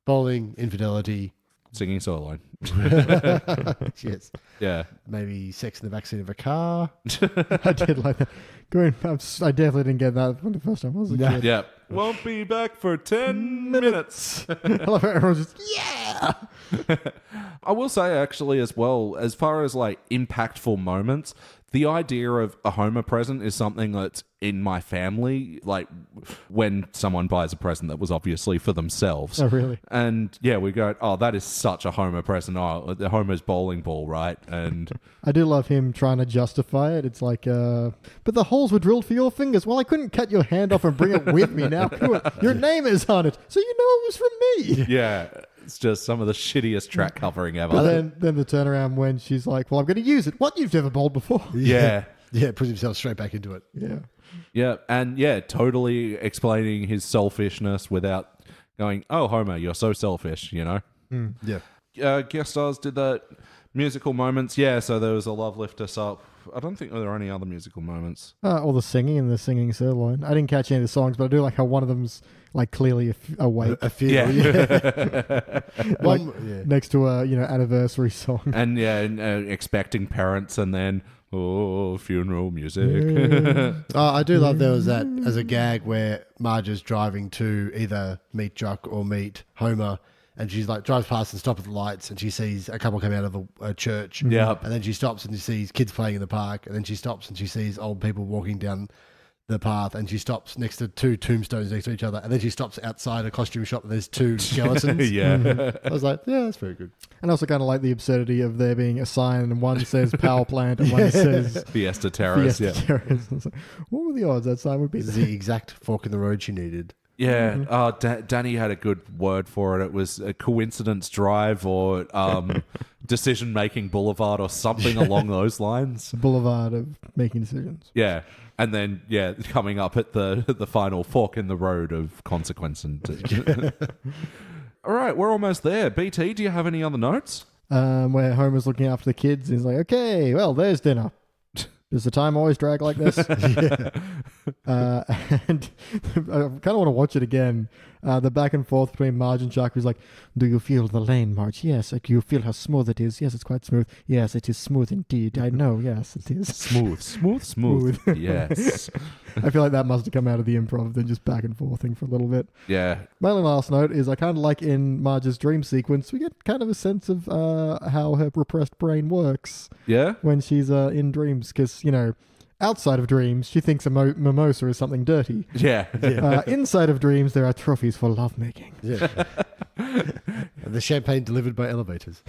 Bowling, infidelity, singing solo. Yes. Yeah. Maybe sex in the backseat of a car. I did like that. I definitely didn't get that from the first time I was a kid. Yeah. Won't be back for 10 minutes. I love how everyone's just, yeah! I will say, actually, as well, as far as like impactful moments, the idea of a Homer present is something that's in my family, like when someone buys a present that was obviously for themselves. Oh, really? And we go, oh, that is such a Homer present. Oh, the Homer's bowling ball, right? And I do love him trying to justify it. It's like, but the holes were drilled for your fingers. Well, I couldn't cut your hand off and bring it with me now. Your name is on it, so you know it was from me. Yeah. It's just some of the shittiest track covering ever. But then the turnaround when she's like, well, I'm going to use it. What? You've never bowled before. Yeah. Yeah, puts himself straight back into it. Yeah. Yeah, and totally explaining his selfishness without going, oh, Homer, you're so selfish, you know? Yeah. Guest stars did that. Musical moments, so there was a Love Lift Us Up. I don't think there are any other musical moments. Or the singing and the singing sirloin. I didn't catch any of the songs, but I do like how one of them's like clearly awake. A funeral. Next to a anniversary song. And expecting parents, and then funeral music. I do love there was that as a gag where Marge is driving to either meet Jock or meet Homer. And she's like drives past and stops at the lights, and she sees a couple come out of a church. Yep. And then she stops and she sees kids playing in the park. And then she stops and she sees old people walking down the path. And she stops next to 2 tombstones next to each other. And then she stops outside a costume shop and there's 2 skeletons. Yeah. I was like, yeah, that's very good. And I also kind of like the absurdity of there being a sign, and one says power plant and one says Fiesta Terrace. Terrace. Like, what were the odds that sign would be there? The exact fork in the road she needed. Yeah, Danny had a good word for it. It was a coincidence drive or decision-making boulevard or something along those lines. The boulevard of making decisions. Yeah, and then, coming up at the final fork in the road of consequence. And all right, we're almost there. BT, do you have any other notes? Where Homer's looking after the kids and he's like, okay, well, there's dinner. Does the time always drag like this? Yeah. And I kind of want to watch it again. The back and forth between Marge and Chuck, who's like, do you feel the lane, Marge? Yes. Do you feel how smooth it is? Yes, it's quite smooth. Yes, it is smooth indeed. I know. Yes, it is. Smooth. Yes. I feel like that must have come out of the improv, then just back and forthing for a little bit. Yeah. My only last note is I kind of like in Marge's dream sequence, we get kind of a sense of how her repressed brain works Yeah? when she's in dreams. Because, outside of dreams, she thinks a mimosa is something dirty. Yeah. Inside of dreams, there are trophies for lovemaking. Yeah. And the champagne delivered by elevators.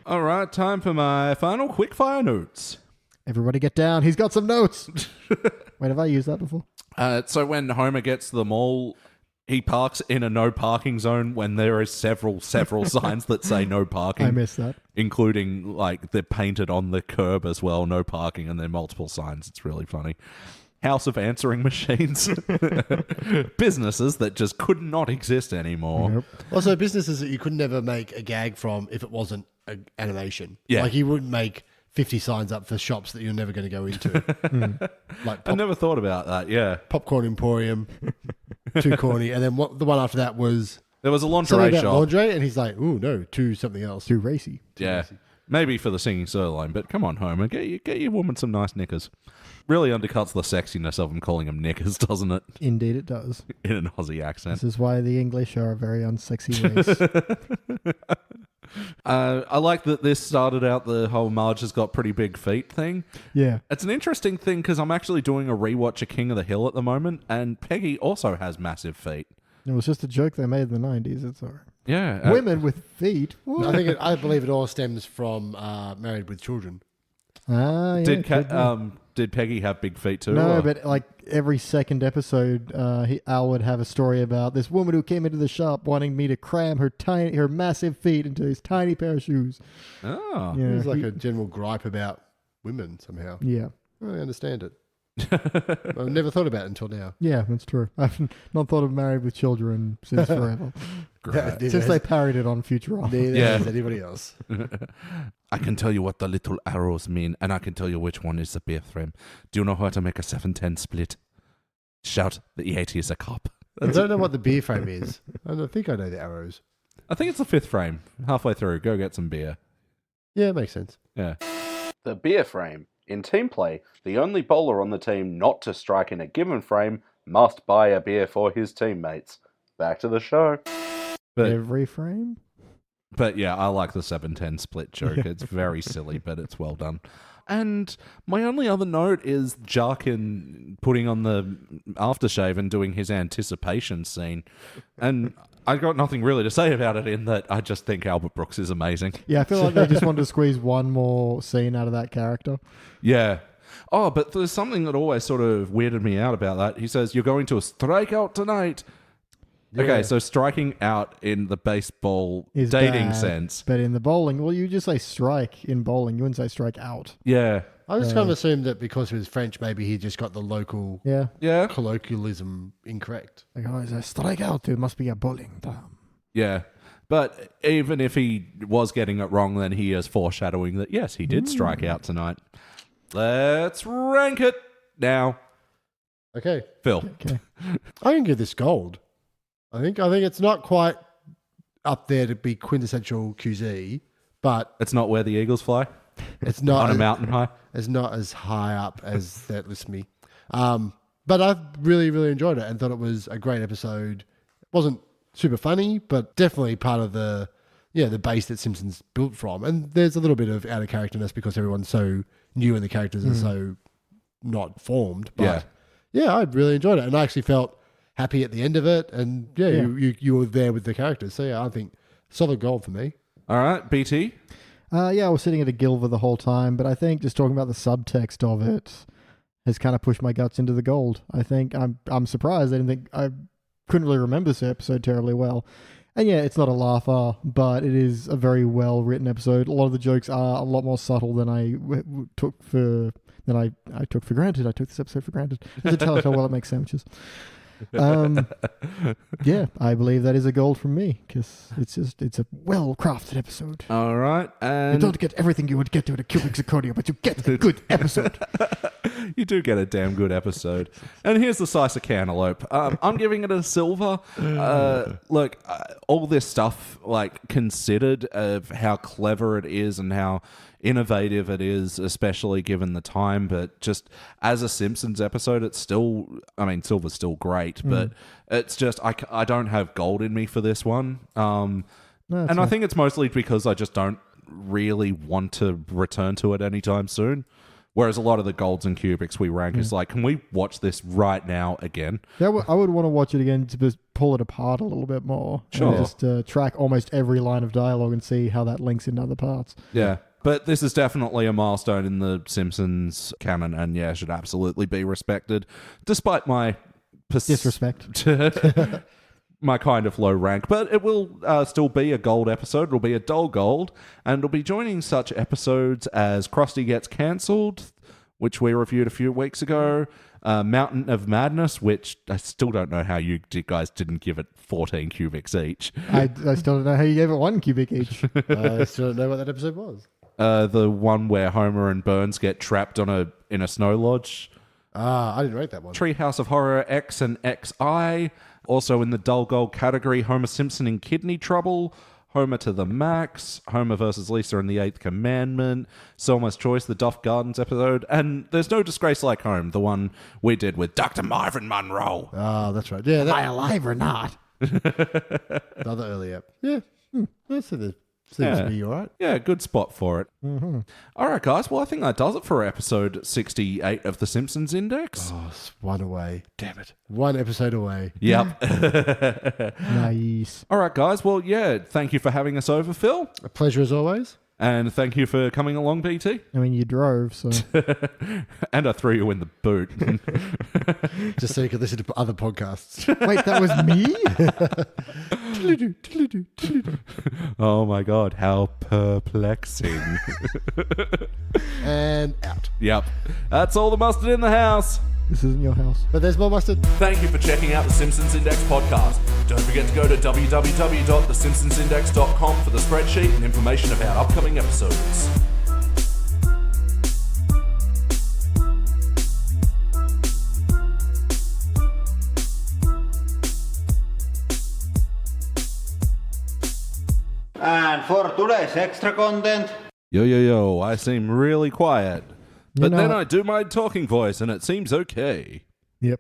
All right, time for my final quickfire notes. Everybody get down. He's got some notes. Wait, have I used that before? So when Homer gets to the mall, he parks in a no parking zone when there are several signs that say no parking. I missed that. Including, like, they're painted on the curb as well, no parking, and there are multiple signs. It's really funny. House of answering machines. Businesses that just could not exist anymore. Nope. Also, businesses that you could never make a gag from if it wasn't an animation. Yeah. Like, you wouldn't make 50 signs up for shops that you're never going to go into. Like I never thought about that, yeah. Popcorn Emporium, too corny. And then the one after that was... There was a something lingerie about shop. lingerie, and he's like, ooh, no, to something else. Too racy. Yeah. Maybe for the singing sirloin, but come on, Homer, get your woman some nice knickers. Really undercuts the sexiness of them calling them knickers, doesn't it? Indeed it does. In an Aussie accent. This is why the English are a very unsexy race. I like that this started out the whole Marge has got pretty big feet thing. Yeah. It's an interesting thing because I'm actually doing a rewatch of King of the Hill at the moment, and Peggy also has massive feet. It was just a joke they made in the 90s. It's all right. Yeah. Women with feet? What? I believe it all stems from Married with Children. Ah, yeah. Did Peggy have big feet too? No, or- but like every second episode, Al would have a story about this woman who came into the shop wanting me to cram her massive feet into his tiny pair of shoes. Oh. Yeah, It's like a general gripe about women somehow. Yeah. I understand it. I've never thought about it until now. Yeah, that's true. I've not thought of Married with Children since forever. Great. Since they parodied it on Futurama. Neither Yeah. has anybody else. I can tell you what the little arrows mean, and I can tell you which one is the beer frame. Do you know how to make a 7-10 split? Shout, the E80 is a cop. I don't know what the beer frame is. I don't think I know the arrows. I think it's the 5th frame. Halfway through, go get some beer. Yeah, it makes sense. Yeah. The beer frame. In team play, the only bowler on the team not to strike in a given frame must buy a beer for his teammates. Back to the show. But Every frame? But yeah, I like the 7-10 split joke. It's very silly, but it's well done. And my only other note is Jarkin putting on the aftershave and doing his anticipation scene. And I got nothing really to say about it in that I just think Albert Brooks is amazing. Yeah, I feel like they just wanted to squeeze one more scene out of that character. Yeah. Oh, but there's something that always sort of weirded me out about that. He says, you're going to strike out tonight. Yeah. Okay, so striking out in the baseball Is dating bad, sense. But in the bowling, well, you just say strike in bowling. You wouldn't say strike out. Yeah. I just kind of assumed that because he was French, maybe he just got the local Yeah. Yeah. colloquialism incorrect. Like, oh, it's a strike out. It must be a bowling term. Yeah. But even if he was getting it wrong, then he is foreshadowing that, yes, he did strike out tonight. Let's rank it now. Okay. Phil. Okay. I can give this gold. I think it's not quite up there to be quintessential QZ, but It's not where the Eagles fly it's not on a mountain high. It's not as high up as that lists me. But I really, really enjoyed it and thought it was a great episode. It wasn't super funny, but definitely part of the base that Simpsons built from. And there's a little bit of out of characterness because everyone's so new and the characters are so not formed. But yeah, I really enjoyed it. And I actually felt happy at the end of it. And you were there with the characters. So yeah, I think solid gold for me. All right, BT. Yeah, I was sitting at a Gilver the whole time, but I think just talking about the subtext of it has kind of pushed my guts into the gold. I think I'm surprised. I couldn't really remember this episode terribly well. And yeah, it's not a laugher, but it is a very well written episode. A lot of the jokes are a lot more subtle than I took for granted. I took this episode for granted. You can tell how well it makes sandwiches. Yeah, I believe that is a gold from me because it's a well-crafted episode. All right. And You don't get everything you would get to in a cubic zirconia, but you get a good episode. You do get a damn good episode. And here's the slice of cantaloupe. I'm giving it a silver. Look, all this stuff, like, considered of how clever it is and how innovative it is, especially given the time, but just as a Simpsons episode, it's still, I mean, silver's still great, but it's just, I don't have gold in me for this one. And I think it's mostly because I just don't really want to return to it anytime soon. Whereas a lot of the golds and cubics we rank is like, can we watch this right now again? Yeah, I would want to watch it again to just pull it apart a little bit more. Sure. And just track almost every line of dialogue and see how that links into other parts. Yeah. But this is definitely a milestone in the Simpsons canon, and yeah, should absolutely be respected, despite my Disrespect. my kind of low rank. But it will still be a gold episode. It'll be a dull gold, and it'll be joining such episodes as Krusty Gets Cancelled, which we reviewed a few weeks ago, Mountain of Madness, which I still don't know how you guys didn't give it 14 cubics each. I still don't know how you gave it 1 cubic each. I still don't know what that episode was. The one where Homer and Burns get trapped in a snow lodge. I didn't rate that one. Treehouse of Horror X and XI. Also in the dull gold category, Homer Simpson in Kidney Trouble, Homer to the Max, Homer versus Lisa in The Eighth Commandment, Selma's Choice, the Duff Gardens episode, and There's No Disgrace Like Home, the one we did with Dr. Marvin Monroe. Oh, that's right. Yeah, Am I alive or not? the other early ep. Yeah, that's it. Seems to be all right. Yeah, good spot for it. Mm-hmm. All right, guys. Well, I think that does it for episode 68 of The Simpsons Index. Oh, it's one away. Damn it. One episode away. Yep. Nice. All right, guys. Well, yeah, thank you for having us over, Phil. A pleasure as always. And thank you for coming along, BT. I mean, you drove, so... And I threw you in the boot. Just so you could listen to other podcasts. Wait, that was me? Oh my God, how perplexing. And out. Yep. That's all the mustard in the house. This isn't your house. But there's more mustard. Thank you for checking out the Simpsons Index podcast. Don't forget to go to www.thesimpsonsindex.com for the spreadsheet and information about upcoming episodes. And for today's extra content, Yo, I seem really quiet. But know- then I do my talking voice and it seems okay. Yep.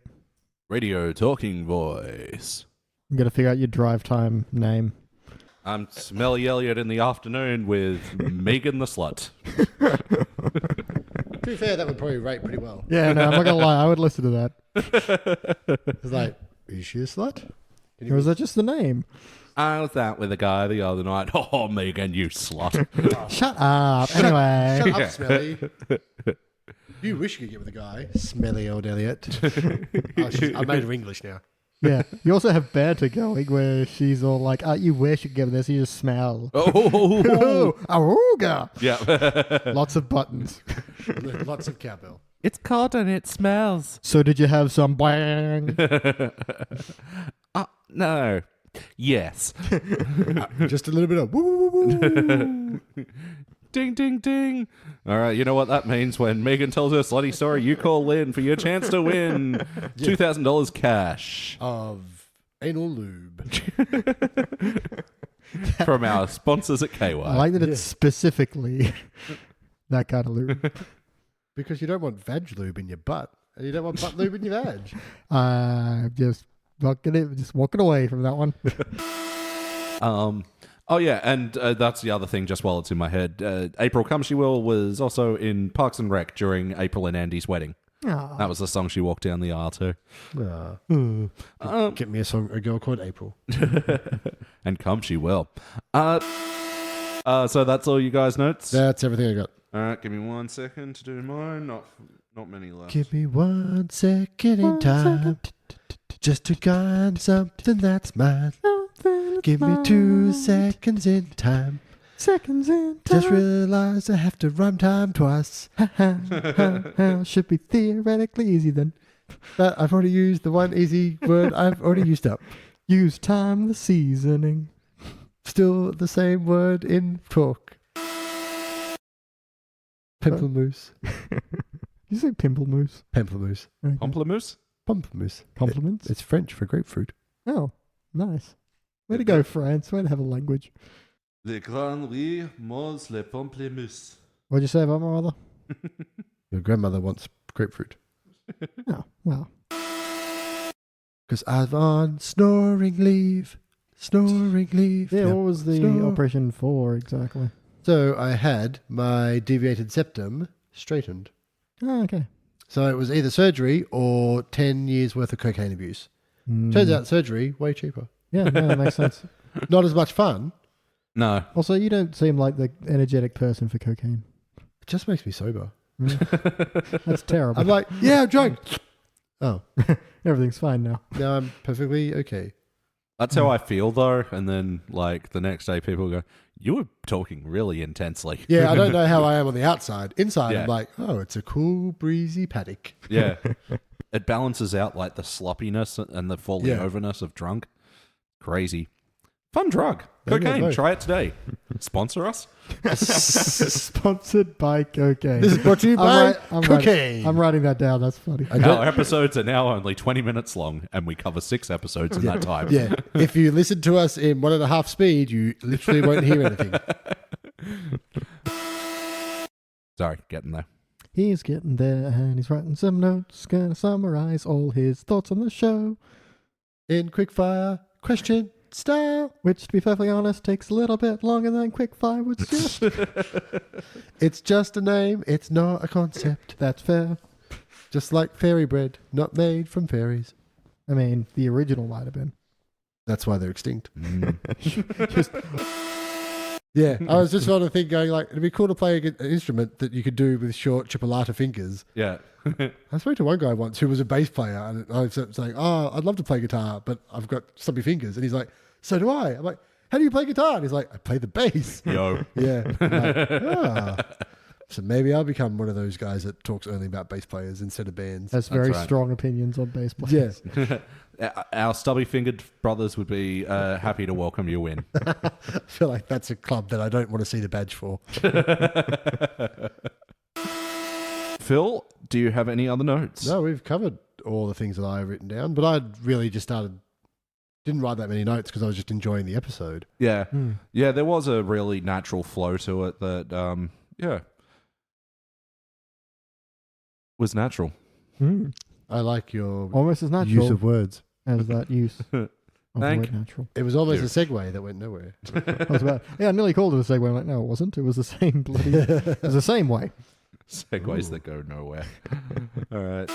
Radio talking voice. You got to figure out your drive time name. I'm Smelly Elliot in the afternoon with Megan the Slut. To be fair, that would probably rate pretty well. Yeah, no, I'm not going to lie. I would listen to that. It's like, is she a slut? Or is that just the name? I was out with a guy the other night. Oh, Megan, you slut. Shut up. Anyway. Shut up, Smelly. You wish you could get with a guy. Smelly old Elliot. I made her English now. Yeah. You also have banter going where she's all like, you wish you could get with this. You just smell. Oh, Aruga. yeah. Lots of buttons. Lots of cowbell. It's cold and it smells. So did you have some bang? No. Yes. Just a little bit of woo, woo, woo. Ding, ding, ding. All right, you know what that means when Megan tells her slutty story. You call in for your chance to win $2,000 cash Of anal lube. from our sponsors at KY. I like that it's specifically that kind of lube. Because you don't want vag lube in your butt. And you don't want butt lube in your vag. Just walking away from that one. Oh, yeah, and that's the other thing, just while it's in my head. April Come She Will was also in Parks and Rec during April and Andy's wedding. Aw. That was the song she walked down the aisle to. Get me a girl called April. And come she will. So that's all you guys' notes? That's everything I got. All right, give me 1 second to do mine. Not many left. Give me 1 second in time. Just to find something that's mine. Give me 2 seconds in time. Seconds in time. Just realized I have to rhyme time twice. Should be theoretically easy then. But I've already used the one easy word I've already used up. Use time the seasoning. Still the same word in talk. Pimplemousse. You say pimplemousse? Pamplemousse. Okay. Pomplamoose? Pamplemousse. Compliments? It's French for grapefruit. Oh, nice. Way to go, France. Way to have a language. Les grands riz mangent les pamplemousses. What'd you say about my mother? Your grandmother wants grapefruit. Oh, wow. Because I've on snoring leave. Snoring leave. Yeah, Yep. what was the operation for exactly? So I had my deviated septum straightened. Oh, okay. So it was either surgery or 10 years worth of cocaine abuse. Turns out surgery, way cheaper. Yeah, no, that makes sense. Not as much fun. No. Also, you don't seem like the energetic person for cocaine. It just makes me sober. That's terrible. I'm like, yeah, I'm drunk. Oh, Everything's fine now. now I'm perfectly okay. That's how I feel, though. And then, like, the next day, people go, you were talking really intensely. Yeah, I don't know how I am on the outside. Inside, Yeah. I'm like, oh, it's a cool, breezy paddock. Yeah. It balances out, like, the sloppiness and the falling overness of drunk. Crazy. Fun drug. There you go, Cocaine. both. Try it today. Sponsor us? Sponsored by cocaine. This is brought to you by cocaine. I'm writing that down. That's funny. Our episodes are now only 20 minutes long, and we cover 6 episodes in that time. Yeah, if you listen to us in 1.5 speed, you literally won't hear anything. Sorry, getting there. He's getting there and he's writing some notes. Gonna summarize all his thoughts on the show. In quickfire question style. Which, to be perfectly honest, takes a little bit longer than quickfire would suggest. It's just a name, it's not a concept. That's fair. Just like fairy bread, not made from fairies. I mean, the original might have been. That's why they're extinct. Just, Yeah, I was just trying to think, going like, it'd be cool to play an instrument that you could do with short chipolata fingers. Yeah. I spoke to one guy once who was a bass player, and I was saying, "Oh, I'd love to play guitar, but I've got stubby fingers." And he's like, "So do I." I'm like, "How do you play guitar?" And he's like, "I play the bass." Yo. Yeah. I'm like, ah. So maybe I'll become one of those guys that talks only about bass players instead of bands. has very right. strong opinions on bass players. Yeah. Our stubby-fingered brothers would be happy to welcome you in. I feel like that's a club that I don't want to see the badge for. Phil, do you have any other notes? No, we've covered all the things that I've written down, but I'd really just didn't write that many notes because I was just enjoying the episode. Yeah. Yeah, there was a really natural flow to it that, was natural. I like your Almost as natural use of words. as that use of the Thank word natural. It was almost a segue that went nowhere. I was about, I nearly called it a segue. I'm like, no, it wasn't. It was the same it was the same way. Segues that go nowhere. All right.